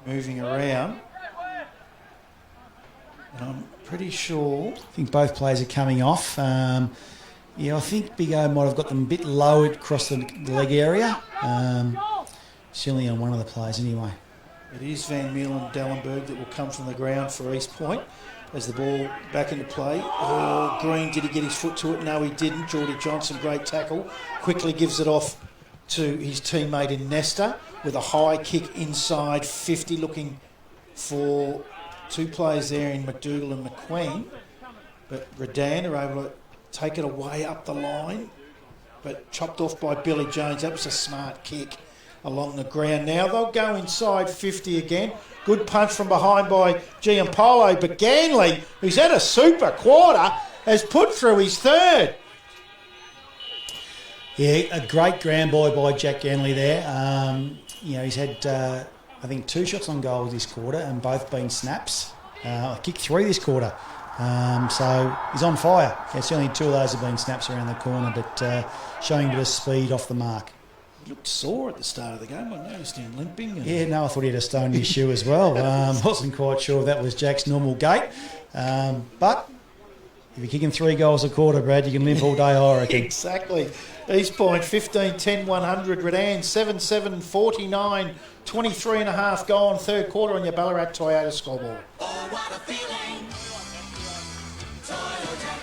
moving around. And I'm pretty sure... I think both players are coming off. I think Big O might have got them a bit low across the leg area. Certainly on one of the players anyway. It is Van Meel and Dellenberg that will come from the ground for East Point as the ball back into play. Oh, Green, did he get his foot to it? No, he didn't. Geordie Johnson, great tackle. Quickly gives it off to his teammate in Nesta with a high kick inside 50, looking for two players there in McDougall and McQueen. But Redan are able to take it away up the line, but chopped off by Billy Jones. That was a smart kick along the ground. Now they'll go inside 50 again. Good punch from behind by Giampolo, but Ganley, who's had a super quarter, has put through his third. Yeah, a great ground boy by Jack Ganley there. He's had, I think, 2 shots on goal this quarter and both been snaps. Kicked 3 this quarter. So he's on fire. Yeah, certainly 2 of those have been snaps around the corner, but showing a bit of speed off the mark. He looked sore at the start of the game. I noticed him limping. I thought he had a stone in his shoe as well. Wasn't quite sure if that was Jack's normal gait. But if you're kicking 3 goals a quarter, Brad, you can limp all day, I reckon. Exactly. East Point, 15-10, 100. Redan, 7-7, 49, 23 and a half gone. Third quarter on your Ballarat Toyota scoreboard. Oh, what a feeling. Toyota.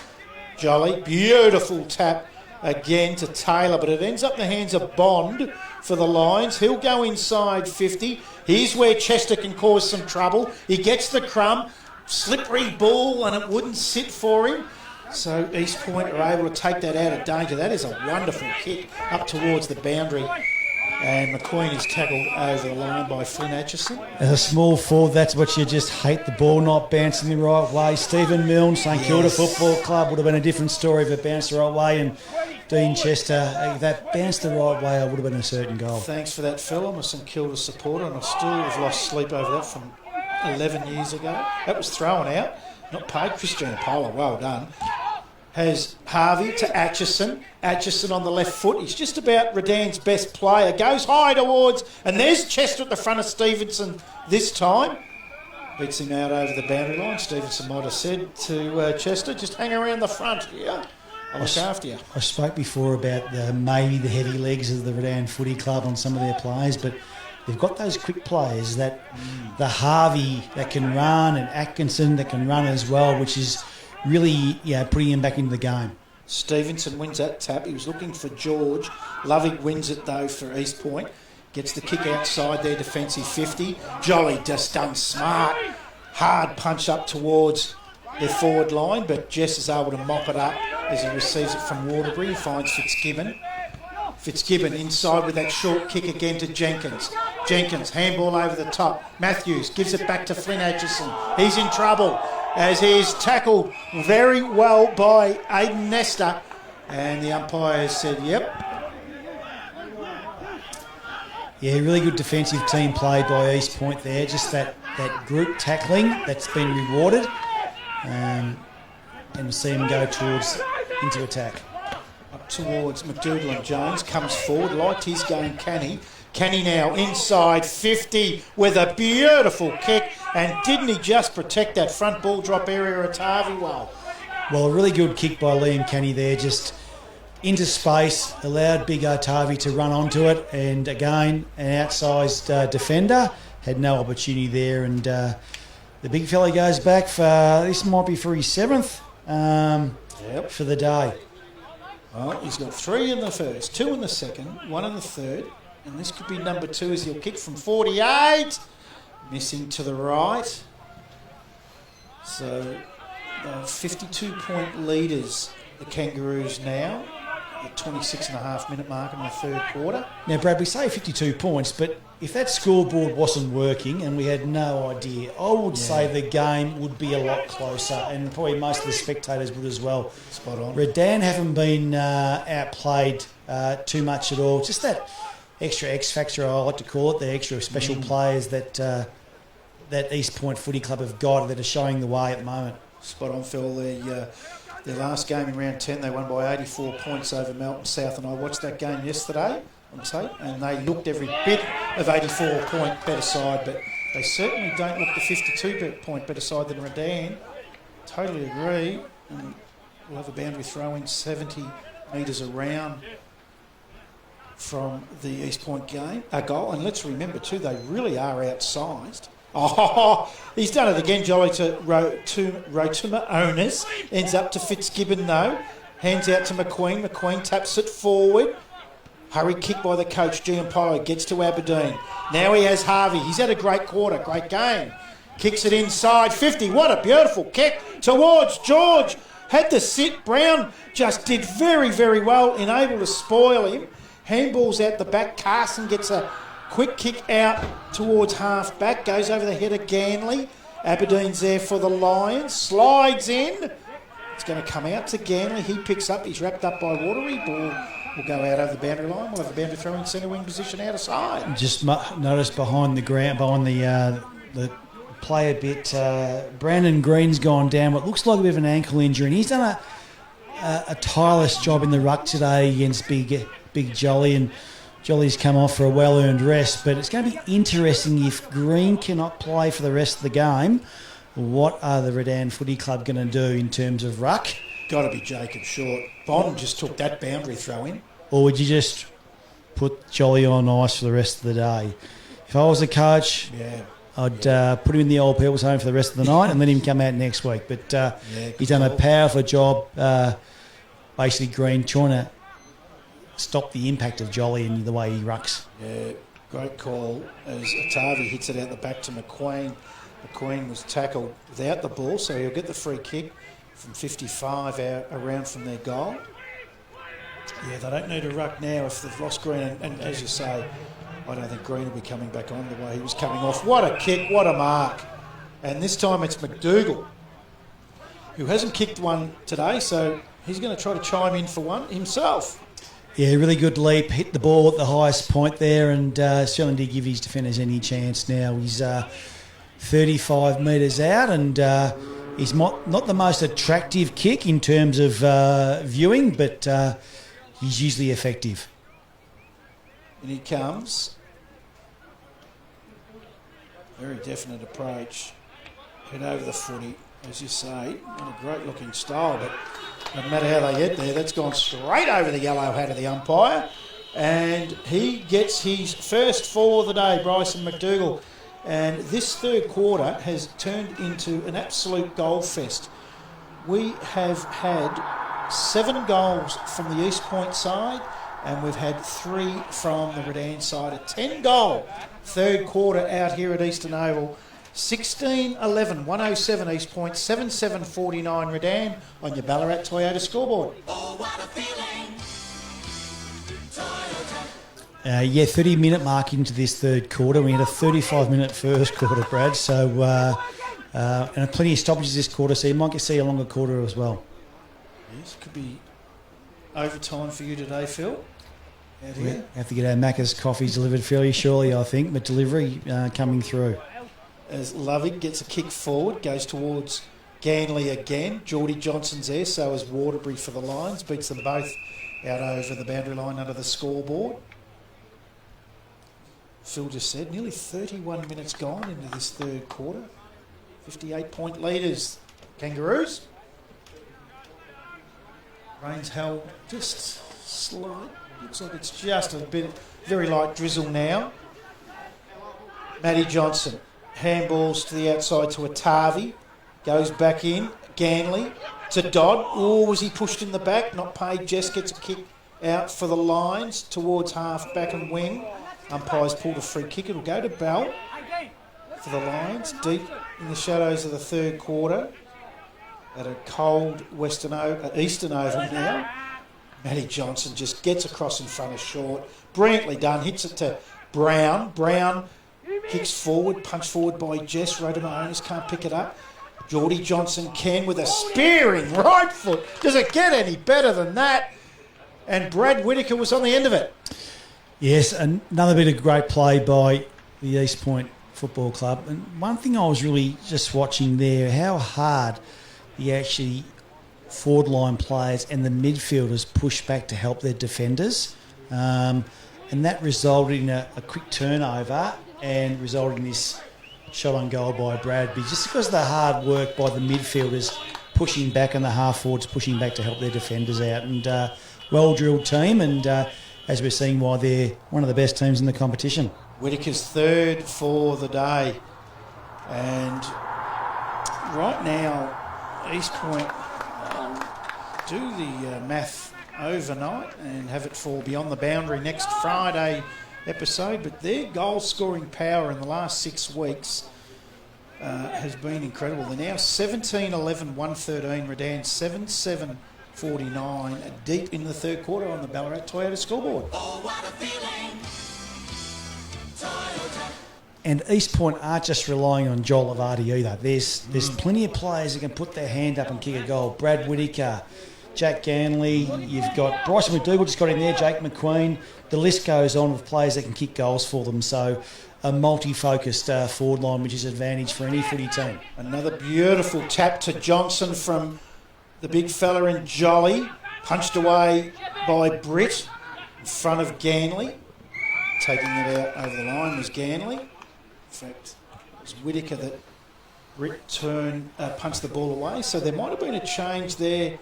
Jolly, beautiful tap again to Taylor, but it ends up in the hands of Bond for the Lions. He'll go inside 50. Here's where Chester can cause some trouble. He gets the crumb, slippery ball, and it wouldn't sit for him. So East Point are able to take that out of danger. That is a wonderful kick up towards the boundary. And McQueen is tackled over the line by Flynn Atchison. As a small forward, that's what you just hate, the ball not bouncing the right way. Stephen Milne, St Kilda Football Club, would have been a different story if it bounced the right way. And Dean Chester, if that bounced the right way, it would have been a certain goal. Thanks for that, Phil. I'm a St Kilda supporter, and I still have lost sleep over that from 11 years ago. That was thrown out, not paid. Christian Pola, well done. Has Harvey to Atchison. Atchison on the left foot. He's just about Redan's best player. Goes high towards, and there's Chester at the front of Stevenson this time. Beats him out over the boundary line. Stevenson might have said to Chester, just hang around the front here. I'll look after you. I spoke before about maybe the heavy legs of the Redan Footy Club on some of their players, but they've got those quick players, that the Harvey that can run and Atkinson that can run as well, which is really putting him back into the game. Stevenson wins that tap. He was looking for George. Lovig wins it though for East Point. Gets the kick outside their defensive 50. Jolly just done smart. Hard punch up towards their forward line, but Jess is able to mop it up as he receives it from Waterbury. He finds Fitzgibbon. Fitzgibbon inside with that short kick again to Jenkins. Jenkins, handball over the top. Matthews gives it back to Flynn Atchison. He's in trouble as he is tackled very well by Aiden Nestor. And the umpire has said, yep. Yeah, really good defensive team play by East Point there. Just that group tackling that's been rewarded. And we'll see him go into attack. Up towards McDougall and Jones, comes forward, liked his game, Canny. Canny now inside 50 with a beautiful kick, and didn't he just protect that front ball drop area of Tavi well? Well, a really good kick by Liam Canny there, just into space, allowed Big Otavi to run onto it, and again, an outsized defender, had no opportunity there, and the big fella goes back for, this might be for his 7th for the day. Well, he's got 3 in the first, 2 in the second, 1 in the third, and this could be number 2 as he'll kick from 48. Missing to the right. So, 52-point leaders, the Kangaroos now, the 26.5-minute mark in the third quarter. Now, Brad, we say 52 points, but if that scoreboard wasn't working and we had no idea, I would say the game would be a lot closer, and probably most of the spectators would as well. Spot on. Redan haven't been outplayed too much at all. Just that extra X factor, I like to call it, the extra special players that East Point Footy Club have got that are showing the way at the moment. Spot on, Phil. Their last game in round 10, they won by 84 points over Melton South, and I watched that game yesterday on tape, and they looked every bit of 84-point better side, but they certainly don't look the 52-point better side than Redan. Totally agree. And we'll have a boundary throw-in 70 metres around from the East Point goal. And let's remember too, they really are outsized. Oh, he's done it again, Jolly, to Rotuma Owners. Ends up to Fitzgibbon though. Hands out to McQueen. McQueen taps it forward. Hurry kick by the coach, Giampolo. Gets to Aberdeen. Now he has Harvey. He's had a great quarter, great game. Kicks it inside 50. What a beautiful kick towards George. Had to sit. Brown just did very, very well and able to spoil him. Handballs out the back. Carson gets a quick kick out towards half back. Goes over the head of Ganley. Aberdeen's there for the Lions. Slides in. It's going to come out to Ganley. He picks up. He's wrapped up by Watery. Ball will go out over the boundary line. We'll have a boundary throw in centre wing position out of side. Just noticed behind the play a bit, Brandon Green's gone down what looks like a bit of an ankle injury, and he's done a tireless job in the ruck today against Big Jolly, and Jolly's come off for a well-earned rest, but it's going to be interesting if Green cannot play for the rest of the game. What are the Redan Footy Club going to do in terms of ruck? Got to be Jacob Short. Bond just took that boundary throw in. Or would you just put Jolly on ice for the rest of the day? If I was a coach, I'd put him in the old people's home for the rest of the night and let him come out next week. But he's done a powerful job, basically Green, trying to stop the impact of Jolly and the way he rucks. Yeah, great call as Atavi hits it out the back to McQueen. McQueen was tackled without the ball, so he'll get the free kick from 55 out around from their goal. Yeah, they don't need a ruck now if they've lost Green. And as you say, I don't think Green will be coming back on the way he was coming off. What a kick, what a mark. And this time it's McDougall, who hasn't kicked one today, so he's going to try to chime in for one himself. Yeah, really good leap. Hit the ball at the highest point there, and certainly did give his defenders any chance now. He's 35 metres out, and he's not the most attractive kick in terms of viewing, but he's usually effective. And he comes. Very definite approach. Head over the footy, as you say. Not a great looking style, but no matter how they get there, that's gone straight over the yellow hat of the umpire. And he gets his first for the day, Bryson McDougall. And this third quarter has turned into an absolute goal fest. we have had 7 goals from the East Point side, and we've had 3 from the Redan side. A 10-goal third quarter out here at Eastern Oval. 16-11, 107 East Point, 7-7-49 Redan on your Ballarat Toyota scoreboard. Oh, what a feeling. Toyota. 30-minute mark into this third quarter. We had a 35-minute first quarter, Brad. So, and plenty of stoppages this quarter, so you might see a longer quarter as well. Yes, could be overtime for you today, Phil. Out We here. have to get our Macca's coffees delivered fairly shortly, I think, but delivery coming through. As Lovig gets a kick forward, goes towards Ganley again. Geordie Johnson's there, so is Waterbury for the Lions. Beats them both out over the boundary line under the scoreboard. Phil just said nearly 31 minutes gone into this third quarter. 58-point leaders, Kangaroos. Rain's held just slight. Looks like it's just a bit, very light drizzle now. Matty Johnson. Handballs to the outside to Atavi. Goes back in. Ganley to Dodd. Oh, was he pushed in the back? Not paid. Jess gets a kick out for the Lions towards half back and wing. Umpires pulled a free kick. It'll go to Bell for the Lions. Deep in the shadows of the third quarter. At a cold Eastern Oval now. Matty Johnson just gets across in front of short. Brilliantly done. Hits it to Brown. Brown kicks forward, punched forward by Jess. Rhoda Mahonis can't pick it up. Geordie Johnson can with a spearing right foot. Does it get any better than that? And Brad Whitaker was on the end of it. Yes, another bit of great play by the East Point Football Club. And one thing I was really just watching there, how hard the actually forward line players and the midfielders push back to help their defenders. And that resulted in a quick turnover and resulted in this shot on goal by Bradby, just because of the hard work by the midfielders pushing back and the half forwards pushing back to help their defenders out. And well-drilled team, and as we're seeing, why they're one of the best teams in the competition. Whitaker's third for the day. And right now, East Point do the math overnight and have it fall beyond the boundary next Friday episode, but their goal scoring power in the last 6 weeks has been incredible. They're now 17-11, 113 Redan, 7-7-49 deep in the third quarter on the Ballarat Toyota scoreboard. Oh, what a feeling. Toyota. And East Point aren't just relying on Joel Avardi either. There's plenty of players that can put their hand up and kick a goal. Brad Whitaker, Jack Ganley, you've got Bryson McDougall just got in there, Jake McQueen. The list goes on with players that can kick goals for them. So a multi-focused forward line, which is an advantage for any footy team. Another beautiful tap to Johnson from the big fella in Jolly. Punched away by Britt in front of Ganley. Taking it out over the line was Ganley. In fact, it was Whitaker that Britt punched the ball away. So there might have been a change there.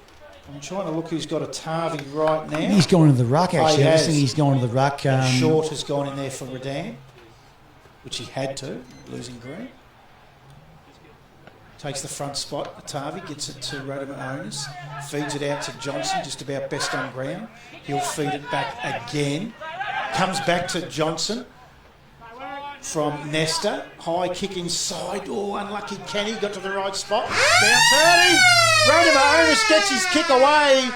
I'm trying to look who's got a Tavi right now. He's gone to the ruck, actually. he I has. just think he's gone to the ruck. Short has gone in there for Redan, which he had to, losing Green. Takes the front spot. Atavi gets it to Rhoda Mahonis. Feeds it out to Johnson, just about best on ground. He'll feed it back again. Comes back to Johnson from Nesta. High kick inside. Oh, unlucky Kenny. Got to the right spot. Bounce early. Rhoda Mahonis gets his kick away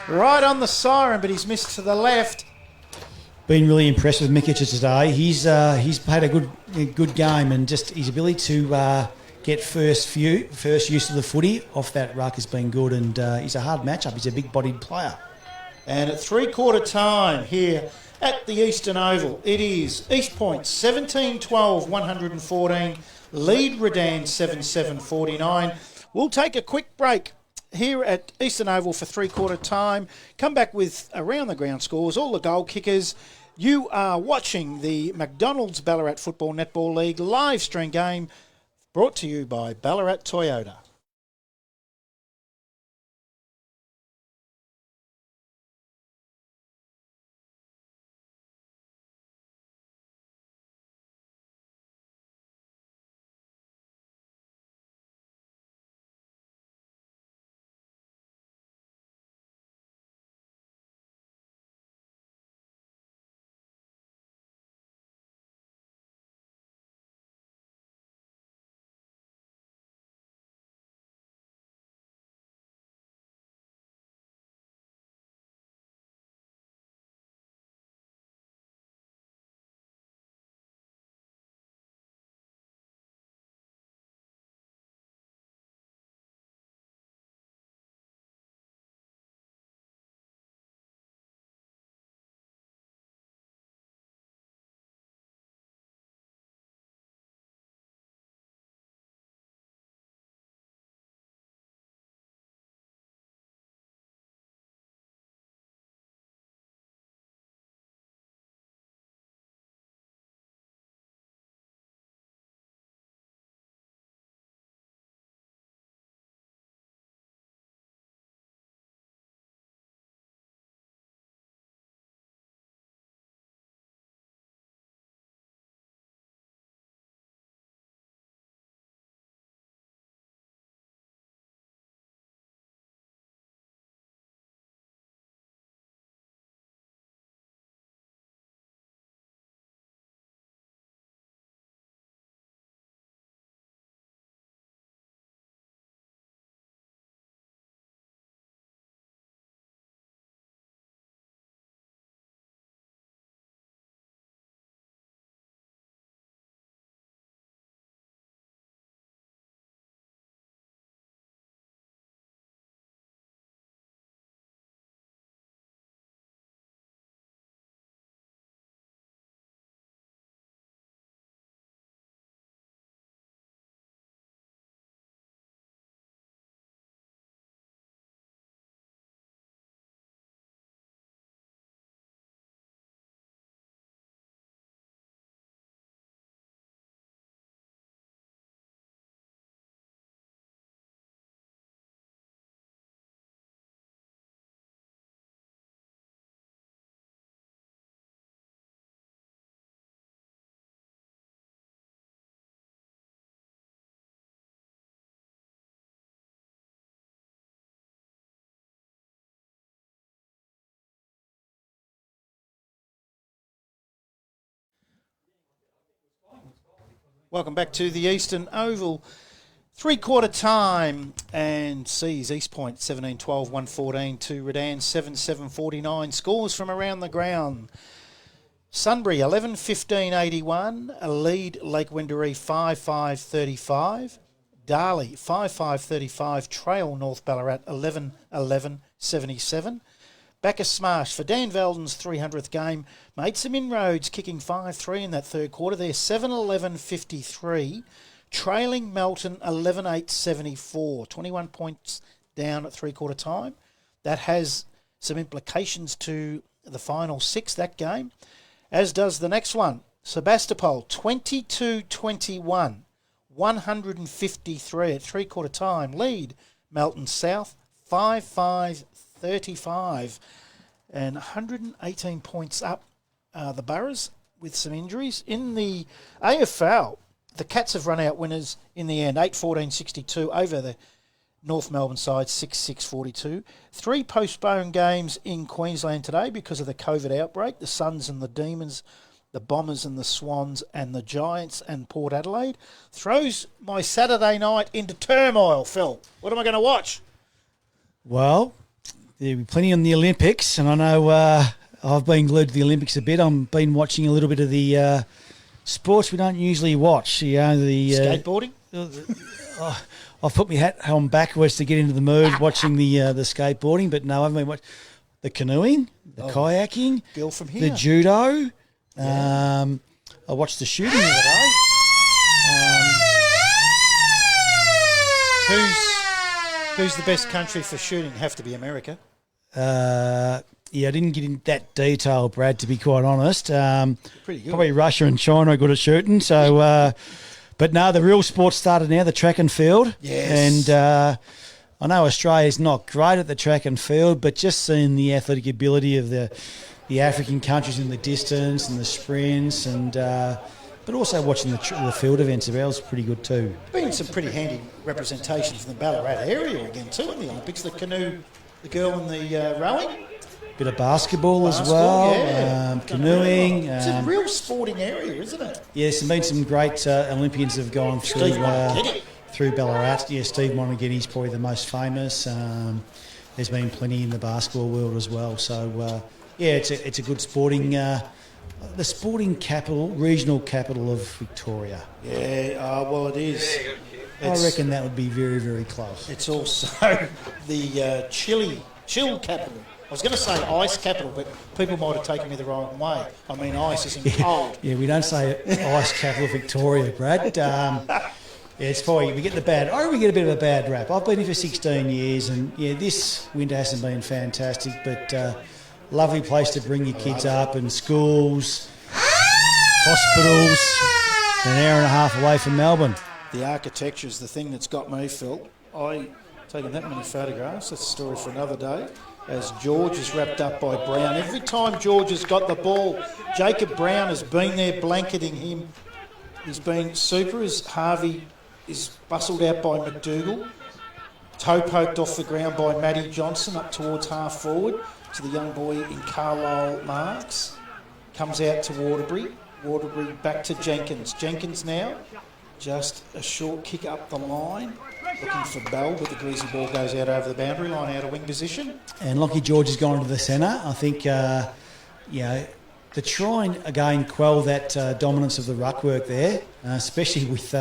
right on the siren, but he's missed to the left. Been really impressed with Mikic today. He's played a good game, and just his ability to get first use of the footy off that ruck has been good, and he's a hard matchup. He's a big-bodied player. And at three-quarter time here at the Eastern Oval, it is East Point 17-12, 114, lead Redan 7-7-49. We'll take a quick break here at Eastern Oval for three-quarter time. Come back with around the ground scores, all the goal kickers. You are watching the McDonald's Ballarat Football Netball League live stream game brought to you by Ballarat Toyota. Welcome back to the Eastern Oval. 3-quarter time and sees East Point 17-12, 114 to Redan 7-7-49. Scores from around the ground. Sunbury 11-15-81. A lead Lake Wendouree 5-5-35. Darley 5-5-35. Trail North Ballarat 11-11-77. Bacchus Smash for Dan Veldon's 300th game. Made some inroads, kicking 5-3 in that third quarter. They're 7-11-53. Trailing Melton 11-8-74. 21 points down at three-quarter time. That has some implications to the final six, that game. As does the next one. Sebastopol 22-21. 153 at three-quarter time. Lead Melton South 5-5-35 and 118 points up the Boroughs with some injuries. In the AFL, the Cats have run out winners in the end, 8-14-62 over the North Melbourne side, 6-6-42. 3 postponed games in Queensland today because of the COVID outbreak. The Suns and the Demons, the Bombers and the Swans, and the Giants and Port Adelaide. Throws my Saturday night into turmoil, Phil. What am I going to watch? Well, there'll be plenty on the Olympics, and I know I've been glued to the Olympics a bit. I've been watching a little bit of the sports we don't usually watch. The skateboarding? I've put my hat on backwards to get into the mood watching the skateboarding, but no, I've been watching the canoeing, the kayaking, Girl from here. the judo. I watched the shooting the other day. Who's the best country for shooting? Have to be America. Yeah, I didn't get in that detail, Brad, to be quite honest. Pretty good. Probably Russia and China are good at shooting. So, but no, the real sports started now, the track and field. Yes. And I know Australia's not great at the track and field, but just seeing the athletic ability of the African countries in the distance and the sprints, and but also watching the field events of ours is pretty good too. Been some pretty handy representation from the Ballarat area again too in the Olympics. The canoe, the girl in the rowing. Bit of basketball as well, yeah. Canoeing. It's a real sporting area, isn't it? Yes, there's been some great Olympians have gone through Ballarat. Yeah, Steve Monaghan's probably the most famous. There's been plenty in the basketball world as well. So, yeah, it's a good sporting, the sporting capital, regional capital of Victoria. Yeah, well, it is. I reckon that would be very, very close. It's also the chill capital. I was going to say ice capital, but people might have taken me the wrong way. I mean, ice isn't cold. Yeah, we don't say ice capital of Victoria, Brad. It's probably, we get a bit of a bad rap. I've been here for 16 years, and yeah, this winter hasn't been fantastic, but lovely place to bring your kids up, and schools, hospitals, an hour and a half away from Melbourne. The architecture is the thing that's got me, Phil. Taken that many photographs. That's a story for another day. As George is wrapped up by Brown. Every time George has got the ball, Jacob Brown has been there blanketing him. He's been super as Harvey is bustled out by McDougall. Toe poked off the ground by Matty Johnson up towards half forward to the young boy in Carlisle Marks. Comes out to Waterbury. Waterbury back to Jenkins. Jenkins now just a short kick up the line. Looking for Bell, but the greasy ball goes out over the boundary line, out of wing position. And Lockie George has gone to the centre. I think, to try and again quell that dominance of the ruck work there, especially with,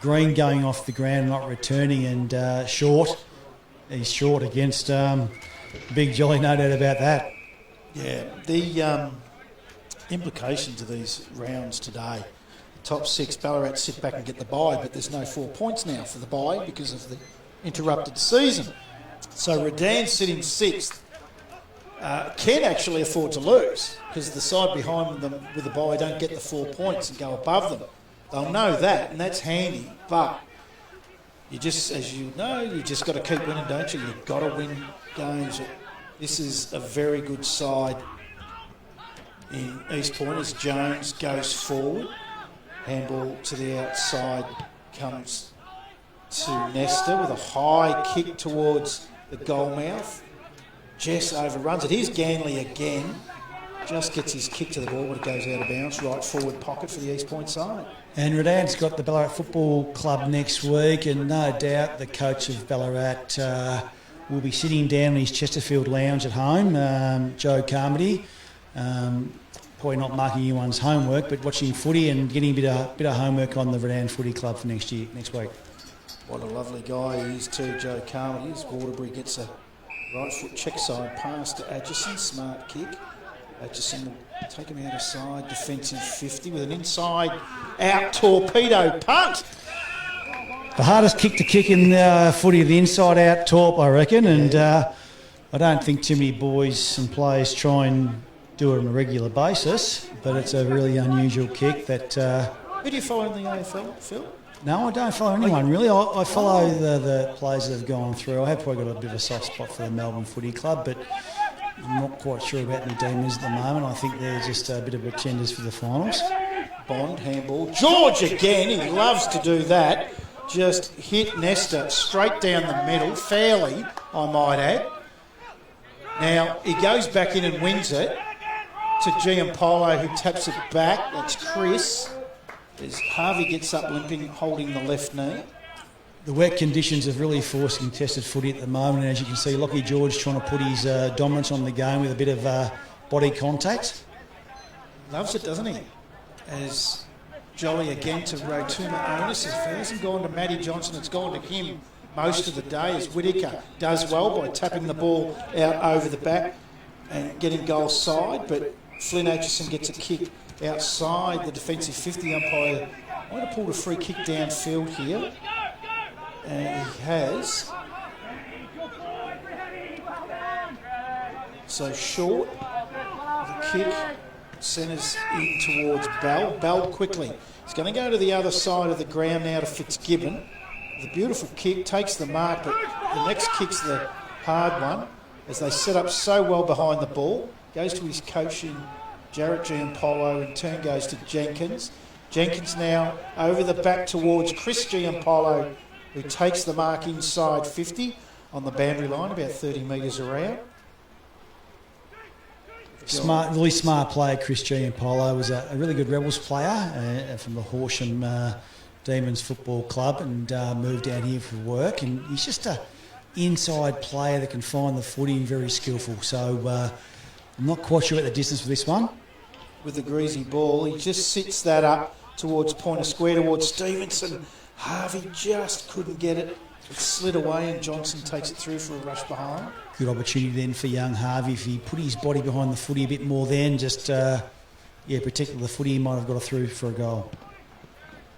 Green going off the ground, not returning, and short. He's short against Big Jolly, no doubt about that. Yeah, the implications of these rounds today. Top six, Ballarat sit back and get the bye, but there's no 4 points now for the bye because of the interrupted season. So Redan sitting sixth can actually afford to lose because the side behind them with the bye don't get the 4 points and go above them. They'll know that, and that's handy, but you just, as you know, you just got to keep winning, don't you? You've got to win games. This is a very good side in East Point as Jones goes forward. Handball to the outside comes to Nesta with a high kick towards the goal mouth. Jess overruns it. Here's Ganley again. just gets his kick to the ball, but it goes out of bounds, right forward pocket for the East Point side. And Redan's got the Ballarat Football Club next week, and no doubt the coach of Ballarat will be sitting down in his Chesterfield lounge at home, Joe Carmody. Probably not marking anyone's homework, but watching footy and getting a bit of homework on the Redan Footy Club for next week. What a lovely guy he is too, Joe Carmody. As Waterbury gets a right foot check side pass to Atchison, smart kick. Atchison will take him out of side, defensive 50 with an inside out torpedo punt. The hardest kick to kick in footy, the inside out torp, I reckon, and I don't think too many boys and players try and do it on a regular basis, but it's a really unusual kick that... Who do you follow in the AFL, Phil? No, I don't follow anyone really. I follow the players that have gone through. I have probably got a bit of a soft spot for the Melbourne Footy Club, but I'm not quite sure about the Demons at the moment. I think they're just a bit of pretenders for the finals. Bond, handball. George again, he loves to do that. Just hit Nesta straight down the middle, fairly, I might add. Now, he goes back in and wins it to Giampolo, who taps it back. That's Chris. As Harvey gets up limping, holding the left knee. The wet conditions have really forced contested footy at the moment, and as you can see, Lockie George trying to put his dominance on the game with a bit of body contact. Loves it, doesn't he? As Jolly again to Rotuma Onus. If it hasn't gone to Matty Johnson, it's gone to him most of the day, as Whittaker does well by tapping the ball out over the back and getting goal side, but Flynn Atchison gets a kick outside the defensive 50 umpire. I'm going to pull the free kick downfield here. And he has. So short. The kick centres in towards Bell. Bell quickly. He's going to go to the other side of the ground now to Fitzgibbon. The beautiful kick takes the mark, but the next kick's the hard one as they set up so well behind the ball. Goes to his coach in Jarrett Giampolo, in turn goes to Jenkins. Jenkins now over the back towards Chris Giampolo, who takes the mark inside 50 on the boundary line, about 30 metres around. Really smart player, Chris Giampolo. Was a really good Rebels player from the Horsham Demons Football Club, and moved down here for work. And he's just an inside player that can find the footy and very skillful. So I'm not quite sure about the distance for this one. With the greasy ball, he just sits that up towards point of square, towards Stevenson. Harvey just couldn't get it. It slid away and Johnson takes it through for a rush behind. Good opportunity then for young Harvey. If he put his body behind the footy a bit more then, just protected the footy, he might have got it through for a goal.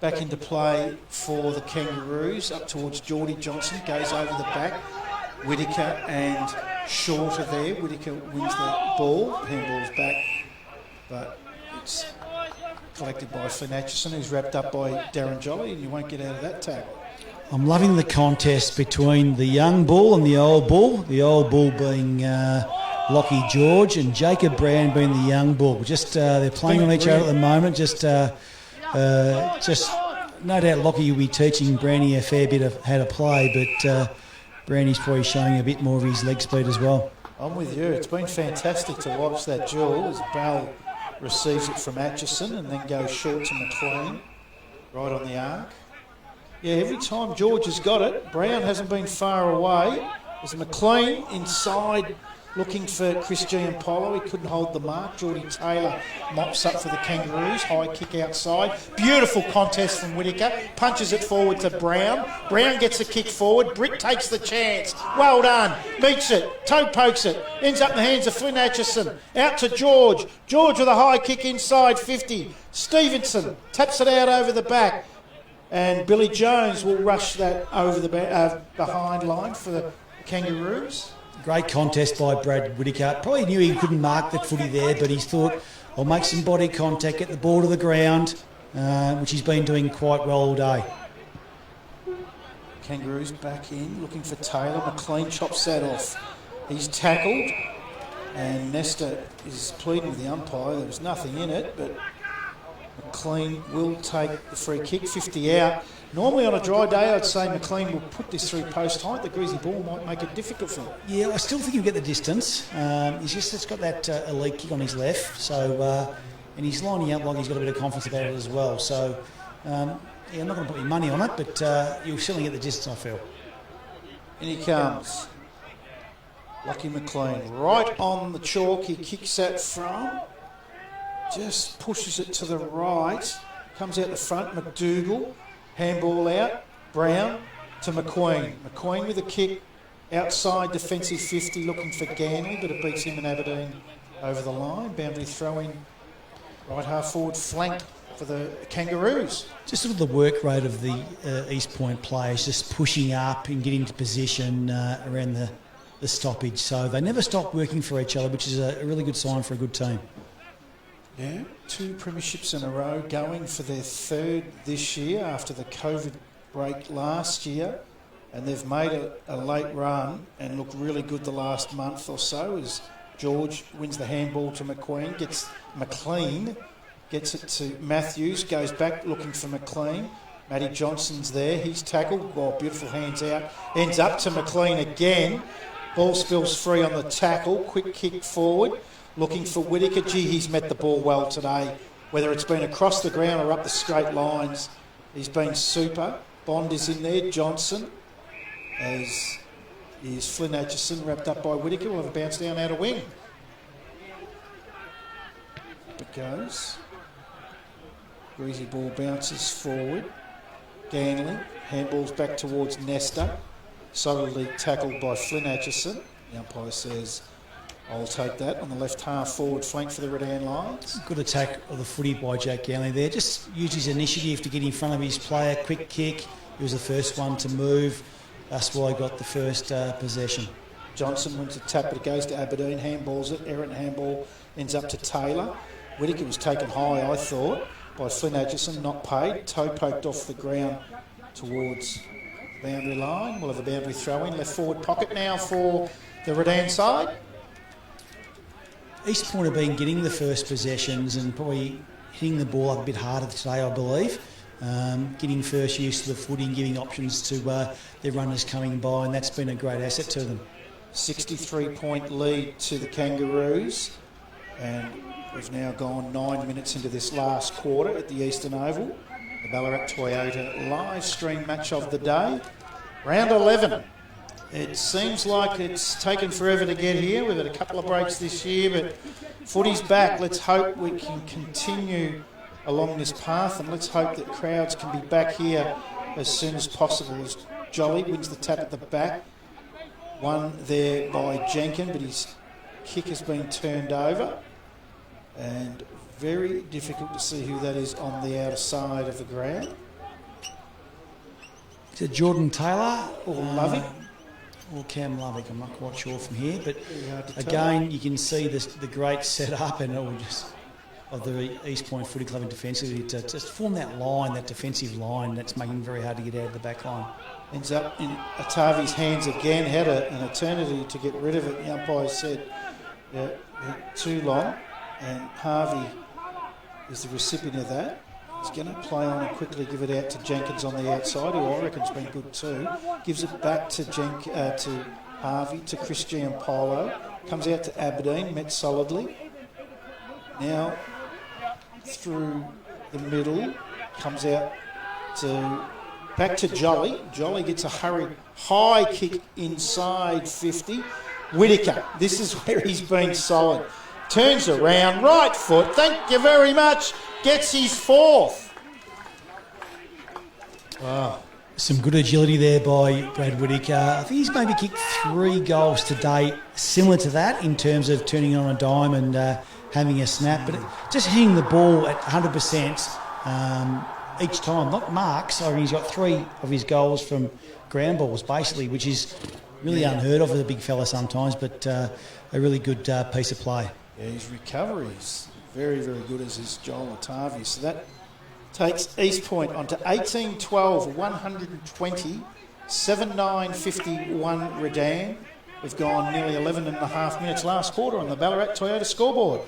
Back into play for the Kangaroos, up towards Geordie Johnson, goes over the back. Whittaker and Shorter there. Whittaker wins the ball, handball's back, but it's collected by Flynn Atchison, who's wrapped up by Darren Jolly, and you won't get out of that tackle. I'm loving the contest between the young bull and the old bull. The old bull being Lockie George and Jacob Brown being the young bull. Just they're playing on each other at the moment. Just no doubt Lockie will be teaching Brownie a fair bit of how to play, but Brownie's probably showing a bit more of his leg speed as well. I'm with you. It's been fantastic to watch that duel as Bell receives it from Atchison and then goes short to McLean, right on the arc. Yeah, every time George has got it, Brown hasn't been far away. There's McLean inside looking for Chris Giampolo. He couldn't hold the mark. Geordie Taylor mops up for the Kangaroos. High kick outside. Beautiful contest from Whittaker. Punches it forward to Brown. Brown gets a kick forward. Britt takes the chance. Well done. Beats it. Toe pokes it. Ends up in the hands of Flynn Atchison. Out to George. George with a high kick inside 50. Stevenson taps it out over the back. And Billy Jones will rush that over the behind line for the Kangaroos. Great contest by Brad Whittaker. Probably knew he couldn't mark that footy there, but he thought, I'll make some body contact, get the ball to the ground, which he's been doing quite well all day. Kangaroos back in, looking for Taylor. McLean chops that off. He's tackled, and Nesta is pleading with the umpire. There was nothing in it, but McLean will take the free kick, 50 out. Normally on a dry day, I'd say McLean will put this through post height. The greasy ball might make it difficult for him. Yeah, I still think he'll get the distance. He's got that elite kick on his left, so and he's lining up like he's got a bit of confidence about it as well. So, I'm not going to put any money on it, but he'll certainly get the distance, I feel. In he comes. Lachie McLean, right on the chalk. He kicks that from. Just pushes it to the right. Comes out the front. McDougall. Handball out. Brown to McQueen. McQueen with a kick outside defensive 50, looking for Ganley, but it beats him and Aberdeen over the line. Boundary throw in. Right half forward flank for the Kangaroos. Just sort of the work rate of the East Point players, just pushing up and getting into position around the stoppage. So they never stop working for each other, which is a really good sign for a good team. Yeah, 2 premierships in a row, going for their 3rd this year after the COVID break last year. And they've made a late run and looked really good the last month or so as George wins the handball to McQueen, gets McLean, gets it to Matthews, goes back looking for McLean. Matty Johnson's there, he's tackled, beautiful hands out, ends up to McLean again. Ball spills free on the tackle, quick kick forward, looking for Whittaker. Gee, he's met the ball well today, whether it's been across the ground or up the straight lines. He's been super. Bond is in there, Johnson, as is Flynn Atchison, wrapped up by Whittaker. Will have a bounce down out of wing. Up it goes. Greasy ball bounces forward. Ganley, handballs back towards Nesta. Solidly tackled by Flynn Atchison. The umpire says, I'll take that on the left half forward flank for the Redan Lions. Good attack of the footy by Jack Ganley there. Just used his initiative to get in front of his player. Quick kick. He was the first one to move. That's why he got the first possession. Johnson wins a tap, but it goes to Aberdeen. Handballs it. Errant handball ends up to Taylor. Whittaker was taken high, I thought, by Flynn Atchison. Not paid. Toe poked off the ground towards the boundary line. We'll have a boundary throw in. Left forward pocket now for the Redan side. East Point have been getting the first possessions and probably hitting the ball up a bit harder today, I believe. Getting first use to the footy and giving options to their runners coming by, and that's been a great asset to them. 63-point lead to the Kangaroos, and we've now gone 9 minutes into this last quarter at the Eastern Oval. The Ballarat Toyota live stream match of the day. Round 11. It seems like it's taken forever to get here. We've had a couple of breaks this year, but footy's back. Let's hope we can continue along this path, and let's hope that crowds can be back here as soon as possible. As Jolly wins the tap at the back. One there by Jenkin, but his kick has been turned over. And very difficult to see who that is on the outer side of the ground. Is it Jordan Taylor? Or Lovey? Or Cam Lovick, I'm not quite sure from here. But again, you can see the great setup and of the East Point Footy Club in defensively to just form that line, that defensive line that's making it very hard to get out of the back line. Ends up in Atavi's hands again. Had an eternity to get rid of it. The umpire said too long, and Harvey is the recipient of that. He's going to play on and quickly give it out to Jenkins on the outside, who I reckon's been good too. Gives it back to to Harvey, to Chris Giampolo. Comes out to Aberdeen, met solidly. Now through the middle, comes out to back to Jolly. Jolly gets a high kick inside 50. Whittaker, this is where he's been solid. Turns around, right foot, thank you very much, gets his 4th. Wow. Some good agility there by Brad Whittaker. I think he's maybe kicked 3 goals to date, similar to that in terms of turning on a dime and having a snap, but just hitting the ball at 100% each time. Not marks, I mean, he's got 3 of his goals from ground balls, basically, which is really unheard of with a big fella sometimes, but a really good piece of play. Yeah, his recovery is very, very good, as is Joel Atavi. So that takes East Point onto 18-12, 120, 7-9-51 Redan. We've gone nearly 11 and a half minutes last quarter on the Ballarat Toyota scoreboard.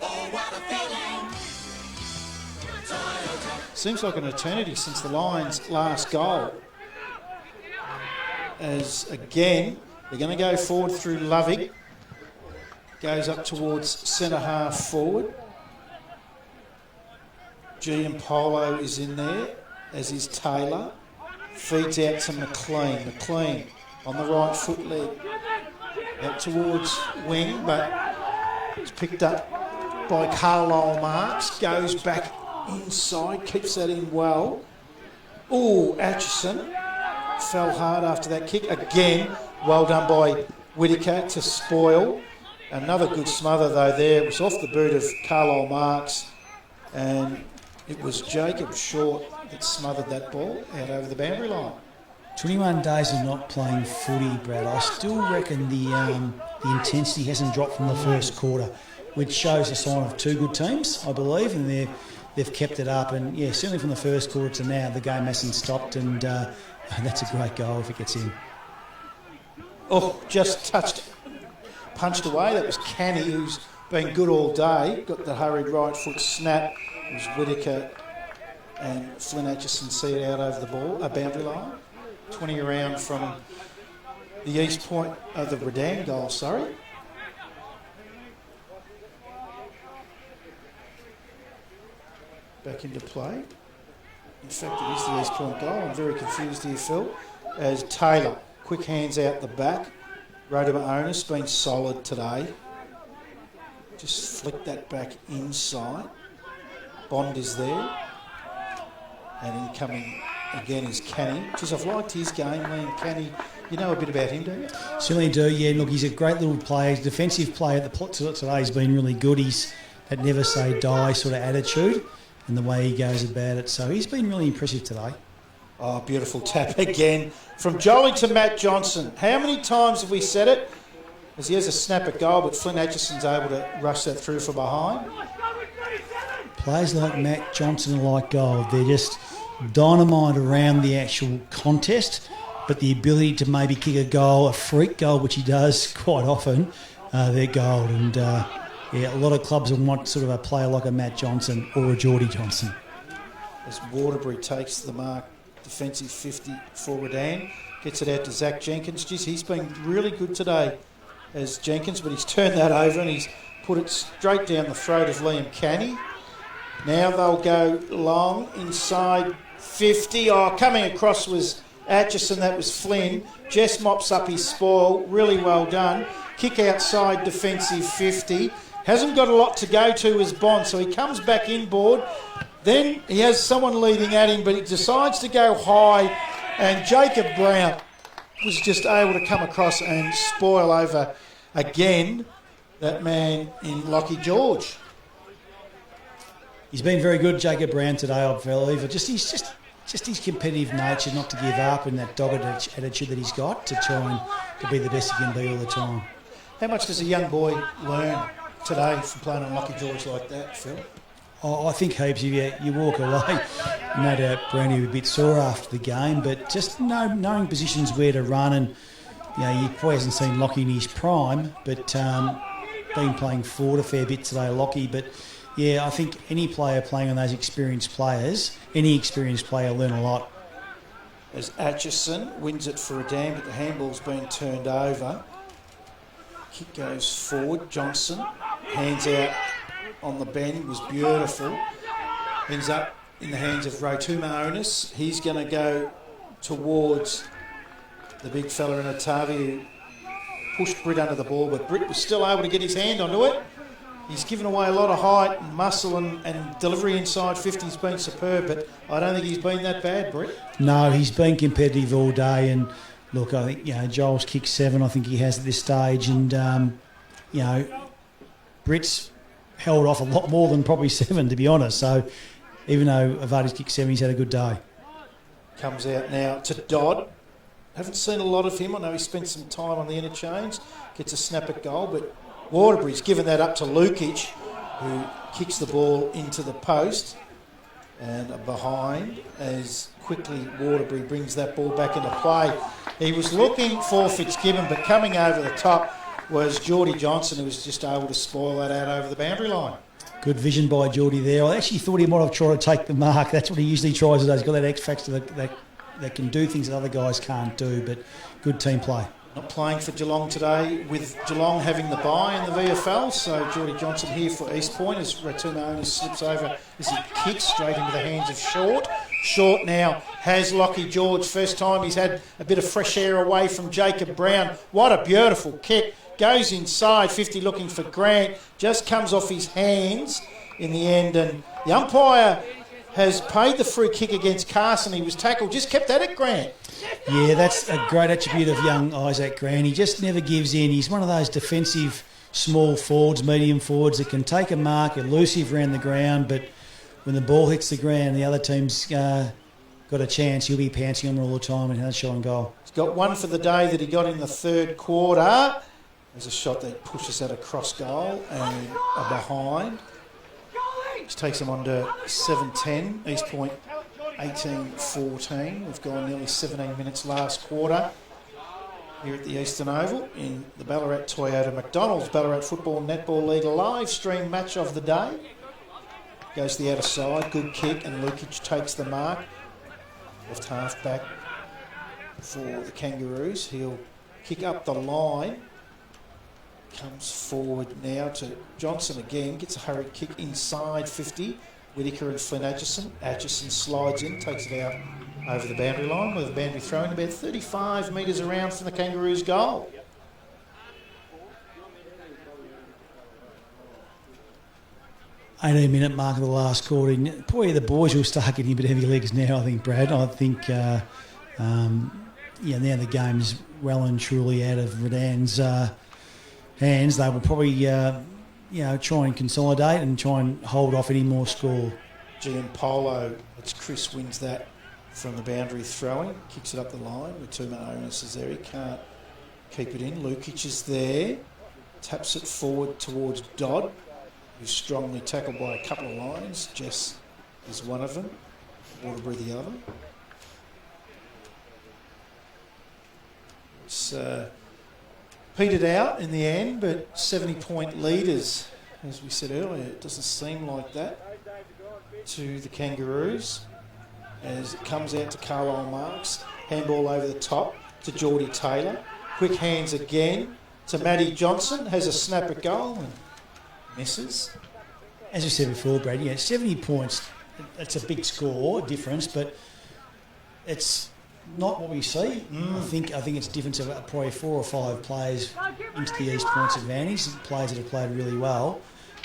Seems like an eternity since the Lions' last goal. As again, they're going to go forward through Lovick. Goes up towards centre half forward. Giampolo is in there, as is Taylor. Feeds out to McLean. McLean on the right foot leg. Out towards wing, but it's picked up by Carlisle Marks. Goes back inside, keeps that in well. Oh, Atchison fell hard after that kick. Again, well done by Whittaker to spoil. Another good smother though there. It was off the boot of Carlisle Marks, and it was Jacob Short that smothered that ball out over the boundary line. 21 days of not playing footy, Brad. I still reckon the intensity hasn't dropped from the first quarter, which shows a sign of two good teams, I believe, and they've kept it up. And yeah, certainly from the first quarter to now, the game hasn't stopped, and that's a great goal if it gets in. Oh, just punched away. That was Canny, who's been good all day. Got the hurried right foot snap. It was Whittaker and Flynn Atchison see it out over the boundary line. 20 around from the east point of the Redan goal, sorry. Back into play. In fact, it is the east point goal. I'm very confused here, Phil. As Taylor, quick hands out the back. Rodimer Onus been solid today. Just flick that back inside. Bond is there. And incoming again is Canny. Because I've liked his game, Liam Canny. You know a bit about him, don't you? Certainly do, yeah. Look, he's a great little player. His defensive play at the plot today has been really good. He's that never say die sort of attitude and the way he goes about it. So he's been really impressive today. Oh, beautiful tap again from Jolly to Matt Johnson. How many times have we said it? As he has a snap at goal, but Flynn Atchison's able to rush that through from behind. Players like Matt Johnson are like gold. They're just dynamite around the actual contest, but the ability to maybe kick a goal, a freak goal, which he does quite often, they're gold. And yeah, a lot of clubs will want sort of a player like a Matt Johnson or a Geordie Johnson. As Waterbury takes the mark, defensive 50 for Redan, gets it out to Zach Jenkins. Geez, he's been really good today as Jenkins, but he's turned that over and he's put it straight down the throat of Liam Canny. Now they'll go long inside 50. Oh, coming across was Atchison, that was Flynn. Jess mops up his spoil, really well done. Kick outside defensive 50. Hasn't got a lot to go to as Bond, so he comes back inboard. Then he has someone leading at him, but he decides to go high, and Jacob Brown was just able to come across and spoil over again that man in Lockie George. He's been very good, Jacob Brown, today, I believe. Just his competitive nature, not to give up, and that dogged attitude that he's got to try and to be the best he can be all the time. How much does a young boy learn today from playing on Lockie George like that, Phil? Oh, I think heaps. You walk away, no doubt Brownie was a bit sore after the game, but just knowing positions where to run, and you know, he probably hasn't seen Lockie in his prime, but been playing forward a fair bit today, Lockie. But yeah, I think any player playing on those experienced players, any experienced player learn a lot. As Atchison wins it for a dam, but the handball's been turned over. Kick goes forward. Johnson hands out on the bend, was beautiful. Ends up in the hands of Rotuma Onus. He's going to go towards the big fella in Otavi who pushed Britt under the ball, but Britt was still able to get his hand onto it. He's given away a lot of height and muscle and delivery inside 50. He's been superb, but I don't think he's been that bad, Britt. No, he's been competitive all day, and look, I think Joel's kicked 7. I think he has at this stage, and Britt's held off a lot more than probably 7, to be honest. So even though Avadi's kicked 7, he's had a good day. Comes out now to Dodd. Haven't seen a lot of him. I know he spent some time on the interchange. Gets a snap at goal, but Waterbury's given that up to Lukic, who kicks the ball into the post. And behind as quickly Waterbury brings that ball back into play. He was looking for Fitzgibbon, but coming over the top was Geordie Johnson, who was just able to spoil that out over the boundary line. Good vision by Geordie there. I actually thought he might have tried to take the mark. That's what he usually tries to do. He's got that X factor that can do things that other guys can't do, but good team play. Not playing for Geelong today, with Geelong having the bye in the VFL. So Geordie Johnson here for East Point as Ratumaoni slips over as he kicks straight into the hands of Short. Short now has Lockie George. First time he's had a bit of fresh air away from Jacob Brown. What a beautiful kick. Goes inside, 50 looking for Grant. Just comes off his hands in the end. And the umpire has paid the free kick against Carson. He was tackled. Just kept at it, Grant. Yeah, that's a great attribute of young Isaac Grant. He just never gives in. He's one of those defensive small forwards, medium forwards that can take a mark, elusive around the ground, but when the ball hits the ground, the other team's got a chance. He'll be pouncing on them all the time and has a shot on goal. He's got one for the day that he got in the third quarter. There's a shot that pushes that across goal and a behind, which takes them on to 7-10. East Point 18-14. We've gone nearly 17 minutes last quarter here at the Eastern Oval in the Ballarat Toyota McDonald's Ballarat Football Netball League live stream match of the day. Goes to the outer side, good kick, and Lukic takes the mark. Left half back for the Kangaroos. He'll kick up the line. Comes forward now to Johnson again. Gets a hurried kick inside 50. Whittaker and Flynn Atchison. Atchison slides in, takes it out over the boundary line with a boundary throwing about 35 metres around from the Kangaroos' goal. $18-minute mark of the last quarter. Boy, the boys will start getting a bit heavy legs now, I think, Brad. I think, now the game's well and truly out of Redan's hands. They will probably, try and consolidate and try and hold off any more score. Gianpolo, it's Chris wins that from the boundary throwing, kicks it up the line. Ratumaoni is there, he can't keep it in. Lukic is there, taps it forward towards Dodd, who's strongly tackled by a couple of lines. Jess is one of them, Waterbury the other. It's petered out in the end, but 70-point leaders, as we said earlier. It doesn't seem like that to the Kangaroos as it comes out to Carlisle Marks. Handball over the top to Geordie Taylor. Quick hands again to Matty Johnson. Has a snap at goal and misses. As we said before, Brad, 70 points, that's a big score difference, but it's not what we see. I think it's a difference of probably 4 or 5 players into the East Point's advantage, players that have played really well,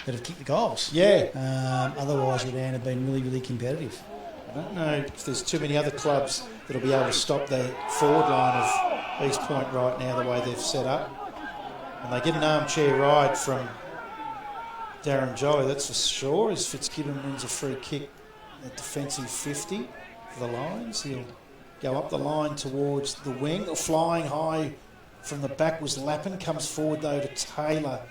that have kicked the goals. Yeah. Otherwise, Redan have been really, really competitive. I don't know if there's too many other clubs that'll be able to stop the forward line of East Point right now, the way they've set up. And they get an armchair ride from Darren Jolly, that's for sure, as Fitzgibbon wins a free kick at defensive 50 for the Lions. He'll go up the line towards the wing. Flying high from the back was Lappin. Comes forward, though, to Taylor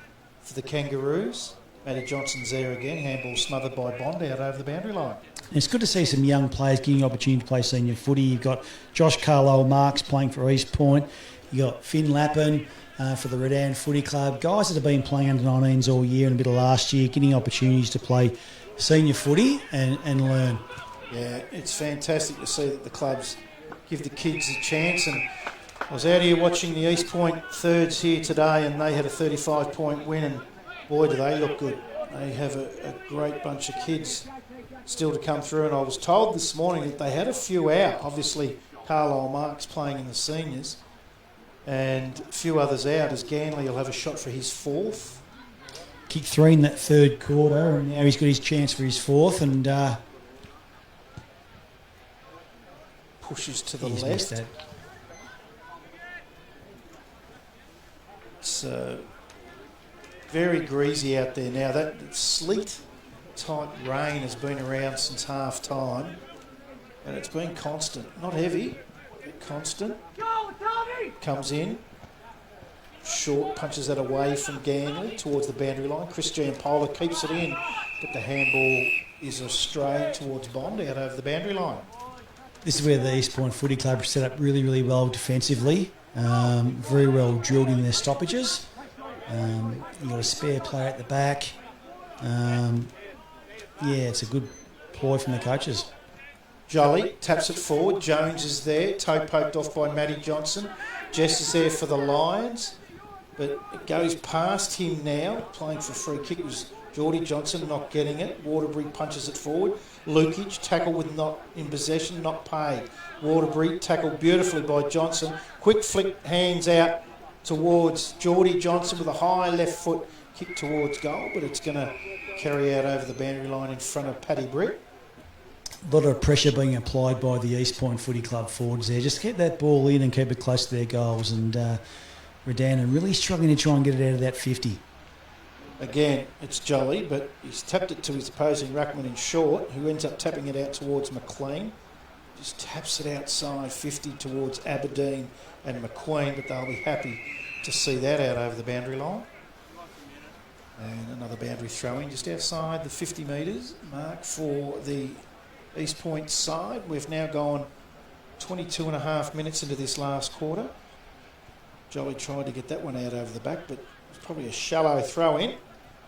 for the Kangaroos. Matty Johnson's there again. Handball smothered by Bond out over the boundary line. It's good to see some young players getting opportunity to play senior footy. You've got Josh Carlisle Marks playing for East Point. You've got Finn Lappin for the Redan Footy Club. Guys that have been playing under 19s all year and a bit of last year, getting opportunities to play senior footy and learn. Yeah, it's fantastic to see that the clubs give the kids a chance. And I was out here watching the East Point thirds here today, and they had a 35-point win, and boy, do they look good. They have a great bunch of kids still to come through, and I was told this morning that they had a few out. Obviously, Carlisle Marks playing in the seniors, and a few others out, as Ganley will have a shot for his 4th. Kicked 3 in that third quarter, and now he's got his chance for his 4th, and pushes to the he's left. missed that. It's very greasy out there now. That sleet type rain has been around since half time, and it's been constant. Not heavy, but constant. Comes in. Short punches that away from Ganley towards the boundary line. Chris Gianpolo keeps it in, but the handball is astray towards Bond out over the boundary line. This is where the East Point Footy Club set up really, really well defensively. Very well drilled in their stoppages. You've got a spare player at the back. It's a good ploy from the coaches. Jolly taps it forward. Jones is there. Toe poked off by Matty Johnson. Jess is there for the Lions. But it goes past him now. Playing for a free kick. It was Geordie Johnson not getting it. Waterbury punches it forward. Lukich, tackle with not in possession, not paid. Waterbury, tackled beautifully by Johnson. Quick flick, hands out towards Geordie Johnson with a high left foot kick towards goal, but it's going to carry out over the boundary line in front of Paddy Britt. A lot of pressure being applied by the East Point Footy Club forwards there. Just get that ball in and keep it close to their goals. And Redan really struggling to try and get it out of that 50. Again, it's Jolly, but he's tapped it to his opposing ruckman in short, who ends up tapping it out towards McLean. Just taps it outside 50 towards Aberdeen and McQueen, but they'll be happy to see that out over the boundary line. And another boundary throw-in just outside the 50 metres mark for the East Point side. We've now gone 22 and a half minutes into this last quarter. Jolly tried to get that one out over the back, but it's probably a shallow throw-in.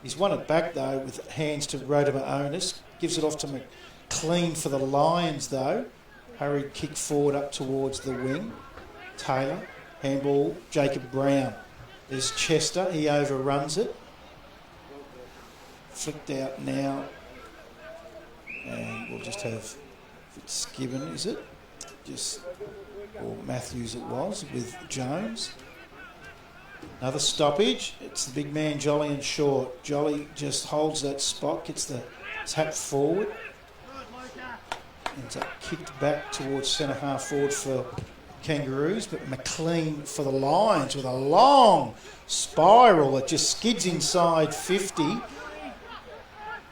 He's won it back, though, with hands to Rodimer Onus. Gives it off to McLean for the Lions, though. Hurried kick forward up towards the wing. Taylor, handball, Jacob Brown. There's Chester, he overruns it. Flicked out now. And we'll just have Fitzgibbon, is it? Or Matthews it was, with Jones. Another stoppage. It's the big man, Jolly and short. Jolly just holds that spot, gets the tap forward. Ends up kicked back towards centre half forward for Kangaroos, but McLean for the Lions with a long spiral. It just skids inside 50.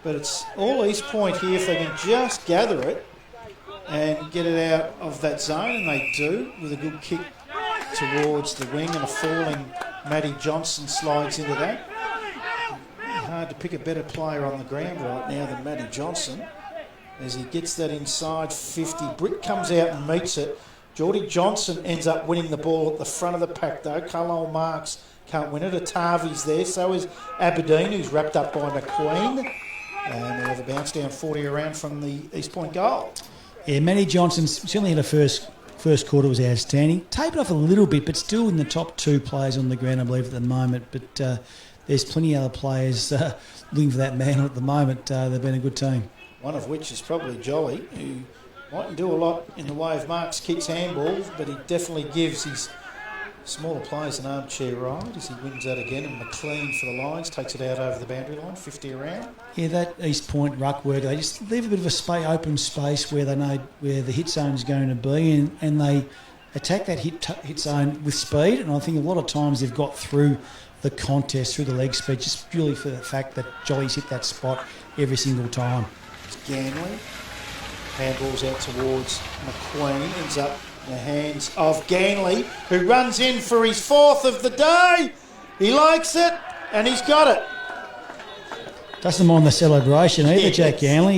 But it's all East Point here if they can just gather it and get it out of that zone, and they do with a good kick towards the wing, and a falling Matty Johnson slides into that. Hard to pick a better player on the ground right now than Matty Johnson as he gets that inside 50. Britt comes out and meets it. Geordie Johnson ends up winning the ball at the front of the pack though. Carlisle Marks can't win it. Atavi's there, so is Aberdeen, who's wrapped up by McQueen. And we'll have a bounce down 40 around from the East Point goal. Yeah, Matty Johnson certainly had a first quarter was outstanding. Tapered off a little bit, but still in the top two players on the ground, I believe, at the moment. But there's plenty of other players looking for that man at the moment. They've been a good team. One of which is probably Jolly, who mightn't do a lot in the way of marks, kicks, handballs, but he definitely gives his smaller players an armchair ride as he wins that again. And McLean for the Lions takes it out over the boundary line, 50 around. Yeah, that East Point ruck work, they just leave a bit of a open space where they know where the hit zone is going to be, and they attack that hit zone with speed. And I think a lot of times they've got through the contest, through the leg speed, just purely for the fact that Jolly's hit that spot every single time. It's Ganley. Handballs out towards McQueen. Ends up in the hands of Ganley, who runs in for his fourth of the day. He likes it, and he's got it. Doesn't mind the celebration either, Yes. Jack Ganley.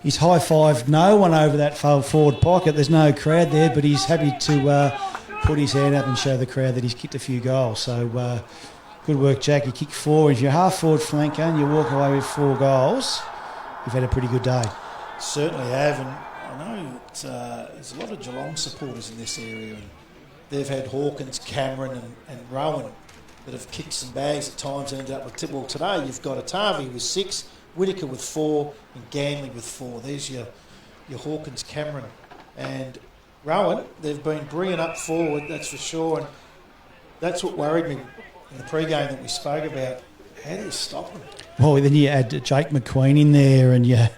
He's high-fived no one over that forward pocket. There's no crowd there, but he's happy to put his hand up and show the crowd that he's kicked a few goals. So good work, Jack. You kick four. If you're half-forward flanker and you walk away with 4 goals, you've had a pretty good day. Certainly have, and I know there's a lot of Geelong supporters in this area, and they've had Hawkins, Cameron and Rowan that have kicked some bags at times and ended up with Tibble. Today you've got Atavi with 6, Whittaker with 4 and Ganley with 4. There's your Hawkins, Cameron and Rowan. They've been bringing up forward, that's for sure, and that's what worried me in the pre-game that we spoke about. How do you stop them? Well, then you add Jake McQueen in there, and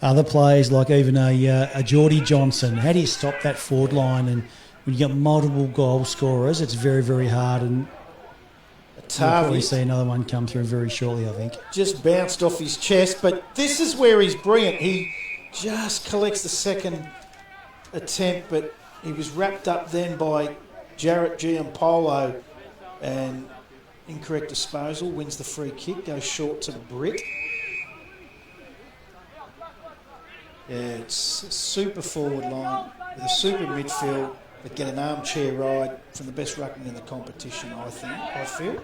other players like even a Geordie Johnson. How do you stop that forward line? And when you get multiple goal scorers, it's very, very hard. And we'll probably see another one come through very shortly, I think. Just bounced off his chest, but this is where he's brilliant. He just collects the second attempt, but he was wrapped up then by Jarrett Giampolo, and incorrect disposal, wins the free kick, goes short to Britt. Yeah, it's a super forward line with a super midfield, but get an armchair ride from the best ruckman in the competition, I feel.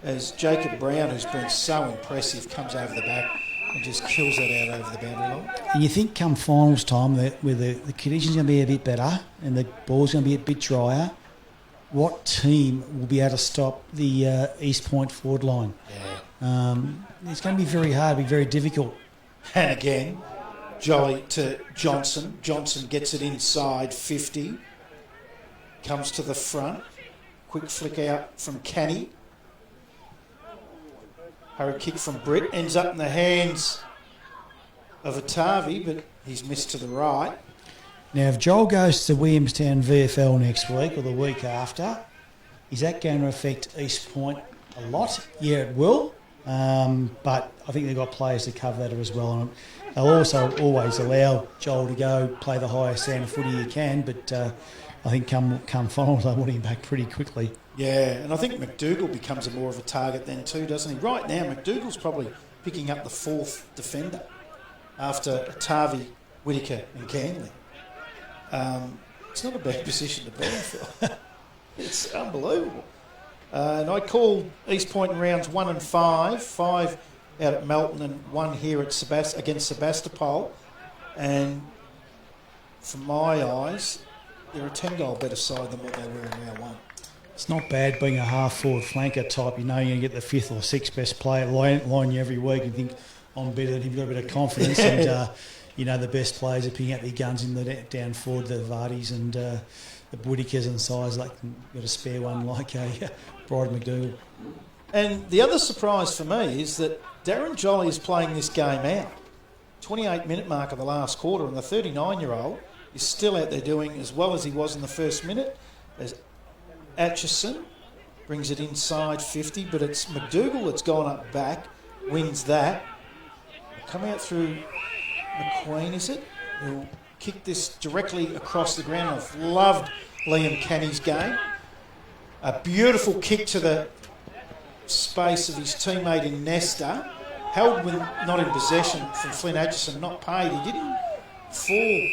as Jacob Brown, who's been so impressive, comes over the back and just kills that out over the boundary line. And you think come finals time, where the conditions going to be a bit better and the ball's going to be a bit drier, what team will be able to stop the East Point forward line? Yeah. It's going to be very hard, be very difficult. And again, Jolly to Johnson. Johnson gets it inside 50. Comes to the front. Quick flick out from Canny. Hurry kick from Britt. Ends up in the hands of Atavi, but he's missed to the right. Now, if Joel goes to Williamstown VFL next week or the week after, is that going to affect East Point a lot? Yeah, it will. But I think they've got players to cover that as well. And they'll also always allow Joel to go play the highest standard footy he can, but I think come finals, they want him back pretty quickly. Yeah, and I think McDougall becomes more of a target then too, doesn't he? Right now, McDougall's probably picking up the fourth defender after Atavi, Whittaker and Ganley. It's not a bad position to be in, Phil. It's unbelievable. And I called East Point in rounds 1 and 5, 5 out at Melton and 1 here at against Sebastopol. And from my eyes, they're a 10-goal better side than what they were in round 1. It's not bad being a half-forward flanker type. You know you're going to get the 5th or 6th best player line you every week and think, I'm better than him. You've got a bit of confidence. And, the best players are picking up their guns in the down forward, the Vardis and the Whittakers and size. Like, got a spare one like a Bryden McDougall. And the other surprise for me is that Darren Jolly is playing this game out. 28-minute mark of the last quarter, and the 39-year-old is still out there doing as well as he was in the first minute. As Atchison brings it inside 50, but it's McDougall that's gone up back, wins that. Come out through McQueen, is it? Who'll kick this directly across the ground. I've loved Liam Canny's game. A beautiful kick to the space of his teammate in Nesta. Held when not in possession from Flynn Atchison, not paid. He didn't fall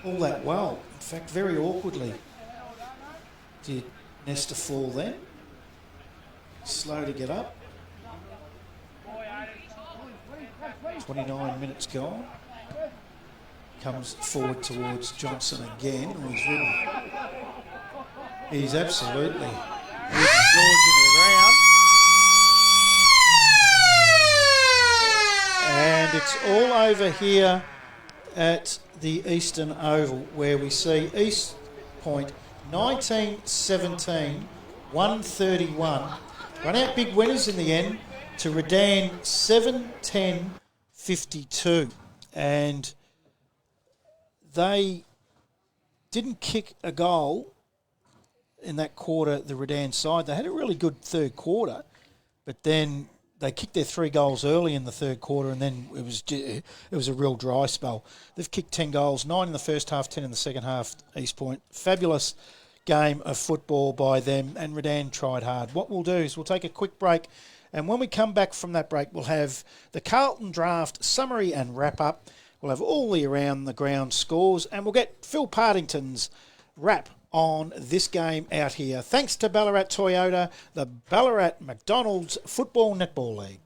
all that well. In fact, very awkwardly did Nesta fall then. Slow to get up. 29 minutes gone. Comes forward towards Johnson again. Oh, he's ridden. He's absolutely ridden George into the ground. And it's all over here at the Eastern Oval, where we see East Point 19-17, 131. Run out big winners in the end to Redan 7-10-52. And they didn't kick a goal in that quarter, the Redan side. They had a really good third quarter, but then they kicked their 3 goals early in the third quarter, and then it was a real dry spell. They've kicked 10 goals, 9 in the first half, 10 in the second half, East Point. Fabulous game of football by them, and Redan tried hard. What we'll do is we'll take a quick break, and when we come back from that break, we'll have the Carlton draft summary and wrap-up. We'll have all the around-the-ground scores, and we'll get Phil Partington's wrap on this game out here. Thanks to Ballarat Toyota, the Ballarat McDonald's Football Netball League.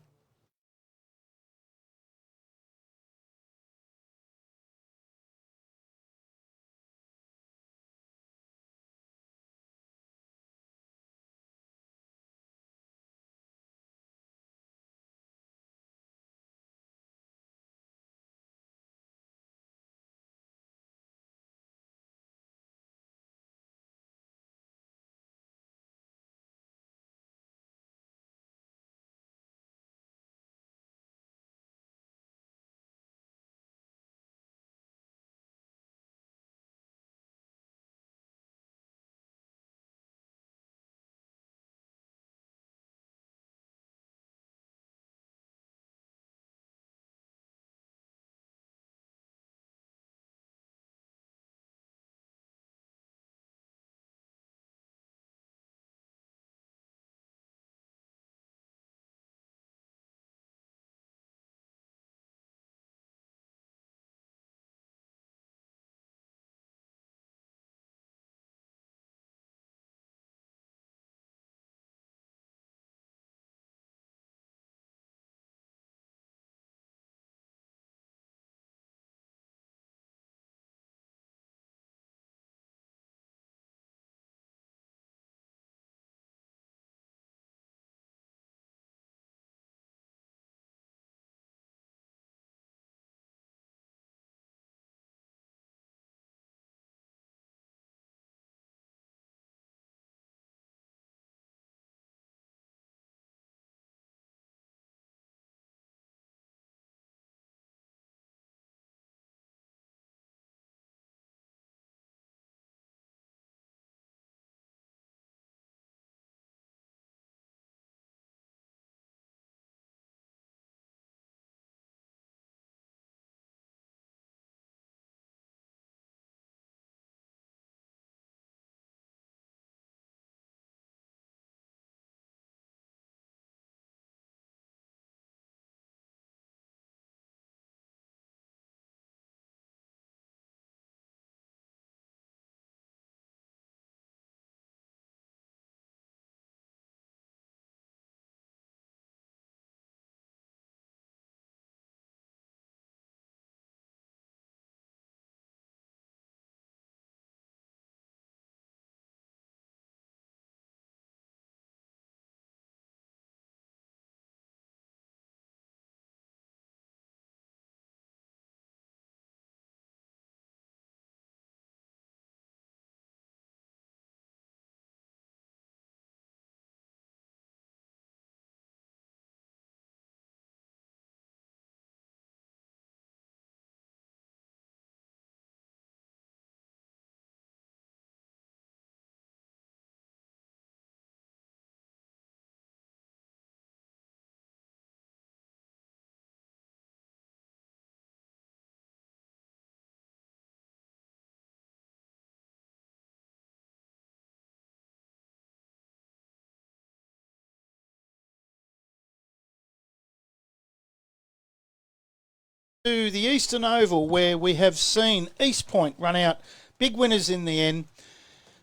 To the Eastern Oval, where we have seen East Point run out big winners in the end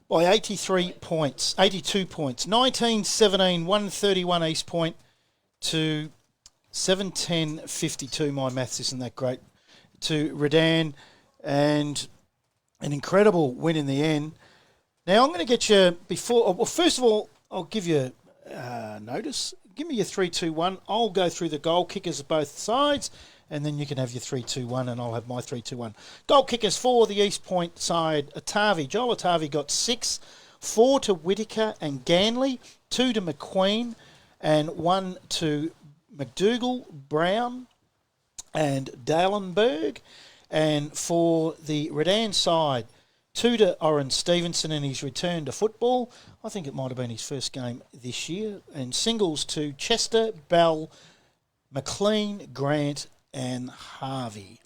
by 82 points. 19-17, 131 East Point to 7-10-52. My maths isn't that great. To Redan, and an incredible win in the end. Now, I'm going to get you first of all, I'll give you notice. Give me your 3-2-1. I'll go through the goal kickers of both sides, and then you can have your 3-2-1, and I'll have my 3-2-1. Goal kickers for the East Point side, Atavi. Joel Atavi got 6, 4 to Whittaker and Ganley, 2 to McQueen, and 1 to McDougall, Brown, and Dallenberg. And for the Redan side, 2 to Oren Stevenson in his return to football. I think it might have been his first game this year. And singles to Chester, Bell, McLean, Grant, and Harvey.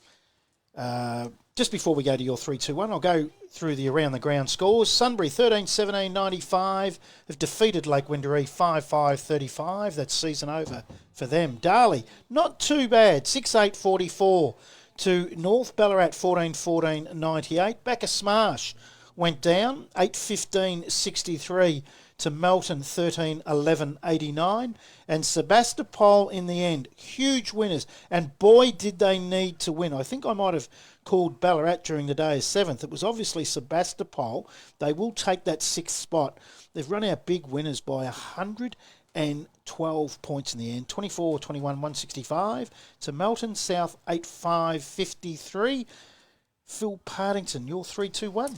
Just before we go to your 3-2-1, I'll go through the around the ground scores. Sunbury 13-17-95 have defeated Lake Wendouree 5-5-35. That's season over for them. Darley, not too bad, 6-8-44 to North Ballarat 14-14-98. Bacchus Marsh went down 8-15-63 to Melton 13-11-89. And Sebastopol in the end, huge winners. And boy, did they need to win. I think I might have called Ballarat during the day as 7th. It was obviously Sebastopol. They will take that 6th spot. They've run out big winners by 112 points in the end. 24-21, 165 to Melton South 8-5-53. Phil Partington, your 3-2-1.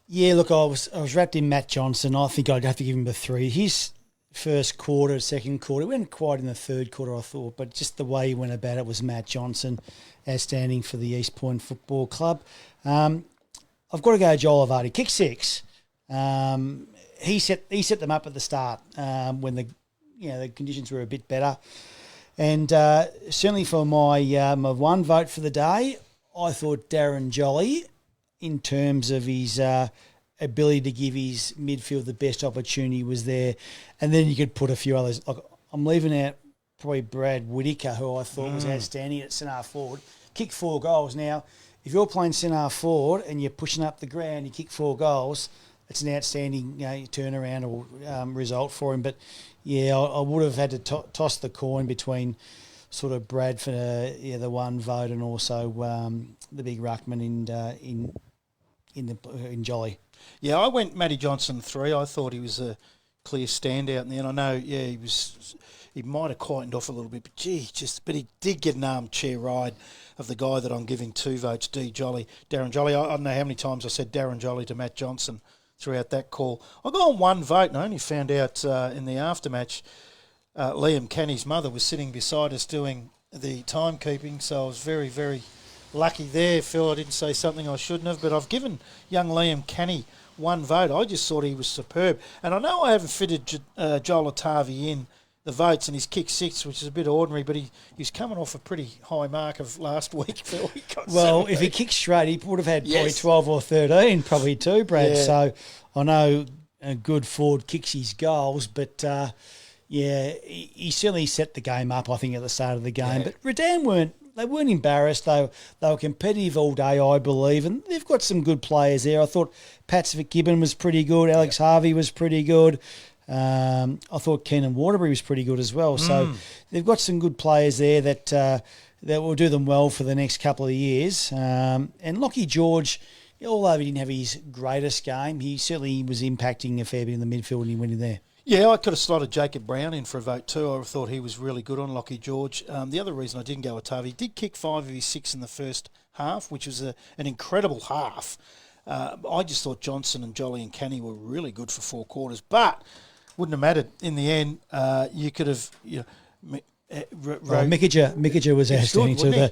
Yeah, look, I was wrapped in Matt Johnson. I think I'd have to give him a 3. His first quarter, second quarter, went quite in the third quarter, I thought, but just the way he went about it was Matt Johnson, outstanding for the East Point Football Club. I've got to go Joel Avati. Kick 6. He set them up at the start when the conditions were a bit better, and certainly for my one vote for the day, I thought Darren Jolly, in terms of his ability to give his midfield the best opportunity, was there. And then you could put a few others. Like, I'm leaving out probably Brad Whittaker, who I thought was outstanding at centre forward. Kicked 4 goals. Now, if you're playing centre forward and you're pushing up the ground, you kick 4 goals, it's an outstanding turnaround or result for him. But, yeah, I would have had to toss the coin between sort of Brad for the one vote and also the big ruckman in Jolly. Yeah, I went Matty Johnson 3. I thought he was a clear standout in the end. I know, he might have quietened off a little bit, but he did get an armchair ride of the guy that I'm giving 2 votes, Darren Jolly. I don't know how many times I said Darren Jolly to Matt Johnson throughout that call. I got on 1 vote, and I only found out in the aftermatch Liam Canny's mother was sitting beside us doing the timekeeping, so I was very, very lucky there, Phil. I didn't say something I shouldn't have, but I've given young Liam Canny 1 vote. I just thought he was superb. And I know I haven't fitted Joel Atavi in the votes, and he's kicked 6, which is a bit ordinary, but he's coming off a pretty high mark of last week, Phil. He got 17. If he kicked straight, he would have had probably 12 or 13 probably too, Brad. Yeah. So I know a good forward kicks his goals, but he certainly set the game up, I think, at the start of the game. Yeah. But Redan weren't embarrassed. They were competitive all day, I believe, and they've got some good players there. I thought Pat Gibbon was pretty good. Alex Harvey was pretty good. I thought Keenan Waterbury was pretty good as well. So they've got some good players there that will do them well for the next couple of years. And Lockie George, although he didn't have his greatest game, he certainly was impacting a fair bit in the midfield when he went in there. Yeah, I could have slotted Jacob Brown in for a vote too. I thought he was really good on Lockie George. The other reason I didn't go with Tavi, he did kick 5 of his 6 in the first half, which was an incredible half. I just thought Johnson and Jolly and Canny were really good for 4 quarters, but wouldn't have mattered in the end. You could have, Mikager was outstanding too.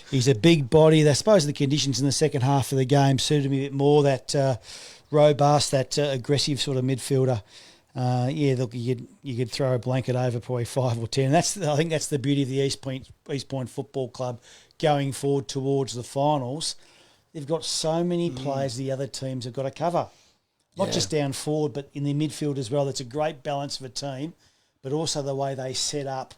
He's a big body. I suppose the conditions in the second half of the game suited him a bit more. That robust, that aggressive sort of midfielder. Look, you could throw a blanket over probably 5 or 10. I think that's the beauty of the East Point Football Club going forward towards the finals. They've got so many players the other teams have got to cover. Not just down forward, but in the midfield as well. It's a great balance of a team, but also the way they set up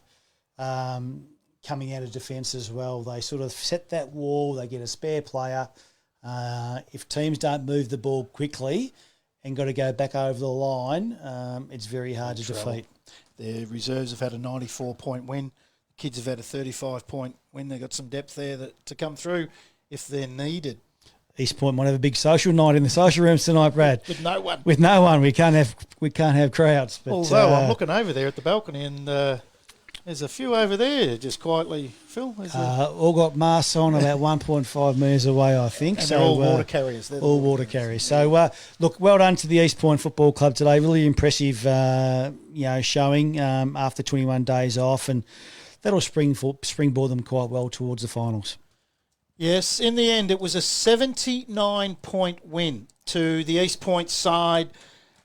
coming out of defence as well. They sort of set that wall. They get a spare player. If teams don't move the ball quickly and got to go back over the line, it's very hard to defeat. Their reserves have had a 94-point win. Kids have had a 35-point win. They've got some depth there to come through if they're needed. East Point might have a big social night in the social rooms tonight, Brad. With no one. With no one, we can't have crowds. But, although I'm looking over there at the balcony and there's a few over there just quietly. Phil, all got masks on about 1.5 metres away, I think. And so they're all water carriers. All water carriers. So look, well done to the East Point Football Club today. Really impressive, showing after 21 days off, and that'll springboard them quite well towards the finals. Yes, in the end, it was a 79-point win to the East Point side.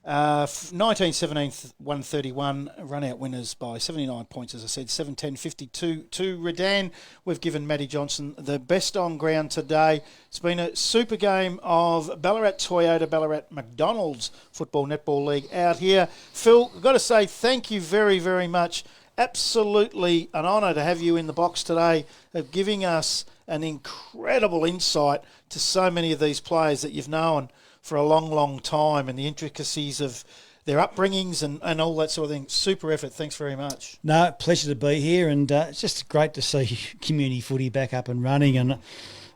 19-17-131, run-out winners by 79 points, as I said, 7-10-52 to Redan. We've given Matty Johnson the best on ground today. It's been a super game of Ballarat Toyota, Ballarat McDonald's Football Netball League out here. Phil, I've got to say thank you very, very much. Absolutely an honour to have you in the box today, of giving us an incredible insight to so many of these players that you've known for a long, long time, and the intricacies of their upbringings and all that sort of thing. Super effort. Thanks very much. No, pleasure to be here, and it's just great to see community footy back up and running. And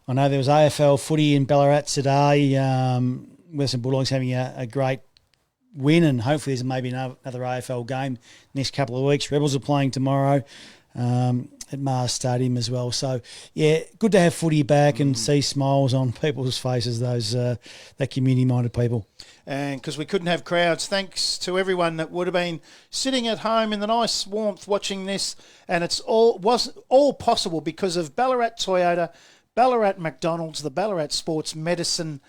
I know there was AFL footy in Ballarat today. Western Bulldogs having a great win, and hopefully there's maybe another AFL game next couple of weeks. Rebels are playing tomorrow at Mars Stadium as well. So, yeah, good to have footy back and see smiles on people's faces, those that community-minded people. And because we couldn't have crowds, thanks to everyone that would have been sitting at home in the nice warmth watching this, and was all possible because of Ballarat Toyota, Ballarat McDonald's, the Ballarat Sports Medicine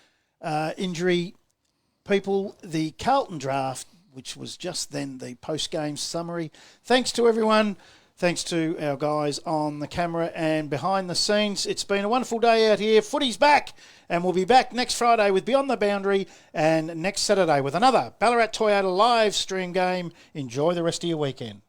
injury people, the Carlton draft, which was just then the post-game summary. Thanks to everyone. Thanks to our guys on the camera and behind the scenes. It's been a wonderful day out here. Footy's back, and we'll be back next Friday with Beyond the Boundary, and next Saturday with another Ballarat Toyota live stream game. Enjoy the rest of your weekend.